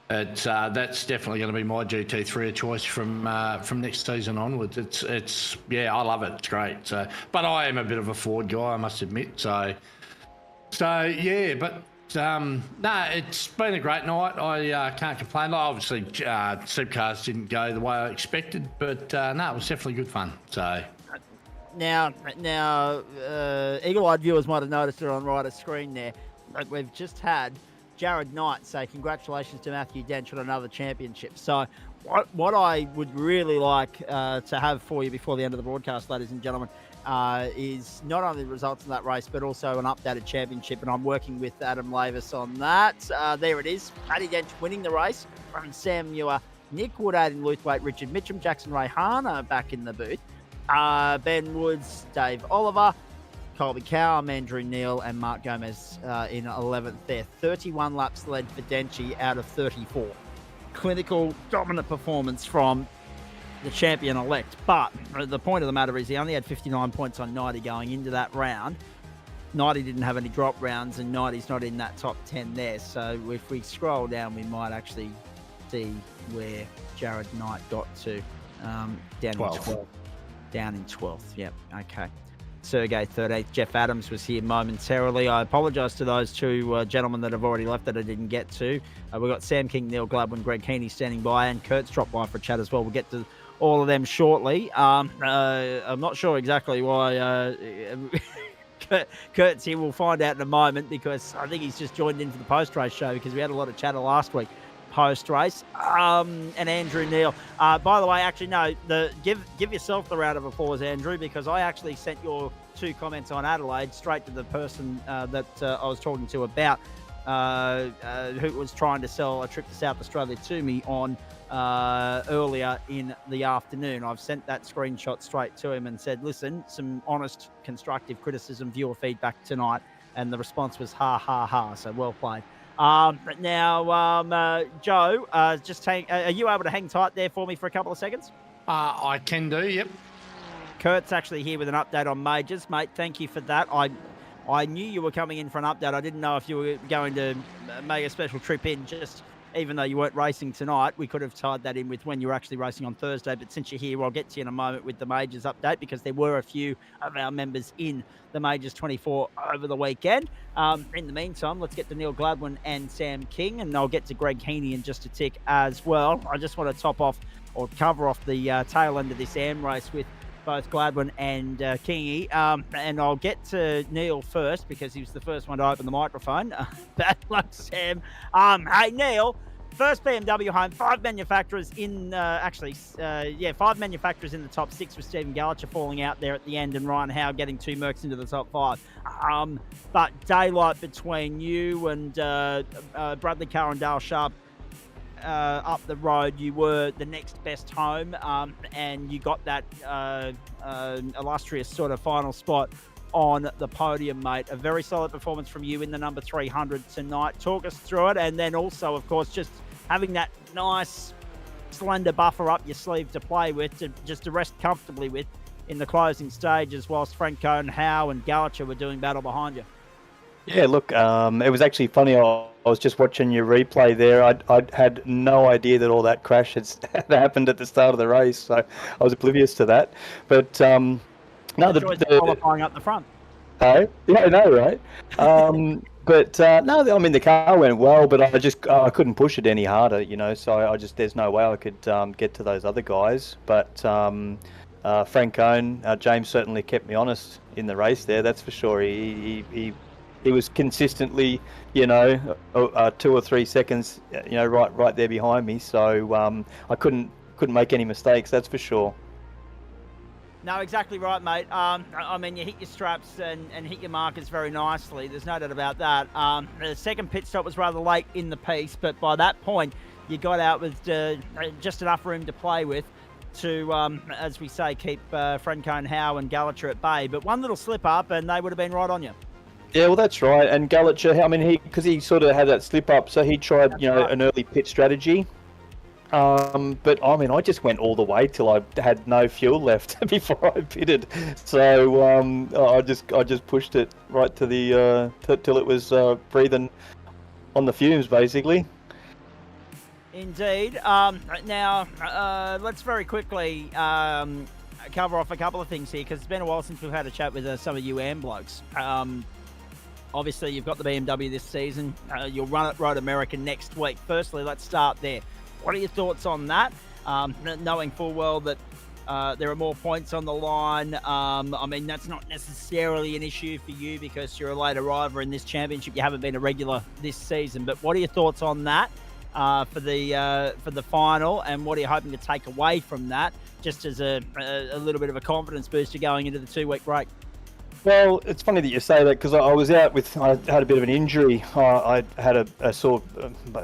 Speaker 10: that's definitely going to be my GT3 of choice from next season onwards. It's I love it. It's great. So, but I am a bit of a Ford guy, I must admit. So yeah, but. It's been a great night. I can't complain. Obviously, supercars didn't go the way I expected, but it was definitely good fun. So
Speaker 1: now, eagle-eyed viewers might have noticed it on Ryder's screen there. But we've just had Jared Knight say congratulations to Matthew Dench on another championship. So what I would really like to have for you before the end of the broadcast, ladies and gentlemen, is not only the results of that race, but also an updated championship, and I'm working with Adam Lavis on that. There it is. Matty Dench winning the race from Sam Muir, Nick Woodard in Luthwaite, Richard Mitchum, Jackson Rayhana back in the booth. Ben Woods, Dave Oliver, Colby Cowan, Andrew Neal, and Mark Gomez in 11th there. 31 laps led for Denchi out of 34. Clinical, dominant performance from the champion-elect. But the point of the matter is he only had 59 points on 90 going into that round. 90 didn't have any drop rounds, and 90's not in that top 10 there. So if we scroll down, we might actually see where Jared Knight got to. Down
Speaker 11: 12th.
Speaker 1: in 12th. Down in 12th, yep, okay. Sergey 13th. Jeff Adams was here momentarily. I apologise to those two gentlemen that have already left that I didn't get to. We've got Sam King, Neil Gladwin, Greg Keeney standing by, and Kurt's dropped by for a chat as well. We'll get to all of them shortly. I'm not sure exactly why Kurt's here. We'll find out in a moment, because I think he's just joined in for the post-race show, because we had a lot of chatter last week post-race. And Andrew Neal. By the way, actually, no, give yourself the round of applause, Andrew, because I actually sent your 2 comments on Adelaide straight to the person that I was talking to about who was trying to sell a trip to South Australia to me on earlier in the afternoon. I've sent that screenshot straight to him and said, listen, some honest, constructive criticism, viewer feedback tonight. And the response was, ha, ha, ha. So well played. Now, Joe, are you able to hang tight there for me for a couple of seconds?
Speaker 10: I can do, yep.
Speaker 1: Kurt's actually here with an update on majors, mate. Thank you for that. I knew you were coming in for an update. I didn't know if you were going to make a special trip in, just even though you weren't racing tonight. We could have tied that in with when you were actually racing on Thursday. But since you're here, I'll get to you in a moment with the majors update, because there were a few of our members in the majors 24 over the weekend. In the meantime, let's get to Neil Gladwin and Sam King, and I'll get to Greg Heaney in just a tick as well. I just want to top off or cover off the tail end of this AM race with both Gladwin and Kingy. And I'll get to Neil first, because he was the first one to open the microphone. Bad luck, Sam. Hey, Neil, first BMW home, 5 manufacturers in, 5 manufacturers in the top 6, with Stephen Gallacher falling out there at the end and Ryan Howe getting 2 Mercs into the top 5. But daylight between you and Bradley Carr and Dale Sharp up the road. You were the next best home, and you got that illustrious sort of final spot on the podium, mate. A very solid performance from you in the number 300 tonight. Talk us through it, and then also, of course, just having that nice slender buffer up your sleeve to play with, to rest comfortably with in the closing stages, whilst Franco and Howe and Gallacher were doing battle behind you.
Speaker 11: Yeah, look, it was actually funny. I was just watching your replay there. I had no idea that all that crash had happened at the start of the race, so I was oblivious to that. But no, the
Speaker 1: qualifying up the front.
Speaker 11: Oh, yeah, I know, right? But no, I mean the car went well, but I couldn't push it any harder, you know. So there's no way I could get to those other guys. But Frank Cohn, James certainly kept me honest in the race there. That's for sure. He was consistently, 2 or 3 seconds, right there behind me. So I couldn't make any mistakes. That's for sure.
Speaker 1: No, exactly right, mate. I mean, you hit your straps and hit your markers very nicely. There's no doubt about that. The second pit stop was rather late in the piece, but by that point, you got out with just enough room to play with to, as we say, keep Franco and Howe and Gallacher at bay. But one little slip up, and they would have been right on you.
Speaker 11: Yeah, well, that's right. And Gallacher, I mean, because he sort of had that slip up, so he tried, an early pit strategy. But I mean, I just went all the way till I had no fuel left before I pitted. So I just pushed it right to the till it was breathing on the fumes, basically.
Speaker 1: Indeed. Now, let's very quickly cover off a couple of things here, because it's been a while since we've had a chat with some of you AM blokes. Obviously, you've got the BMW this season. You'll run at Road America next week. Firstly, let's start there. What are your thoughts on that? Knowing full well that there are more points on the line. I mean, that's not necessarily an issue for you because you're a late arriver in this championship. You haven't been a regular this season. But what are your thoughts on that for the final? And what are you hoping to take away from that, just as a little bit of a confidence booster going into the 2-week break?
Speaker 11: Well, it's funny that you say that because I was out with, I had a bit of an injury. I had a sore,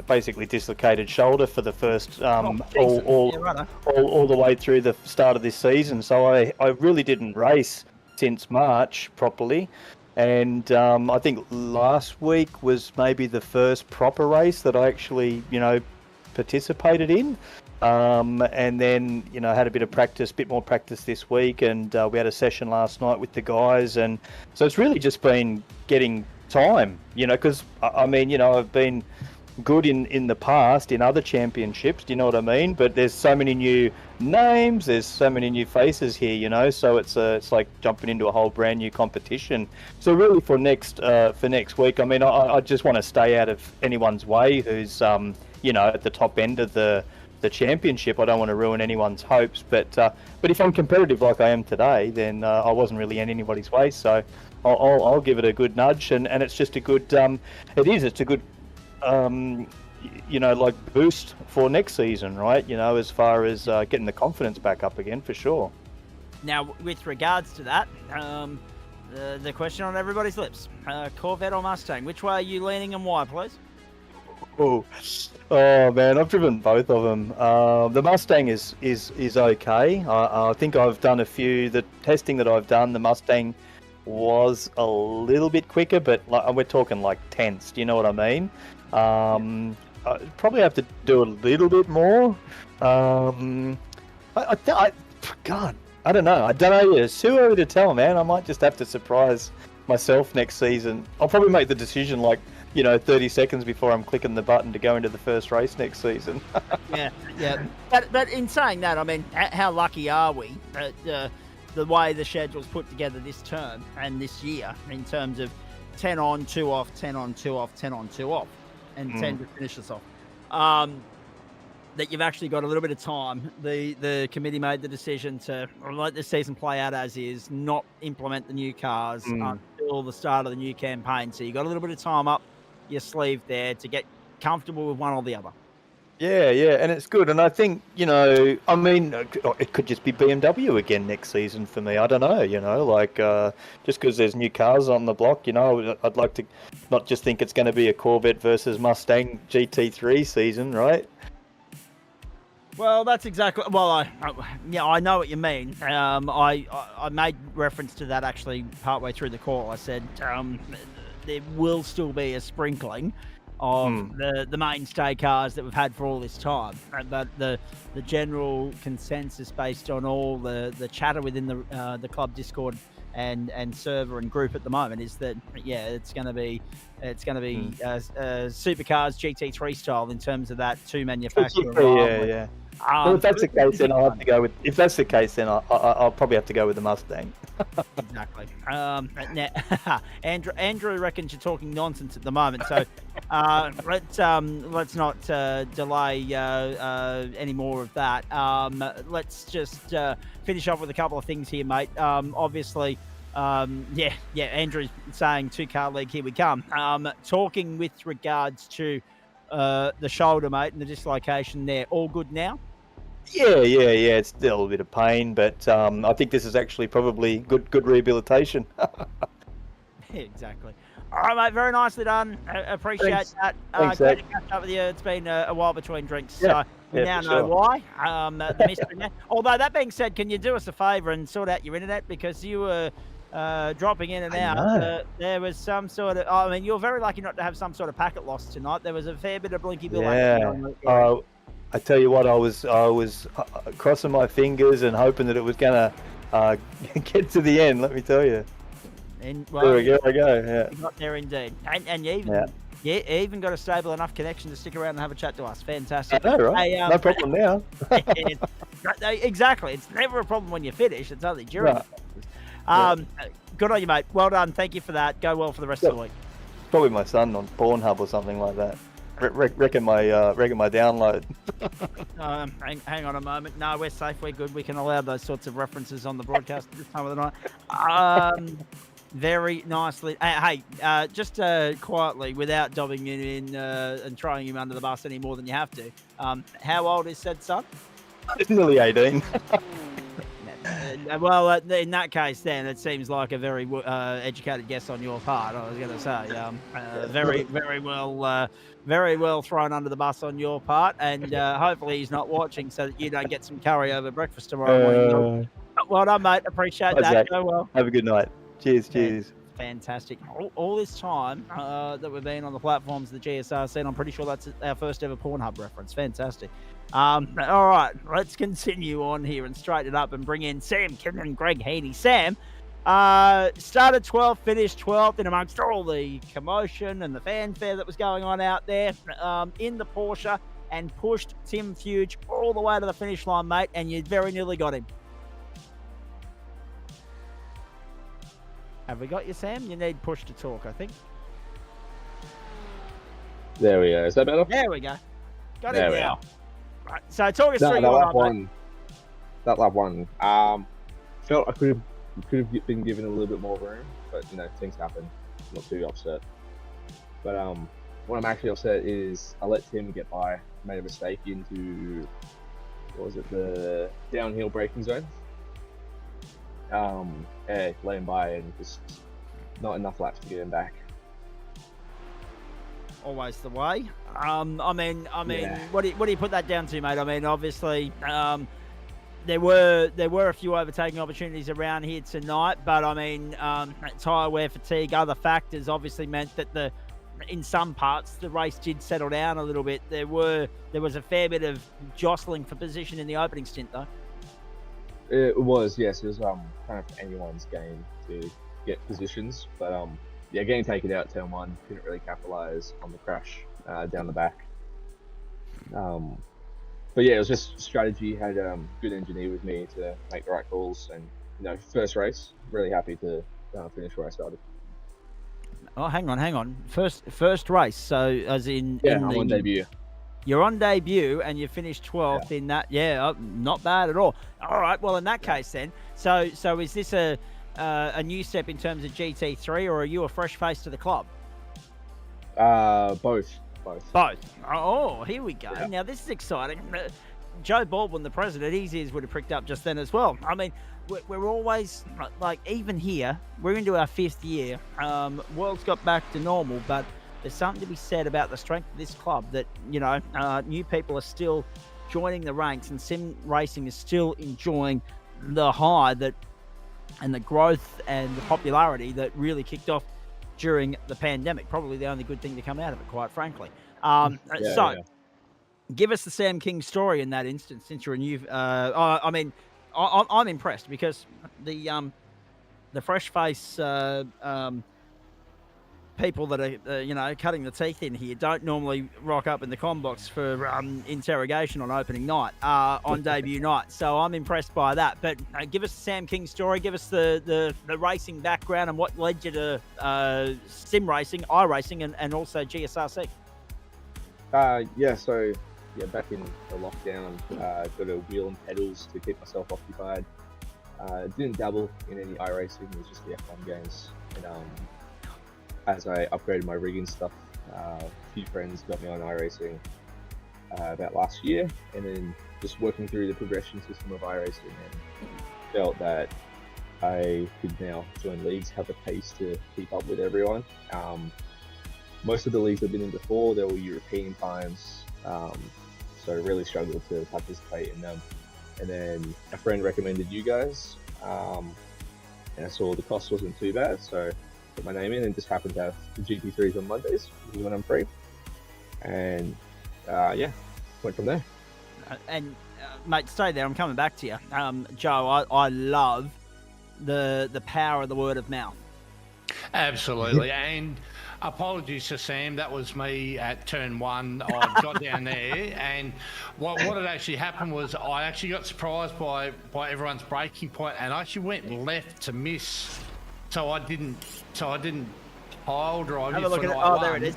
Speaker 11: basically dislocated shoulder for the first all the way through the start of this season. So I really didn't race since March properly. And I think last week was maybe the first proper race that I actually, participated in. And then, had a bit more practice this week, and we had a session last night with the guys, and so it's really just been getting time, because I've been good in the past in other championships, do you know what I mean? But there's so many new names, there's so many new faces here, so it's like jumping into a whole brand new competition. So really for next week, I just want to stay out of anyone's way who's at the top end of the championship. I don't want to ruin anyone's hopes, but if I'm competitive like I am today, then I wasn't really in anybody's way. So I'll give it a good nudge, and it's just a good it's a good boost for next season, right? As far as getting the confidence back up again, for sure.
Speaker 1: Now, with regards to that, the question on everybody's lips: Corvette or Mustang? Which way are you leaning, and why, please?
Speaker 11: Oh man, I've driven both of them. The Mustang is okay. I think I've done a few. The testing that I've done, the Mustang was a little bit quicker, but we're talking like tenths. Do you know what I mean? I probably have to do a little bit more. God, I don't know. It's too early to tell, man. I might just have to surprise myself next season. I'll probably make the decision 30 seconds before I'm clicking the button to go into the first race next season.
Speaker 1: Yeah. But in saying that, how lucky are we that the way the schedule's put together this term and this year, in terms of 10 on, 2 off, 10 on, 2 off, 10 on, 2 off, and 10 to finish us off. That you've actually got a little bit of time. The committee made the decision to let the season play out as is, not implement the new cars until the start of the new campaign. So you got a little bit of time up your sleeve there to get comfortable with one or the other.
Speaker 11: Yeah, and it's good. And I think, it could just be BMW again next season for me. I don't know, just because there's new cars on the block, I'd like to not just think it's going to be a Corvette versus Mustang GT3 season, right?
Speaker 1: Well, that's exactly. Well, I know what you mean. I made reference to that actually partway through the call. I said there will still be a sprinkling of the mainstay cars that we've had for all this time, but the general consensus based on all the chatter within the club Discord and server and group at the moment is that it's going to be supercars GT3 style in terms of that two manufacturer.
Speaker 11: Yeah. Well, if that's the case, then I'll have to go with. If that's the case, then I'll probably have to go with the Mustang.
Speaker 1: Exactly. Now, Andrew reckons you're talking nonsense at the moment, so let's not delay any more of that. Let's just finish off with a couple of things here, mate. Obviously, Andrew's saying 2-car league, here we come. Talking with regards to the shoulder, mate, and the dislocation there, all good now?
Speaker 11: Yeah. It's still a bit of pain, but I think this is actually probably good rehabilitation.
Speaker 1: Exactly. All right, mate. Very nicely done. Appreciate that.
Speaker 11: Thanks,
Speaker 1: great to catch up with you. It's been a while between drinks, so we now know why. The mystery now. Although that being said, can you do us a favour and sort out your internet, because you were dropping in and out. There was some sort of. You're very lucky not to have some sort of packet loss tonight. There was a fair bit of blinky bill.
Speaker 11: Yeah. I tell you what, I was crossing my fingers and hoping that it was gonna get to the end. Let me tell you.
Speaker 1: And,
Speaker 11: there we go. Yeah.
Speaker 1: You got there indeed, and you even got a stable enough connection to stick around and have a chat to us. Fantastic.
Speaker 11: I know, right? No problem now.
Speaker 1: Exactly. It's never a problem when you finish. It's only during. Good on you, mate. Well done. Thank you for that. Go well for the rest of the week.
Speaker 11: Probably my son on Pornhub or something like that. Reckon my download.
Speaker 1: Hang on a moment. No, we're safe. We're good. We can allow those sorts of references on the broadcast at this time of the night. Very nicely. Hey, just quietly, without dobbing in and throwing him under the bus any more than you have to. How old is said son?
Speaker 11: It's nearly 18.
Speaker 1: Well, in that case, then it seems like a very educated guess on your part. I was going to say, very well thrown under the bus on your part, and hopefully he's not watching, so that you don't get some curry over breakfast tomorrow morning. Well done, mate. Appreciate that.
Speaker 11: Zach.
Speaker 1: Go well.
Speaker 11: Have a good night. Cheers.
Speaker 1: Fantastic. All this time that we've been on the platforms of the GSRC, and I'm pretty sure that's our first ever Pornhub reference. Fantastic. All right, let's continue on here and straighten it up and bring in Sam Kim and Greg Heaney. Sam started 12th, finished 12th in amongst all the commotion and the fanfare that was going on out there in the Porsche, and pushed Tim Fuge all the way to the finish line, mate, and you very nearly got him. Have we got you, Sam? You need push to talk, I think.
Speaker 12: There we go. Is that better?
Speaker 1: There we go. Got
Speaker 12: there
Speaker 1: it now. Right, so talk us through
Speaker 12: that
Speaker 1: your
Speaker 12: lap one. That lap one. Felt I could have been given a little bit more room, but things happen. Not too upset. But what I'm actually upset is I let Tim get by. Made a mistake into the downhill braking zone. Let him by and just not enough laps to get him back.
Speaker 1: Always the way. I mean,
Speaker 12: Yeah.
Speaker 1: what do you put that down to, mate? I mean, obviously, there were a few overtaking opportunities around here tonight, but I mean, tyre wear, fatigue, other factors obviously meant that in some parts the race did settle down a little bit. There was a fair bit of jostling for position in the opening stint, though.
Speaker 12: It was, yes. It was kind of anyone's game to get positions, but getting taken out turn one, couldn't really capitalize on the crash down the back. But yeah, it was just strategy. Had a good engineer with me to make the right calls, and first race, really happy to finish where I started.
Speaker 1: Oh, hang on. First race. So as in
Speaker 12: I'm on debut.
Speaker 1: You're on debut and you finished 12th in that. Yeah, not bad at all. All right. Well, in that case, then, so is this a new step in terms of GT3, or are you a fresh face to the club?
Speaker 12: Both.
Speaker 1: Oh, here we go. Yeah. Now this is exciting. Joe Baldwin, the president, his ears would have pricked up just then as well. I mean, we're always like, even here, we're into our 5th year. World's got back to normal, but there's something to be said about the strength of this club that, new people are still joining the ranks, and sim racing is still enjoying the high and the growth and the popularity that really kicked off during the pandemic. Probably the only good thing to come out of it, quite frankly. Give us the Sam King story in that instance, since you're a new... I'm impressed because the fresh face people that are cutting the teeth in here don't normally rock up in the comm box for interrogation on opening night, on debut night. So I'm impressed by that. But give us the Sam King story. Give us the racing background and what led you to sim racing, iRacing, and also GSRC.
Speaker 12: So back in the lockdown, got a wheel and pedals to keep myself occupied. Didn't dabble in any iRacing. It was just the F1 games. And as I upgraded my rigging stuff, a few friends got me on iRacing about last year, and then just working through the progression system of iRacing, and felt that I could now join leagues, have a pace to keep up with everyone. Most of the leagues I've been in before, they were European times, so I really struggled to participate in them. And then a friend recommended you guys, and I saw the cost wasn't too bad, so put my name in, and just happened to have the GT3s on Mondays, which is when I'm free. And went from there.
Speaker 1: And mate, stay there. I'm coming back to you. Joe, I love the power of the word of mouth.
Speaker 10: Absolutely. And apologies to Sam, that was me at turn one. I got down there, and what had actually happened was I actually got surprised by everyone's braking point, and I actually went left to miss. So I didn't pile drive.
Speaker 1: Have a look at it. Oh, there it is.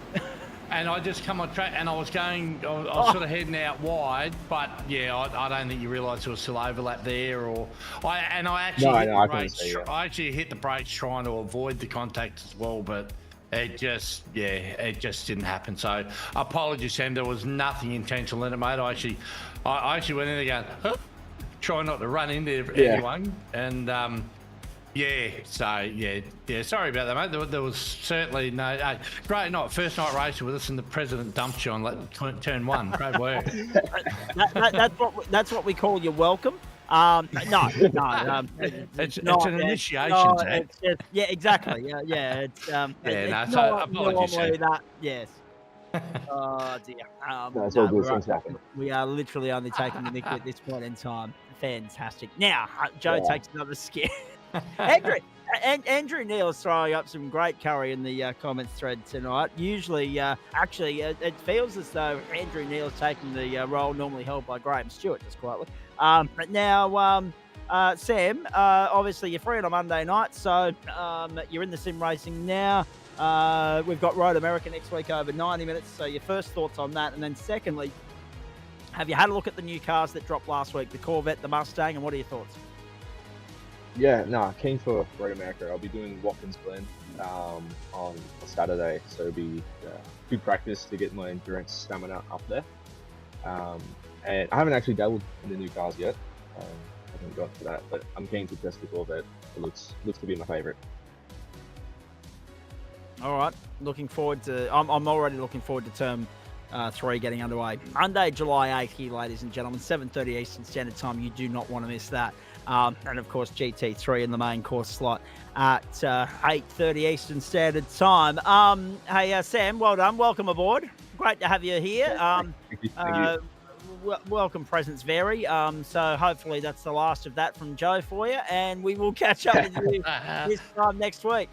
Speaker 10: And I just come on track, and I was sort of heading out wide, but yeah, I don't think you realised there was still overlap there, I actually hit the brakes trying to avoid the contact as well, but it just didn't happen. So apologies, Sam. There was nothing intentional in it, mate. I actually went in there going, huh? try not to run into anyone. And sorry about that, mate. There was certainly no great night, first night racing with us, and the president dumped you on turn one. Great work.
Speaker 1: That's what we call your welcome. No.
Speaker 10: It's an initiation, Jack.
Speaker 1: Yeah, exactly. Yeah. It's not normally that. Yes. Oh dear.
Speaker 12: No, it's all good. Things happen.
Speaker 1: We are literally only taking the mick at this point in time. Fantastic. Now, Joe takes another scare. Andrew Neal is throwing up some great curry in the comments thread tonight. Usually, it feels as though Andrew Neal's taking the role normally held by Graham Stewart, just quietly. But now, Sam, obviously you're free on a Monday night, so you're in the sim racing now. We've got Road America next week over 90 minutes, so your first thoughts on that, and then secondly, have you had a look at the new cars that dropped last week, the Corvette, the Mustang, and what are your thoughts?
Speaker 12: Yeah, keen for Road America. I'll be doing Watkins Glen on Saturday, so it'll be good practice to get my endurance stamina up there. And I haven't actually dabbled in the new cars yet. I haven't got to that, but I'm keen to test the Corvette. It looks to be my favourite.
Speaker 1: All right, looking forward to. I'm already looking forward to term 3 getting underway. Monday, July 8th here, ladies and gentlemen, 7:30 Eastern Standard Time. You do not want to miss that. And of course, GT3 in the main course slot at 8:30 Eastern Standard Time. Hey, Sam, well done. Welcome aboard. Great to have you here.
Speaker 12: Thank you.
Speaker 1: Welcome presents vary. So hopefully that's the last of that from Joe for you, and we will catch up with you this time next week.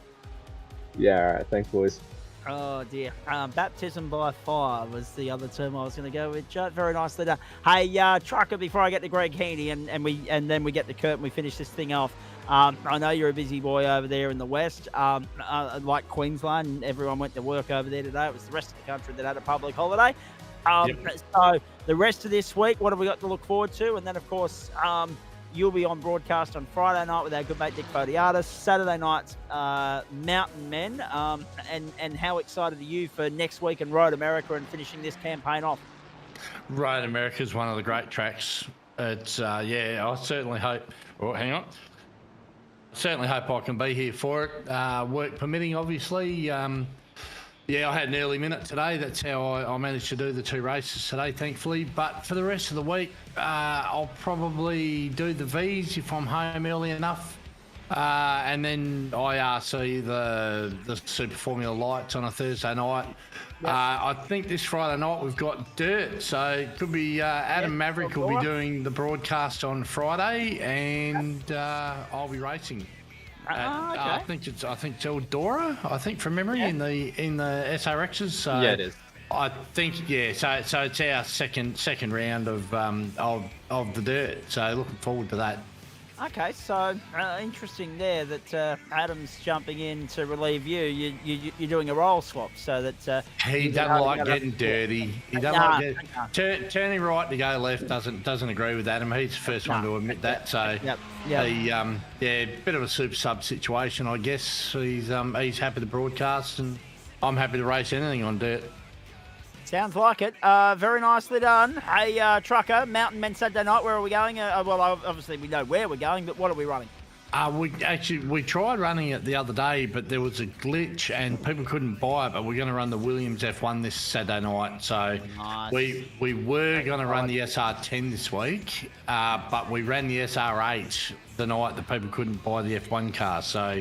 Speaker 12: Yeah, all right. Thanks, boys.
Speaker 1: Oh dear. Baptism by fire was the other term I was going to go with, Joe. Very nicely done. Hey, Trucker, before I get to Greg Heaney and then we get to Kurt and we finish this thing off. I know you're a busy boy over there in the West, like Queensland, and everyone went to work over there today. It was the rest of the country that had a public holiday. So the rest of this week, what have we got to look forward to? And then, of course, you'll be on broadcast on Friday night with our good mate Dick Fodiatis. Saturday night's Mountain Men. And how excited are you for next week in Road America and finishing this campaign off?
Speaker 10: Road America is one of the great tracks. It's I certainly hope. Oh, hang on. Certainly hope I can be here for it. Work permitting, obviously. I had an early minute today. That's how I managed to do the 2 races today, thankfully. But for the rest of the week, I'll probably do the Vs if I'm home early enough. And then IRC, the Super Formula Lights on a Thursday night. Yep. I think this Friday night we've got Dirt. So it could be Adam Maverick will be doing the broadcast on Friday, and I'll be racing.
Speaker 1: Okay.
Speaker 10: I think it's Eldora. I think from memory in the SRXs. So
Speaker 13: yeah, it is.
Speaker 10: I think So it's our second round of the Dirt. So looking forward to that.
Speaker 1: Okay, so interesting there that Adam's jumping in to relieve you. You're doing a role swap so that
Speaker 10: he doesn't like getting dirty. He doesn't like turning right to go left. Doesn't agree with Adam. He's the first one to admit that. So bit of a super sub situation, I guess. He's happy to broadcast, and I'm happy to race anything on dirt.
Speaker 1: Sounds like it. Very nicely done. Hey, Trucker, Mountain Men Saturday night, where are we going? Well, obviously we know where we're going, but what are we running?
Speaker 10: We tried running it the other day, but there was a glitch and people couldn't buy it. But we're going to run the Williams F1 this Saturday night. So
Speaker 1: nice.
Speaker 10: we were going to run the SR10 this week, but we ran the SR8 the night that people couldn't buy the F1 car. So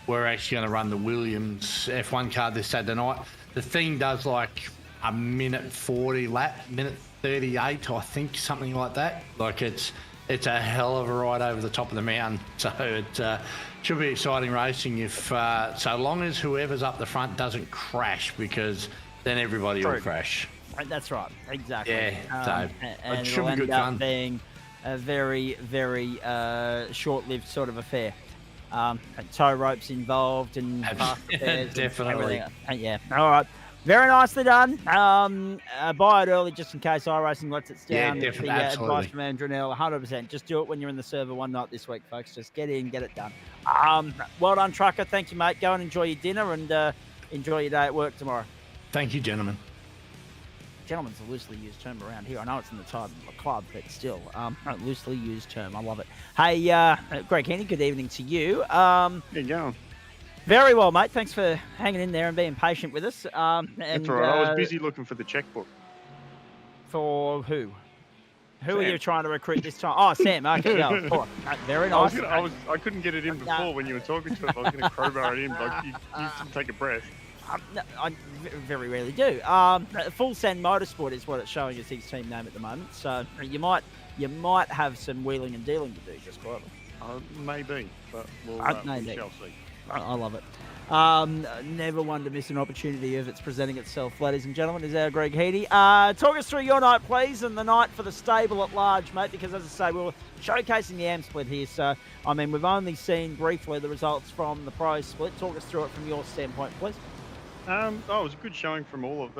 Speaker 10: we're actually going to run the Williams F1 car this Saturday night. The thing does like a minute 40 lap, minute 38, I think, something like that. Like it's a hell of a ride over the top of the mountain. So it should be exciting racing if so long as whoever's up the front doesn't crash, because then everybody will crash.
Speaker 1: That's right, exactly.
Speaker 10: Yeah,
Speaker 1: and
Speaker 10: it should
Speaker 1: it'll
Speaker 10: be good
Speaker 1: end up
Speaker 10: fun.
Speaker 1: being a very, very short-lived sort of affair. Tow ropes involved and fast affairs.
Speaker 10: Definitely.
Speaker 1: Yeah. All right. Very nicely done. Buy it early just in case iRacing lets it down.
Speaker 10: Yeah, definitely.
Speaker 1: Advice from Andrew Neal, 100%. Just do it when you're in the server one night this week, folks. Just get in, get it done. Well done, Trucker. Thank you, mate. Go and enjoy your dinner and enjoy your day at work tomorrow.
Speaker 10: Thank you, gentlemen.
Speaker 1: Gentlemen's a loosely used term around here. I know it's in the title of the club, but still, a loosely used term. I love it. Hey, Greg Henny, good evening to you.
Speaker 13: How you going?
Speaker 1: Very well, mate. Thanks for hanging in there and being patient with us.
Speaker 13: That's all right. I was busy looking for the checkbook.
Speaker 1: For who? Who
Speaker 13: Sam.
Speaker 1: are you trying to recruit this time? Oh, Sam. Okay, no, cool. Very nice.
Speaker 13: I couldn't get it in before when you were talking to him. I was going to crowbar it in, but you take a breath.
Speaker 1: No, I very rarely do. Full Send Motorsport is what it's showing as his team name at the moment. So you might have some wheeling and dealing to do just quietly.
Speaker 13: Maybe, but we shall see.
Speaker 1: I love it. Never one to miss an opportunity if it's presenting itself, ladies and gentlemen, is our Greg Heady. Talk us through your night, please, and the night for the stable at large, mate, because as I say, we were showcasing the AM split here, so, I mean, we've only seen briefly the results from the pro split. Talk us through it from your standpoint, please.
Speaker 13: It was a good showing from all of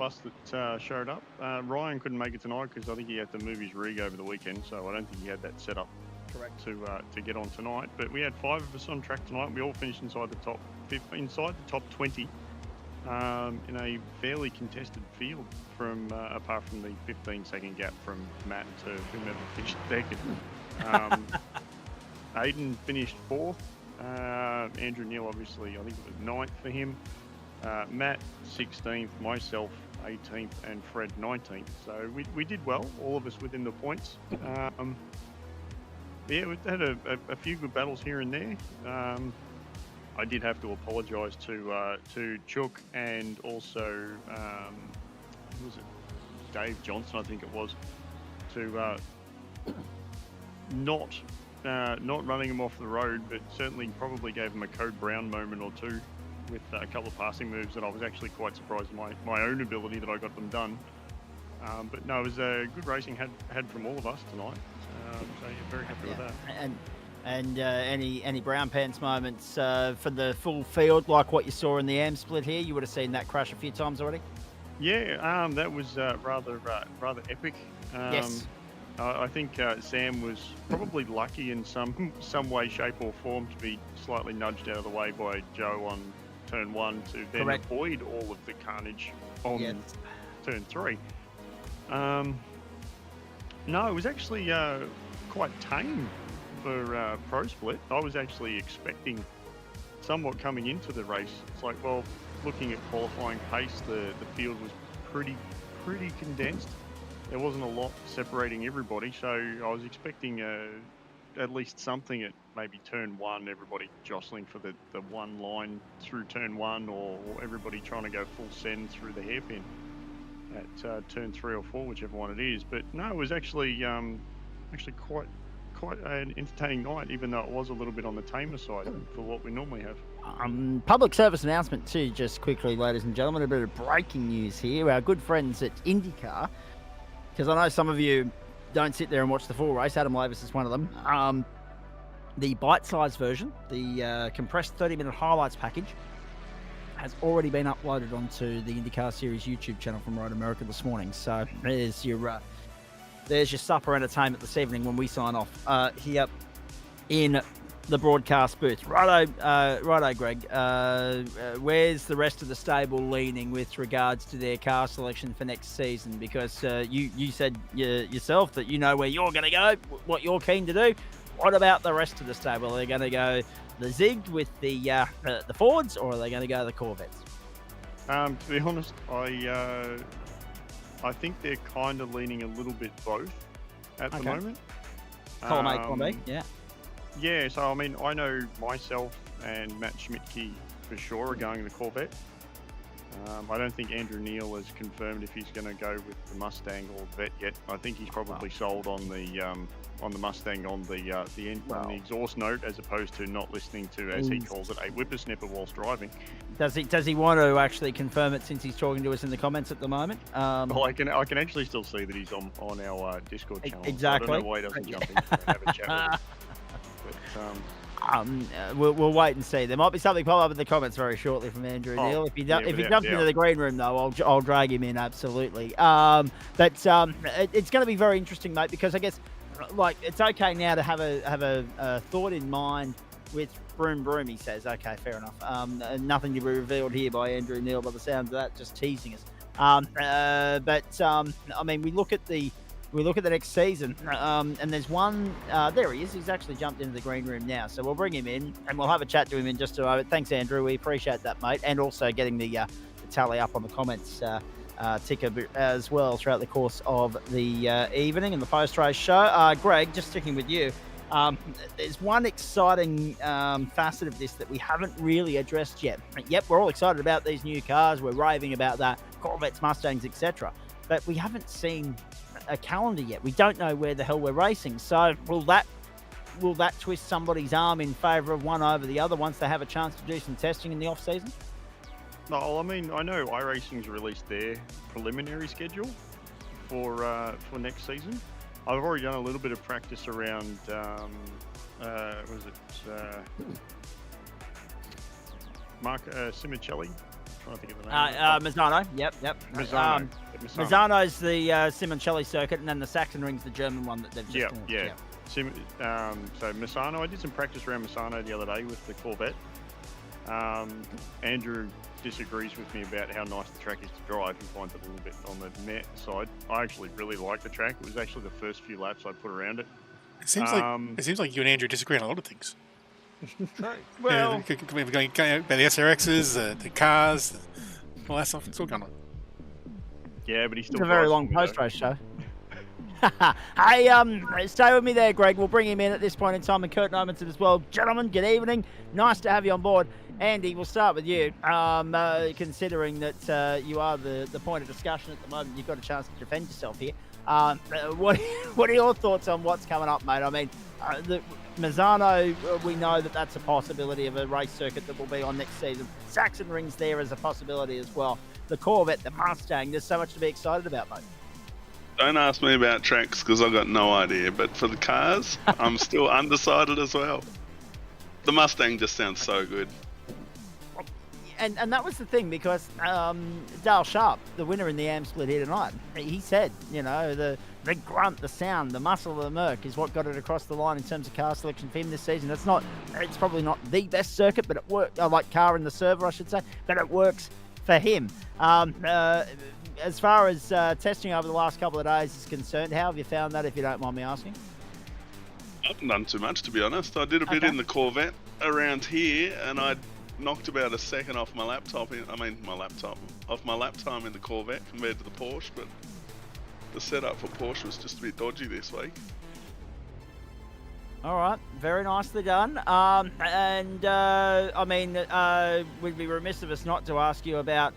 Speaker 13: us that showed up. Ryan couldn't make it tonight because I think he had to move his rig over the weekend, so I don't think he had that set up. Correct. To get on tonight, but we had 5 of us on track tonight. We all finished inside the top 20 in a fairly contested field, from apart from the 15-second gap from Matt to whomever finished second. Aiden finished 4th. Andrew Neal, obviously, I think it was 9th for him. Matt 16th, myself 18th, and Fred 19th. So we did well, all of us within the points. Yeah, we had a few good battles here and there. I did have to apologise to Chook and also who was it? Dave Johnson, I think it was, to not running him off the road, but certainly probably gave him a Code Brown moment or two with a couple of passing moves that I was actually quite surprised at my own ability that I got them done. But no, it was good racing had from all of us tonight. So yeah, very happy with that.
Speaker 1: And any brown pants moments for the full field, like what you saw in the AM split here? You would have seen that crash a few times already.
Speaker 13: Yeah, that was rather epic.
Speaker 1: Yes.
Speaker 13: I think Sam was probably lucky in some way, shape, or form to be slightly nudged out of the way by Joe on turn 1 to then avoid all of the carnage on turn 3. No, it was actually quite tame for Pro Split. I was actually expecting somewhat coming into the race. It's like, well, looking at qualifying pace, the field was pretty condensed. There wasn't a lot separating everybody, so I was expecting at least something at maybe turn 1, everybody jostling for the one line through turn 1, or everybody trying to go full send through the hairpin at turn 3 or 4, whichever one it is. But no, it was actually quite an entertaining night, even though it was a little bit on the tamer side for what we normally have.
Speaker 1: Public service announcement too, just quickly, ladies and gentlemen, a bit of breaking news here. Our good friends at IndyCar, because I know some of you don't sit there and watch the full race. Adam Lavis is one of them. The bite-sized version, the compressed 30-minute highlights package, has already been uploaded onto the IndyCar Series YouTube channel from Road America this morning. So there's your supper entertainment this evening when we sign off here in the broadcast booth. Righto, Greg. Where's the rest of the stable leaning with regards to their car selection for next season? Because you said yourself that you know where you're going to go, what you're keen to do. What about the rest of the stable? Are they going to go the Zig with the Fords, or are they going to go the Corvettes?
Speaker 13: To be honest, I think they're kind of leaning a little bit both at the moment.
Speaker 1: Column A, column B, yeah.
Speaker 13: Yeah, so I mean, I know myself and Matt Schmidtke for sure are going the Corvette. I don't think Andrew Neal has confirmed if he's going to go with the Mustang or Vet yet. I think he's probably sold on the Mustang on the exhaust note, as opposed to not listening to, as he calls it, a whippersnapper whilst driving.
Speaker 1: Does he want to actually confirm it, since he's talking to us in the comments at the moment?
Speaker 13: Well, I can actually still see that he's on our Discord channel.
Speaker 1: Exactly.
Speaker 13: So I don't know why he doesn't jump in and have a chat with us. But,
Speaker 1: we'll wait and see. There might be something pop up in the comments very shortly from Andrew Neal. If he jumps into the green room, though, I'll drag him in, absolutely. But it's going to be very interesting, mate, because I guess it's okay now to have a thought in mind with Broom. He says, okay, fair enough. Nothing to be revealed here by Andrew Neal by the sounds of that, just teasing us. But I mean, we look at the next season, and there's one. There he is. He's actually jumped into the green room now. So we'll bring him in, and we'll have a chat to him in just a moment. Thanks, Andrew. We appreciate that, mate, and also getting the tally up on the comments ticker as well throughout the course of the evening and the post-race show. Greg, just sticking with you. There's one exciting facet of this that we haven't really addressed yet. Yep, we're all excited about these new cars. We're raving about that, Corvettes, Mustangs, etc. But we haven't seen a calendar yet. We don't know where the hell we're racing. So will that twist somebody's arm in favour of one over the other once they have a chance to do some testing in the off-season?
Speaker 13: No, I mean, I know iRacing's released their preliminary schedule for next season. I've already done a little bit of practice around, Mark Simoncelli. Trying to think of the name.
Speaker 1: Misano. Yep.
Speaker 13: Misano.
Speaker 1: Misano's the Simoncelli circuit, and then the Saxon Ring's the German one that they've just launched.
Speaker 13: Yeah. So Misano, I did some practice around Misano the other day with the Corvette. Andrew disagrees with me about how nice the track is to drive. He finds it a little bit on the net side. I actually really like the track. It was actually the first few laps I put around it.
Speaker 2: It seems like you and Andrew disagree on a lot of things.
Speaker 13: Well,
Speaker 2: we're going about the SRXs, the cars, all that stuff. It's all going on.
Speaker 13: Yeah, but he's still.
Speaker 1: It's a very long post-race show. Hey, stay with me there, Greg. We'll bring him in at this point in time, and Kurt Nomanson as well. Gentlemen, good evening. Nice to have you on board. Andy, we'll start with you. Considering that you are the point of discussion at the moment, you've got a chance to defend yourself here. What are your thoughts on what's coming up, mate? I mean, the Misano, we know that that's a possibility of a race circuit that will be on next season. Saxon Ring's there as a possibility as well. The Corvette, the Mustang, there's so much to be excited about, mate.
Speaker 14: Don't ask me about tracks because I've got no idea. But for the cars, I'm still undecided as well. The Mustang just sounds so good.
Speaker 1: And that was the thing, because Dale Sharp, the winner in the AM split here tonight, he said, you know, the grunt, the sound, the muscle of the Merc is what got it across the line in terms of car selection for him this season. It's probably not the best circuit, but it worked. Like car in the server, I should say, but it works for him. As far as testing over the last couple of days is concerned, how have you found that, if you don't mind me asking?
Speaker 14: I haven't done too much, to be honest. I did a bit in the Corvette around here, and I knocked about a second off my laptop. Off my lap time in the Corvette compared to the Porsche, but the setup for Porsche was just a bit dodgy this week.
Speaker 1: All right, very nicely done. I mean, we'd be remiss of us not to ask you about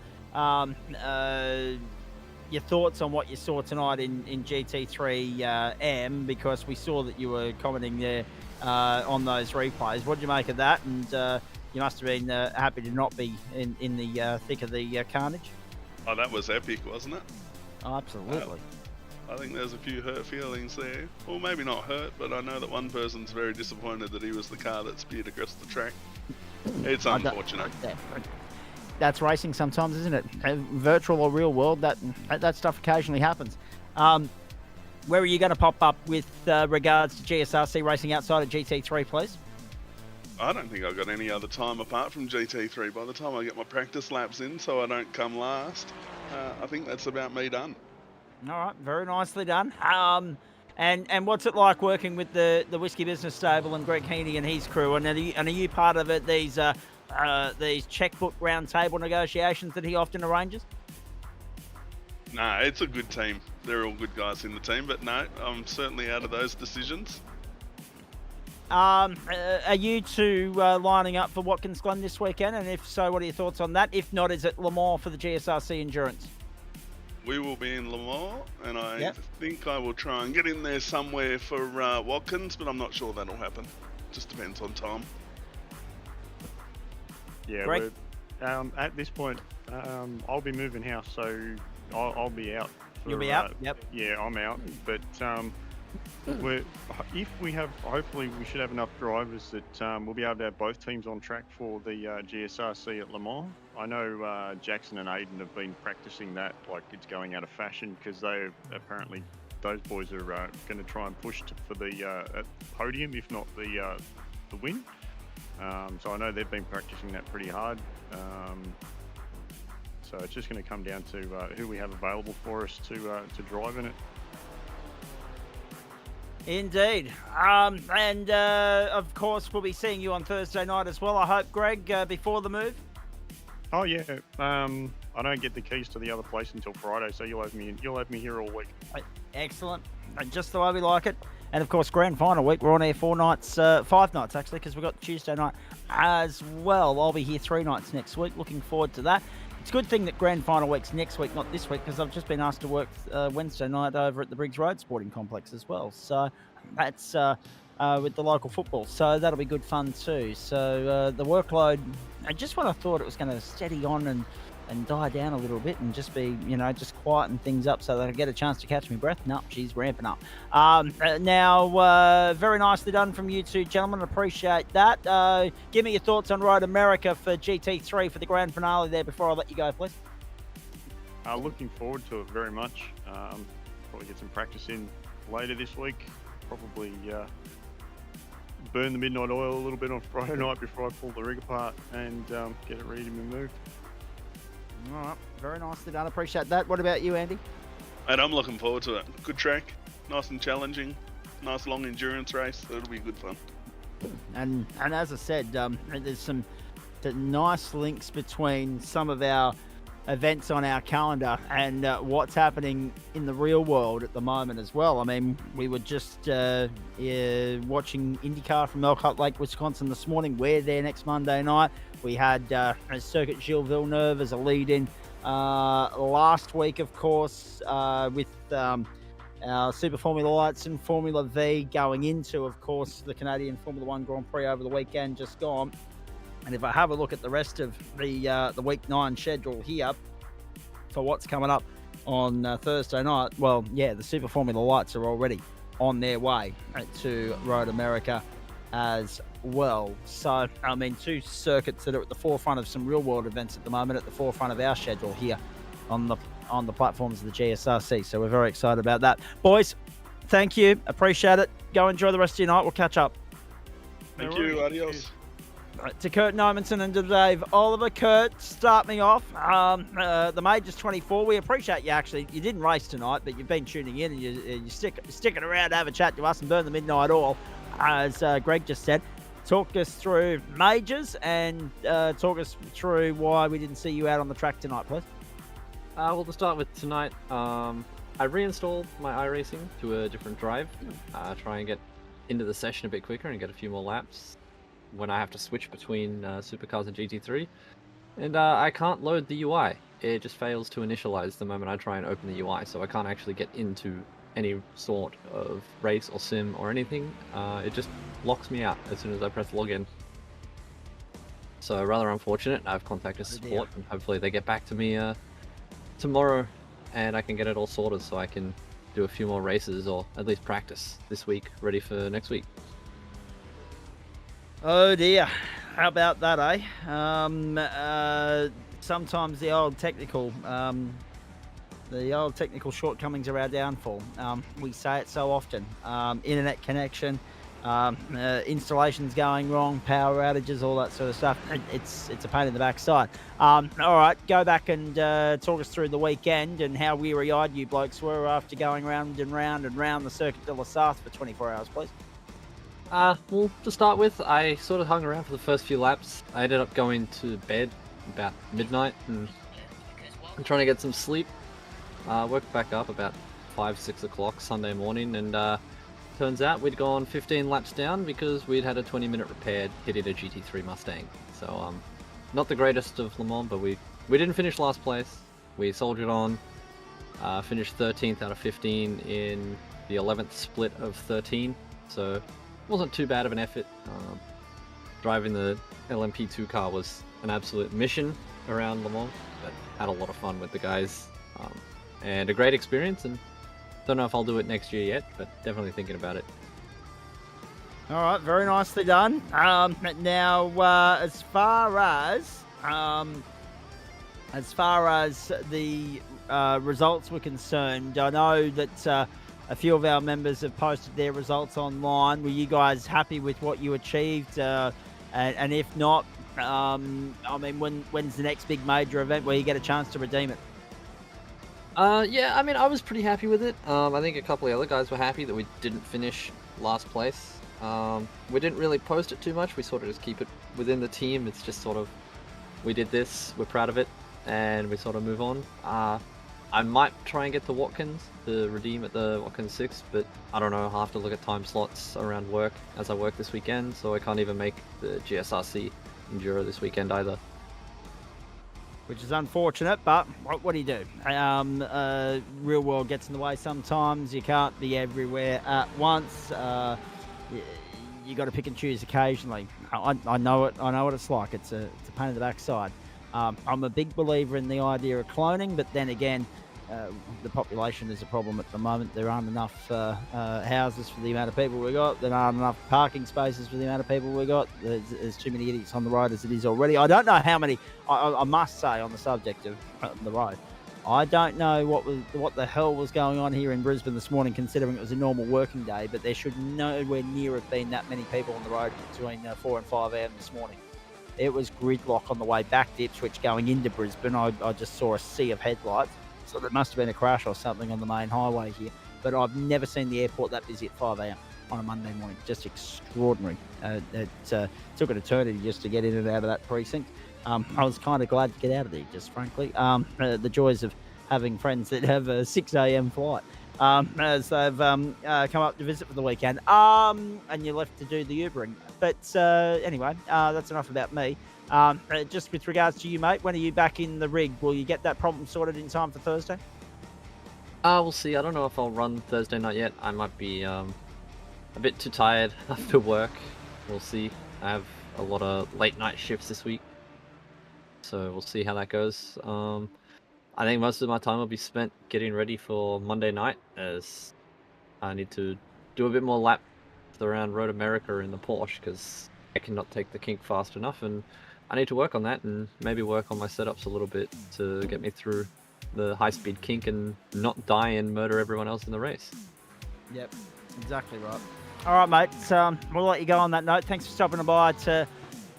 Speaker 1: your thoughts on what you saw tonight in GT3 M, because we saw that you were commenting there on those replays. What did you make of that? And you must have been happy to not be in the thick of the carnage.
Speaker 14: Oh, that was epic, wasn't it?
Speaker 1: Oh, absolutely.
Speaker 14: I think there's a few hurt feelings there. Well, maybe not hurt, but I know that one person's very disappointed that he was the car that speared across the track. It's unfortunate.
Speaker 1: That's racing sometimes, isn't it? Virtual or real world, that stuff occasionally happens. Where are you going to pop up with regards to GSRC racing outside of GT3, please?
Speaker 14: I don't think I've got any other time apart from GT3 by the time I get my practice laps in, so I don't come last. I think that's about me done.
Speaker 1: All right, very nicely done. And what's it like working with the Whiskey Business Stable and Greg Heaney and his crew? And are you part of it? These checkbook round table negotiations that he often arranges?
Speaker 14: No, it's a good team. They're all good guys in the team, but no, I'm certainly out of those decisions.
Speaker 1: Are you two lining up for Watkins Glen this weekend? And if so, what are your thoughts on that? If not, is it Le Mans for the GSRC Endurance?
Speaker 14: We will be in Le Mans, and I think I will try and get in there somewhere for Watkins, but I'm not sure that'll happen. Just depends on time.
Speaker 13: Yeah,
Speaker 1: Greg?
Speaker 13: At this point, I'll be moving house, so I'll be out.
Speaker 1: You'll be out? Yep.
Speaker 13: Yeah, I'm out. But hopefully we should have enough drivers that we'll be able to have both teams on track for the GSRC at Le Mans. I know Jackson and Aiden have been practicing that like it's going out of fashion, because those boys are going to try and push for the podium, if not the win. So I know they've been practicing that pretty hard. So it's just going to come down to who we have available for us to drive in it.
Speaker 1: Indeed. And of course, we'll be seeing you on Thursday night as well, I hope, Greg, before the move.
Speaker 13: Oh yeah. I don't get the keys to the other place until Friday, so you'll have me here all week.
Speaker 1: Excellent. And just the way we like it. And of course, grand final week, we're on air 5 nights actually, because we've got Tuesday night as well. I'll be here 3 nights next week. Looking forward to that. It's a good thing that grand final week's next week, not this week, because I've just been asked to work Wednesday night over at the Briggs Road Sporting Complex as well. So that's with the local football. So that'll be good fun too. So the workload, just when I thought it was going to steady on and die down a little bit and just be, just quieten things up so that I get a chance to catch my breath. No, she's ramping up. Now, very nicely done from you two gentlemen. Appreciate that. Give me your thoughts on Road America for GT3 for the grand finale there before I let you go, please.
Speaker 13: Looking forward to it very much. Probably get some practice in later this week. Probably burn the midnight oil a little bit on Friday night before I pull the rig apart and get it ready to be moved.
Speaker 1: All right, very nicely done. Appreciate that. What about you, Andy?
Speaker 14: And I'm looking forward to it. Good track, nice and challenging, nice long endurance race. It'll be good fun.
Speaker 1: And as I said, there's some nice links between some of our events on our calendar and what's happening in the real world at the moment as well. I mean, we were just watching IndyCar from Elkhart Lake, Wisconsin this morning. We're there next Monday night. We had Circuit Gilles Villeneuve as a lead-in last week, of course, with our Super Formula Lights and Formula V going into, of course, the Canadian Formula 1 Grand Prix over the weekend just gone. And if I have a look at the rest of the Week 9 schedule here for what's coming up on Thursday night, well, yeah, the Super Formula Lights are already on their way to Road America as well. So, I mean, 2 circuits that are at the forefront of some real-world events at the moment, at the forefront of our schedule here on the platforms of the GSRC. So we're very excited about that. Boys, thank you. Appreciate it. Go enjoy the rest of your night. We'll catch up.
Speaker 14: Thank you. Adios.
Speaker 1: To Kurt Nomenson and to Dave Oliver. Kurt, start me off. The Majors 24, we appreciate you actually. You didn't race tonight, but you've been tuning in and you're sticking around to have a chat to us and burn the midnight oil, as Greg just said. Talk us through Majors and talk us through why we didn't see you out on the track tonight, please.
Speaker 15: Well, to start with tonight, I reinstalled my iRacing to a different drive, try and get into the session a bit quicker and get a few more laps when I have to switch between Supercars and GT3. And I can't load the UI. It just fails to initialize the moment I try and open the UI, so I can't actually get into any sort of race or sim or anything. It just locks me out as soon as I press login. So rather unfortunate. I've contacted support and hopefully they get back to me tomorrow and I can get it all sorted so I can do a few more races or at least practice this week, ready for next week.
Speaker 1: Oh dear, how about that, eh? Sometimes the old technical shortcomings are our downfall. We say it so often. Internet connection, installations going wrong, power outages, all that sort of stuff. It's a pain in the backside. All right, go back and talk us through the weekend and how weary-eyed you blokes were after going round and round and round the Circuit de la Sarthe for 24 hours, please.
Speaker 15: Well, to start with, I sort of hung around for the first few laps. I ended up going to bed about midnight and trying to get some sleep. Woke back up about 5-6 o'clock Sunday morning, and turns out we'd gone 15 laps down because we'd had a 20-minute repair hitting a GT3 Mustang. So, not the greatest of Le Mans, but we didn't finish last place. We soldiered on, finished 13th out of 15 in the 11th split of 13. So, wasn't too bad of an effort. Driving the LMP2 car was an absolute mission around Le Mans, but had a lot of fun with the guys. And a great experience, and don't know if I'll do it next year yet, but definitely thinking about it.
Speaker 1: All right, very nicely done. Now, as far as the results were concerned, I know that a few of our members have posted their results online. Were you guys happy with what you achieved? And if not, I mean, when's the next big major event where you get a chance to redeem it?
Speaker 15: Yeah, I mean, I was pretty happy with it. I think a couple of other guys were happy that we didn't finish last place. We didn't really post it too much. We sort of just keep it within the team. It's just sort of, we did this, we're proud of it, and we sort of move on. I might try and get the Watkins to redeem at the Watkins 6, but I don't know. I'll have to look at time slots around work as I work this weekend, so I can't even make the GSRC Enduro this weekend either.
Speaker 1: Which is unfortunate, but what do you do? Real world gets in the way sometimes. You can't be everywhere at once. You got to pick and choose occasionally. I know it. I know what it's like. It's a pain in the backside. I'm a big believer in the idea of cloning, but then again, the population is a problem at the moment. There aren't enough houses for the amount of people we got. There aren't enough parking spaces for the amount of people we got. There's too many idiots on the road as it is already. I don't know how many. I must say, on the subject of the road, I don't know what the hell was going on here in Brisbane this morning, considering it was a normal working day. But there should nowhere near have been that many people on the road between 4 and 5 a.m. this morning. It was gridlock on the way back to Ipswich going into Brisbane. I just saw a sea of headlights. So there must have been a crash or something on the main highway here. But I've never seen the airport that busy at 5 a.m. on a Monday morning. Just extraordinary. It took an eternity just to get in and out of that precinct. I was kind of glad to get out of there, just frankly. The joys of having friends that have a 6 a.m. flight as they've come up to visit for the weekend. And you're left to do the Ubering. But anyway, that's enough about me. Just with regards to you, mate, when are you back in the rig? Will you get that problem sorted in time for Thursday?
Speaker 15: We'll see. I don't know if I'll run Thursday night yet. I might be a bit too tired after work. We'll see. I have a lot of late night shifts this week, so we'll see how that goes. I think most of my time will be spent getting ready for Monday night, as I need to do a bit more laps around Road America in the Porsche, because I cannot take the kink fast enough, and I need to work on that and maybe work on my setups a little bit to get me through the high-speed kink and not die and murder everyone else in the race.
Speaker 1: Yep, exactly right. All right, mate. We'll let you go on that note. Thanks for stopping by to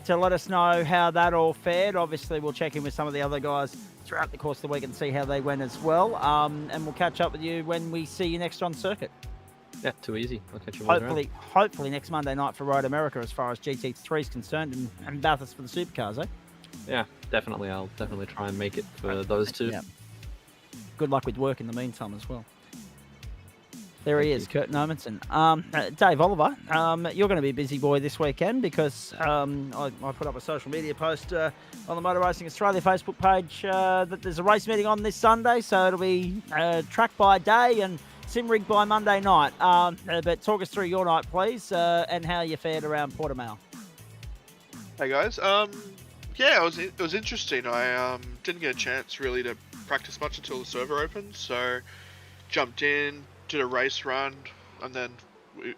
Speaker 1: let us know how that all fared. Obviously, we'll check in with some of the other guys throughout the course of the week and see how they went as well. And we'll catch up with you when we see you next on circuit.
Speaker 15: Yeah, too easy. I'll catch you around.
Speaker 1: Hopefully next Monday night for Road America as far as GT3 is concerned, and Bathurst for the supercars, eh?
Speaker 15: Yeah, definitely. I'll definitely try and make it for those two.
Speaker 1: Yeah. Good luck with work in the meantime as well. There he is, Kurt Nomenson. Dave Oliver, you're going to be a busy boy this weekend because I put up a social media post on the Motor Racing Australia Facebook page that there's a race meeting on this Sunday, so it'll be track by day and sim rig by Monday night. But talk us through your night, please, and how you fared around Portimão.
Speaker 16: Hey guys, yeah, it was interesting. I didn't get a chance really to practice much until the server opened, so jumped in, did a race run, and then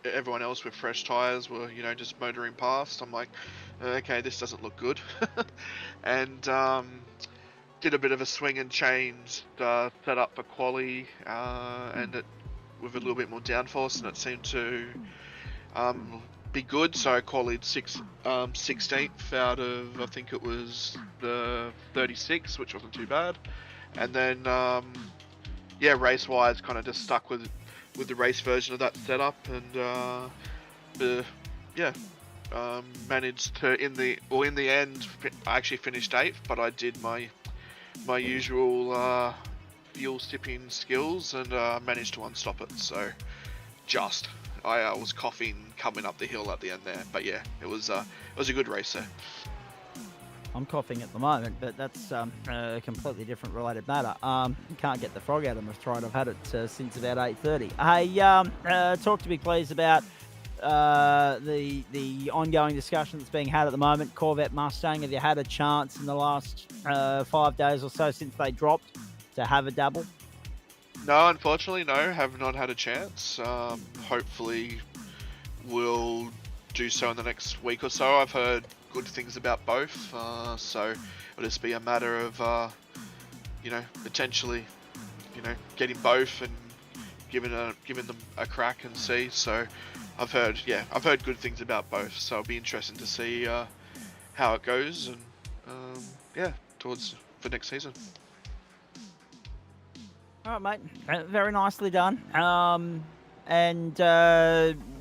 Speaker 16: everyone else with fresh tyres were, just motoring past. I'm like, okay, this doesn't look good. And did a bit of a swing and change, set up for quali, and it with a little bit more downforce, and it seemed to be good. So I qualied 16th out of, I think it was the 36, which wasn't too bad. And then yeah, race-wise, kind of just stuck with the race version of that setup, and yeah, managed to in the end I actually finished 8th, but I did my usual fuel sipping skills and managed to unstop it. So I was coughing coming up the hill at the end there, but yeah, it was a good race there.
Speaker 1: I'm coughing at the moment, but that's a completely different related matter. Can't get the frog out of my throat. I've had it since about 8:30. Hey, talk to me please about the ongoing discussion that's being had at the moment. Corvette Mustang, have you had a chance in the last 5 days or so since they dropped to have a dabble?
Speaker 16: No, unfortunately, no. Have not had a chance. Hopefully, we'll do so in the next week or so. I've heard good things about both, so it'll just be a matter of potentially getting both and giving them a crack and see. So I've heard good things about both, so it'll be interesting to see how it goes, and yeah, towards for next season.
Speaker 1: All right, mate. Very nicely done. And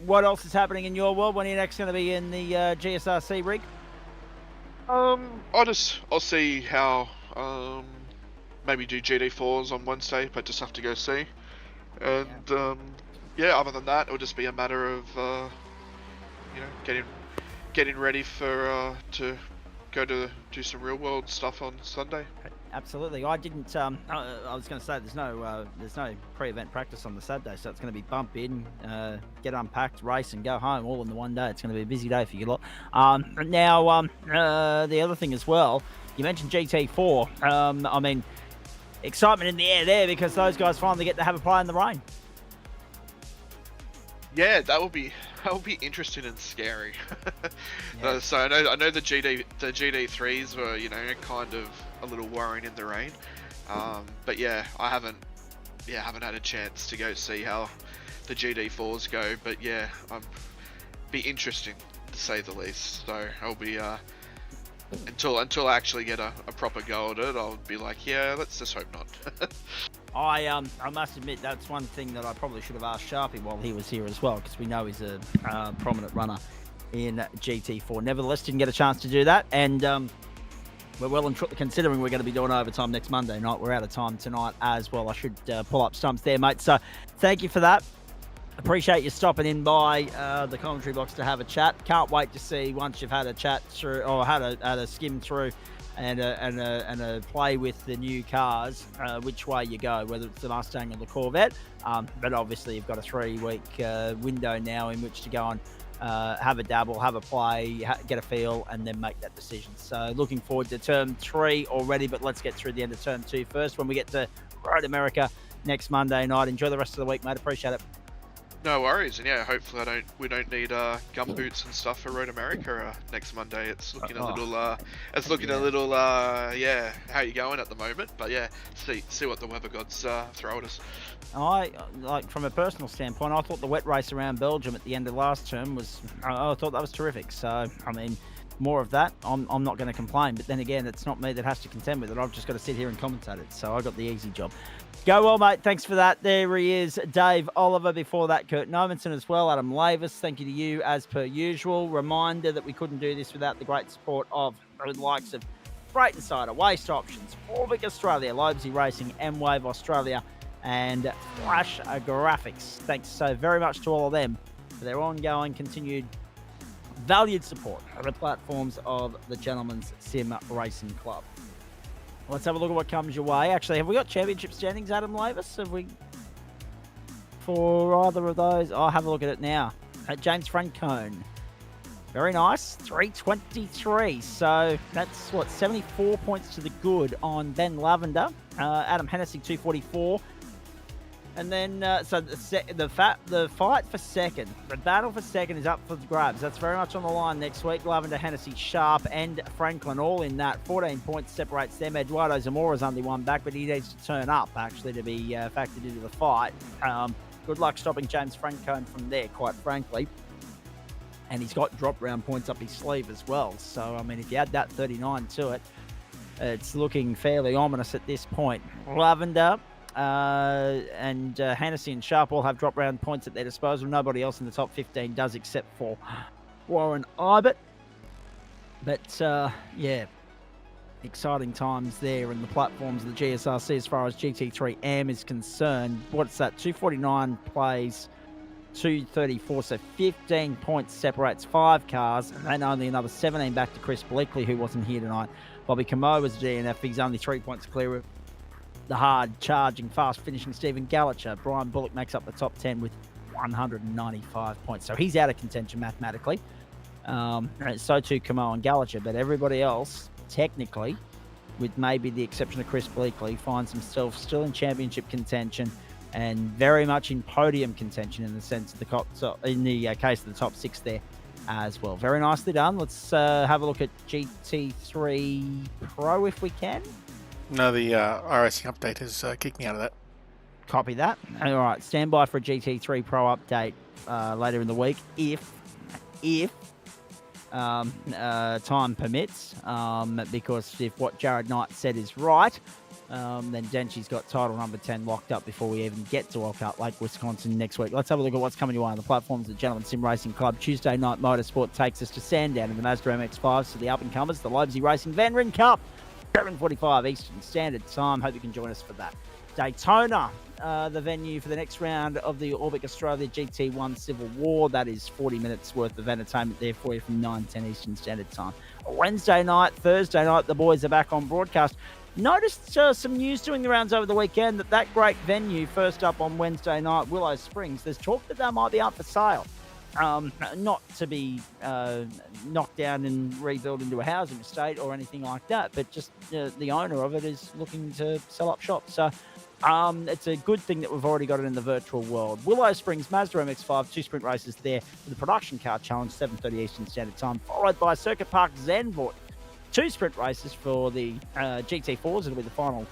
Speaker 1: what else is happening in your world? When are you next going to be in the GSRC rig?
Speaker 16: I'll see how maybe do GT4s on Wednesday, but just have to go see. And yeah, other than that, it'll just be a matter of you know, getting ready for to go to do some real world stuff on Sunday.
Speaker 1: Absolutely. I didn't. I was going to say there's no pre-event practice on the Saturday, so it's going to be bump in, get unpacked, race, and go home all in the one day. It's going to be a busy day for you lot. Now, the other thing as well, you mentioned GT4. I mean, excitement in the air there because those guys finally get to have a play in the rain.
Speaker 16: Yeah, that will be interesting and scary. Yeah. So I know the GT3s were, you know, kind of a little worrying in the rain, but yeah, I haven't had a chance to go see how the GT4s go. But yeah, be interesting to say the least. So I'll be until I actually get a proper go at it, I'll be like, yeah, let's just hope not.
Speaker 1: I must admit that's one thing that I probably should have asked Sharpie while he was here as well, because we know he's a prominent runner in GT4. Nevertheless, didn't get a chance to do that, and we're well and truly considering we're going to be doing overtime next Monday night. We're out of time tonight as well. I should pull up stumps there, mate. So thank you for that. Appreciate you stopping in by the commentary box to have a chat. Can't wait to see once you've had a chat through or had a skim through and a play with the new cars, which way you go, whether it's the Mustang or the Corvette. But obviously you've got a 3-week window now in which to go and have a dabble, have a play, get a feel, and then make that decision. So looking forward to Term 3 already, but let's get through the end of Term 2 first when we get to Road America next Monday night. Enjoy the rest of the week, mate. Appreciate it.
Speaker 16: No worries, and yeah, hopefully we don't need gum boots and stuff for Road America next Monday. It's looking a little yeah, how you going at the moment? But yeah, see what the weather gods throw at us.
Speaker 1: From a personal standpoint, I thought the wet race around Belgium at the end of last term I thought that was terrific. So I mean, more of that. I'm not going to complain, but then again, it's not me that has to contend with it. I've just got to sit here and commentate it. So I got the easy job. Go well, mate. Thanks for that. There he is, Dave Oliver. Before that, Kurt Nomenson as well. Adam Lavis, thank you to you as per usual. Reminder that we couldn't do this without the great support of the likes of Freight Insider, Waste Options, Orvic Australia, Lobesy Racing, M-Wave Australia, and Flash Graphics. Thanks so very much to all of them for their ongoing, continued, valued support of the platforms of the Gentleman's Sim Racing Club. Let's have a look at what comes your way. Actually, have we got championship standings, Adam Lavis? Have we? For either of those? I'll have a look at it now. James Francone. Very nice. 323. So that's, 74 points to the good on Ben Lavender. Adam Hennessy, 244. And then, so the fight for second, the battle for second is up for the grabs. That's very much on the line next week. Lavender, Hennessy, Sharp, and Franklin all in that. 14 points separates them. Eduardo Zamora's only one back, but he needs to turn up, actually, to be factored into the fight. Good luck stopping James Francone from there, quite frankly. And he's got drop round points up his sleeve as well. So, I mean, if you add that 39 to it, it's looking fairly ominous at this point. Lavender and Hennessy and Sharp all have drop round points at their disposal. Nobody else in the top 15 does except for Warren Ibert. But yeah, exciting times there in the platforms of the GSRC as far as GT3 AM is concerned. What's that? 249 plays, 234, so 15 points separates 5 cars, and only another 17 back to Chris Bleakley, who wasn't here tonight. Bobby Camo was DNF. He's only 3 points clear of the hard-charging, fast-finishing Stephen Gallacher. Brian Bullock makes up the top 10 with 195 points. So he's out of contention mathematically. So too Camo and Gallacher. But everybody else, technically, with maybe the exception of Chris Bleakley, finds himself still in championship contention and very much in podium contention in the sense of the case of the top 6 there as well. Very nicely done. Let's have a look at GT3 Pro if we can.
Speaker 2: No, the iRacing update has kicked me out of that.
Speaker 1: Copy that. All right, stand by for a GT3 Pro update later in the week if time permits, because if what Jared Knight said is right, then Denchi's got title number 10 locked up before we even get to Elkhart Lake, Wisconsin next week. Let's have a look at what's coming your way on the platforms of the Gentleman Sim Racing Club. Tuesday night Motorsport takes us to Sandown in the Mazda MX-5s to the up-and-comers, the Lobsy Racing Van Ryn Cup, 7:45 Eastern Standard Time. Hope you can join us for that. Daytona, the venue for the next round of the Orbic Australia GT1 Civil War. That is 40 minutes worth of entertainment there for you from 9-10 Eastern Standard Time. Wednesday night, Thursday night, the boys are back on broadcast. Noticed some news doing the rounds over the weekend that great venue, first up on Wednesday night, Willow Springs, there's talk that might be up for sale. Not to be knocked down and rebuilt into a housing estate or anything like that, but just the owner of it is looking to sell up shop. So it's a good thing that we've already got it in the virtual world. Willow Springs, Mazda MX-5, 2 sprint races there for the Production Car Challenge, 7:30 Eastern Standard Time, followed by Circuit Park Zandvoort, 2 sprint races for the GT4s. It'll be the final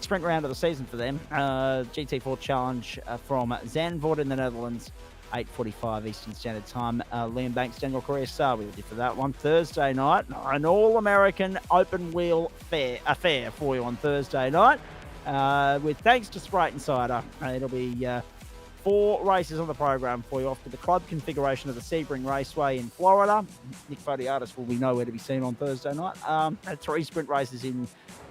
Speaker 1: sprint round of the season for them. GT4 Challenge from Zandvoort in the Netherlands, 8:45 Eastern Standard Time. Liam Banks, Daniel Correa Star with you for that one. Thursday night, an all-American open wheel affair for you on Thursday night. With thanks to Sprite Insider, it'll be 4 races on the program for you off to the club configuration of the Sebring Raceway in Florida. Nick Fodiatis will be nowhere to be seen on Thursday night. 3 sprint races in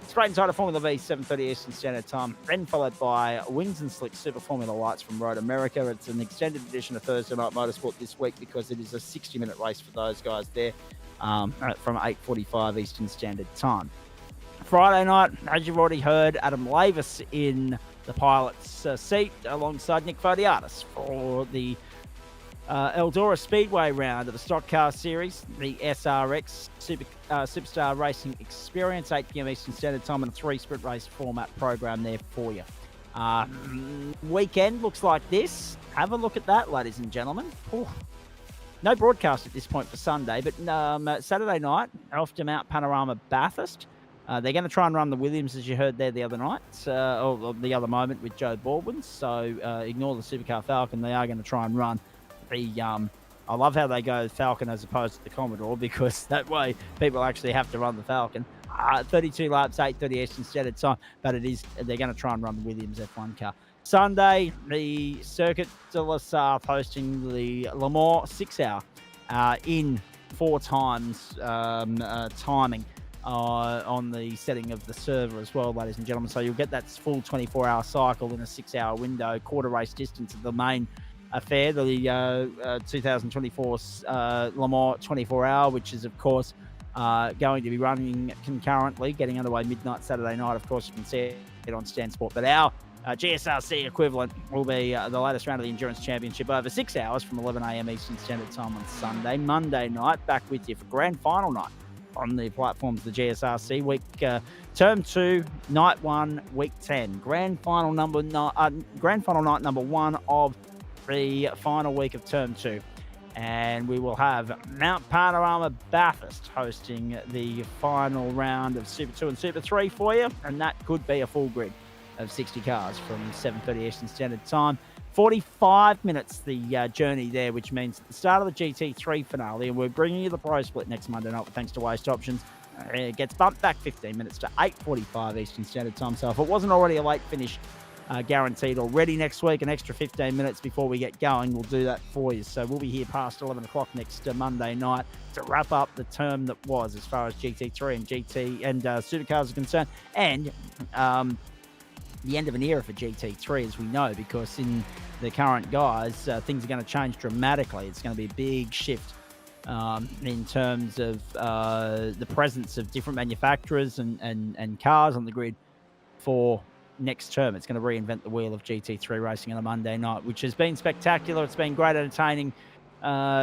Speaker 1: Sprite Insider Formula V, 7:30 Eastern Standard Time, then followed by Wings and Slicks Super Formula Lights from Road America. It's an extended edition of Thursday Night Motorsport this week because it is a 60-minute race for those guys there from 8:45 Eastern Standard Time. Friday night, as you've already heard, Adam Lavis in the pilot's seat alongside Nick Fodiatis for the Eldora Speedway round of the Stock Car Series, the SRX Superstar Racing Experience, 8 p.m. Eastern Standard Time, and a 3 sprint race format program there for you. Weekend looks like this. Have a look at that, ladies and gentlemen. Ooh. No broadcast at this point for Sunday, but Saturday night, off to Mount Panorama Bathurst. They're going to try and run the Williams, as you heard there the other night, or the other moment with Joe Baldwin. So ignore the Supercar Falcon. They are going to try and run the I love how they go Falcon as opposed to the Commodore, because that way people actually have to run the Falcon. 32 laps, 8:30 Eastern Standard Time, but they're going to try and run the Williams F1 car. Sunday, the Circuit de la Sarthe hosting the Le Mans 6-hour in 4 times timing on the setting of the server as well, ladies and gentlemen. So you'll get that full 24-hour cycle in a 6-hour window, quarter race distance of the main affair, the 2024 Le Mans 24-hour, which is, of course, going to be running concurrently, getting underway midnight Saturday night. Of course, you can see it on Stan Sport. But our GSRC equivalent will be the latest round of the Endurance Championship over 6 hours from 11 a.m. Eastern Standard Time on Sunday. Monday night, back with you for grand final night on the platforms of the GSRC. Week Term 2, Night 1, Week 10. Grand final night number 1 of the final week of Term 2. And we will have Mount Panorama Bathurst hosting the final round of Super 2 and Super 3 for you. And that could be a full grid of 60 cars from 7:30 Eastern Standard Time. 45 minutes the journey there, which means at the start of the GT3 finale, and we're bringing you the Pro Split next Monday night thanks to Waste Options. It gets bumped back 15 minutes to 8:45 Eastern Standard Time. So if it wasn't already a late finish guaranteed already next week, an extra 15 minutes before we get going, we'll do that for you. So we'll be here past 11 o'clock next Monday night to wrap up the term that was, as far as GT3 and GT and Supercars are concerned, and the end of an era for GT3, as we know, because in the current guys, things are going to change dramatically. It's going to be a big shift in terms of the presence of different manufacturers and cars on the grid for next term. It's going to reinvent the wheel of GT3 racing on a Monday night, which has been spectacular. It's been great entertaining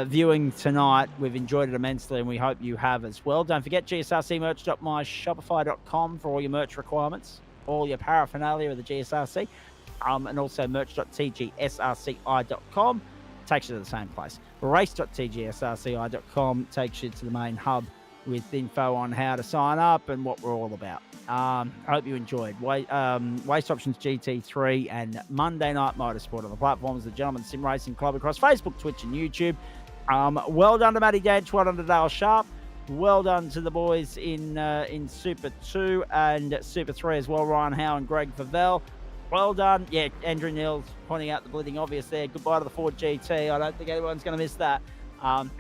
Speaker 1: viewing tonight. We've enjoyed it immensely, and we hope you have as well. Don't forget gsrcmerch.myshopify.com for all your merch requirements, all your paraphernalia of the GSRC, and also merch.tgsrci.com takes you to the same place. Race.tgsrci.com takes you to the main hub with info on how to sign up and what we're all about. I hope you enjoyed Waste Options GT3 and Monday Night Motorsport on the platforms of the Gentleman Sim Racing Club across Facebook, Twitch and YouTube. Well done to Matty Dench, well done to Dale Sharp. Well done to the boys in Super 2 and Super 3 as well, Ryan Howe and Greg Favell. Well done. Yeah, Andrew Nils pointing out the bleeding obvious there. Goodbye to the Ford GT. I don't think anyone's going to miss that,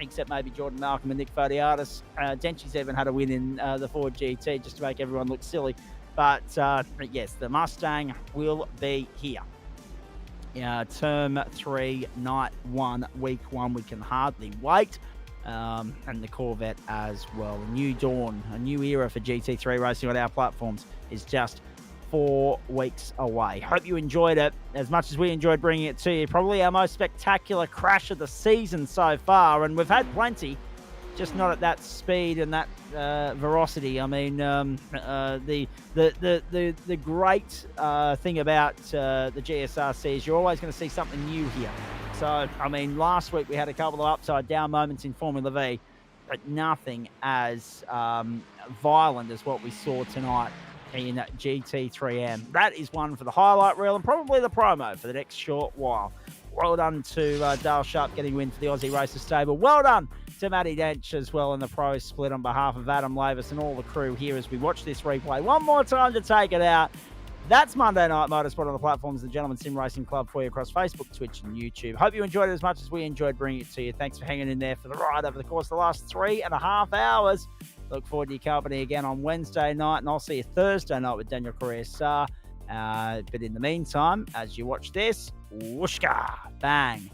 Speaker 1: except maybe Jordan Malcolm and Nick Fodiatis. Denchi's even had a win in the Ford GT just to make everyone look silly. But yes, the Mustang will be here. Term 3, night 1, week 1. We can hardly wait. And the Corvette as well. A new dawn, a new era for GT3 racing on our platforms is just 4 weeks away. Hope you enjoyed it as much as we enjoyed bringing it to you. Probably our most spectacular crash of the season so far, and we've had plenty, just not at that speed and that veracity. I mean, the great thing about the GSRC is you're always going to see something new here. So, I mean, last week we had a couple of upside down moments in Formula V, but nothing as violent as what we saw tonight in GT3M. That is one for the highlight reel and probably the promo for the next short while. Well done to Dale Sharp getting a win for the Aussie Racers stable. Well done to Matty Dench as well in the pro split on behalf of Adam Lavis and all the crew here as we watch this replay one more time to take it out. That's Monday Night Motorsport on the platforms of the Gentleman Sim Racing Club for you across Facebook, Twitch and YouTube. Hope you enjoyed it as much as we enjoyed bringing it to you. Thanks for hanging in there for the ride over the course of the last 3.5 hours. Look forward to your company again on Wednesday night, and I'll see you Thursday night with Daniel Correa-Sarr. But in the meantime, as you watch this, whooshka, bang.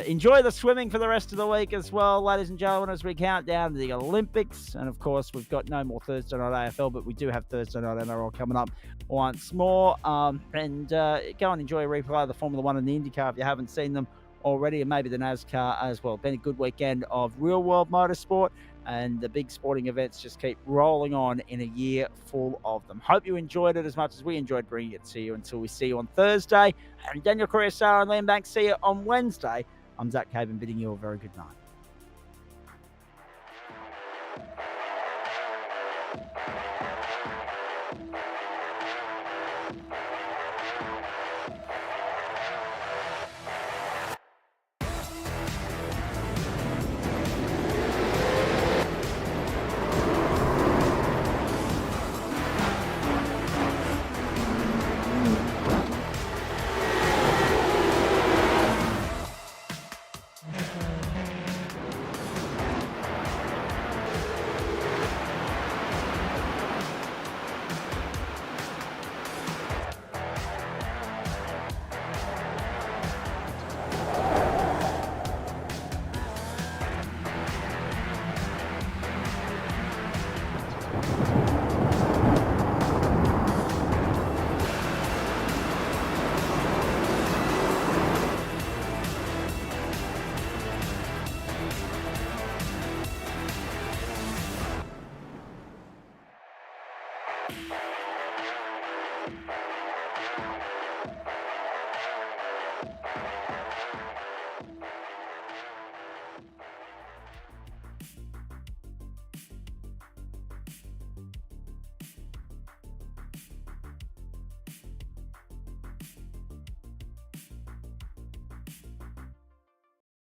Speaker 1: Enjoy the swimming for the rest of the week as well, ladies and gentlemen, as we count down to the Olympics. And of course, we've got no more Thursday night AFL, but we do have Thursday night NRL coming up once more. Go and enjoy a replay of the Formula 1 and the IndyCar if you haven't seen them already, and maybe the NASCAR as well. Been a good weekend of real world motorsport, and the big sporting events just keep rolling on in a year full of them. Hope you enjoyed it as much as we enjoyed bringing it to you. Until we see you on Thursday, and Daniel Correa-Sarr and Liam Banks see you on Wednesday, I'm Zach Caban bidding you a very good night.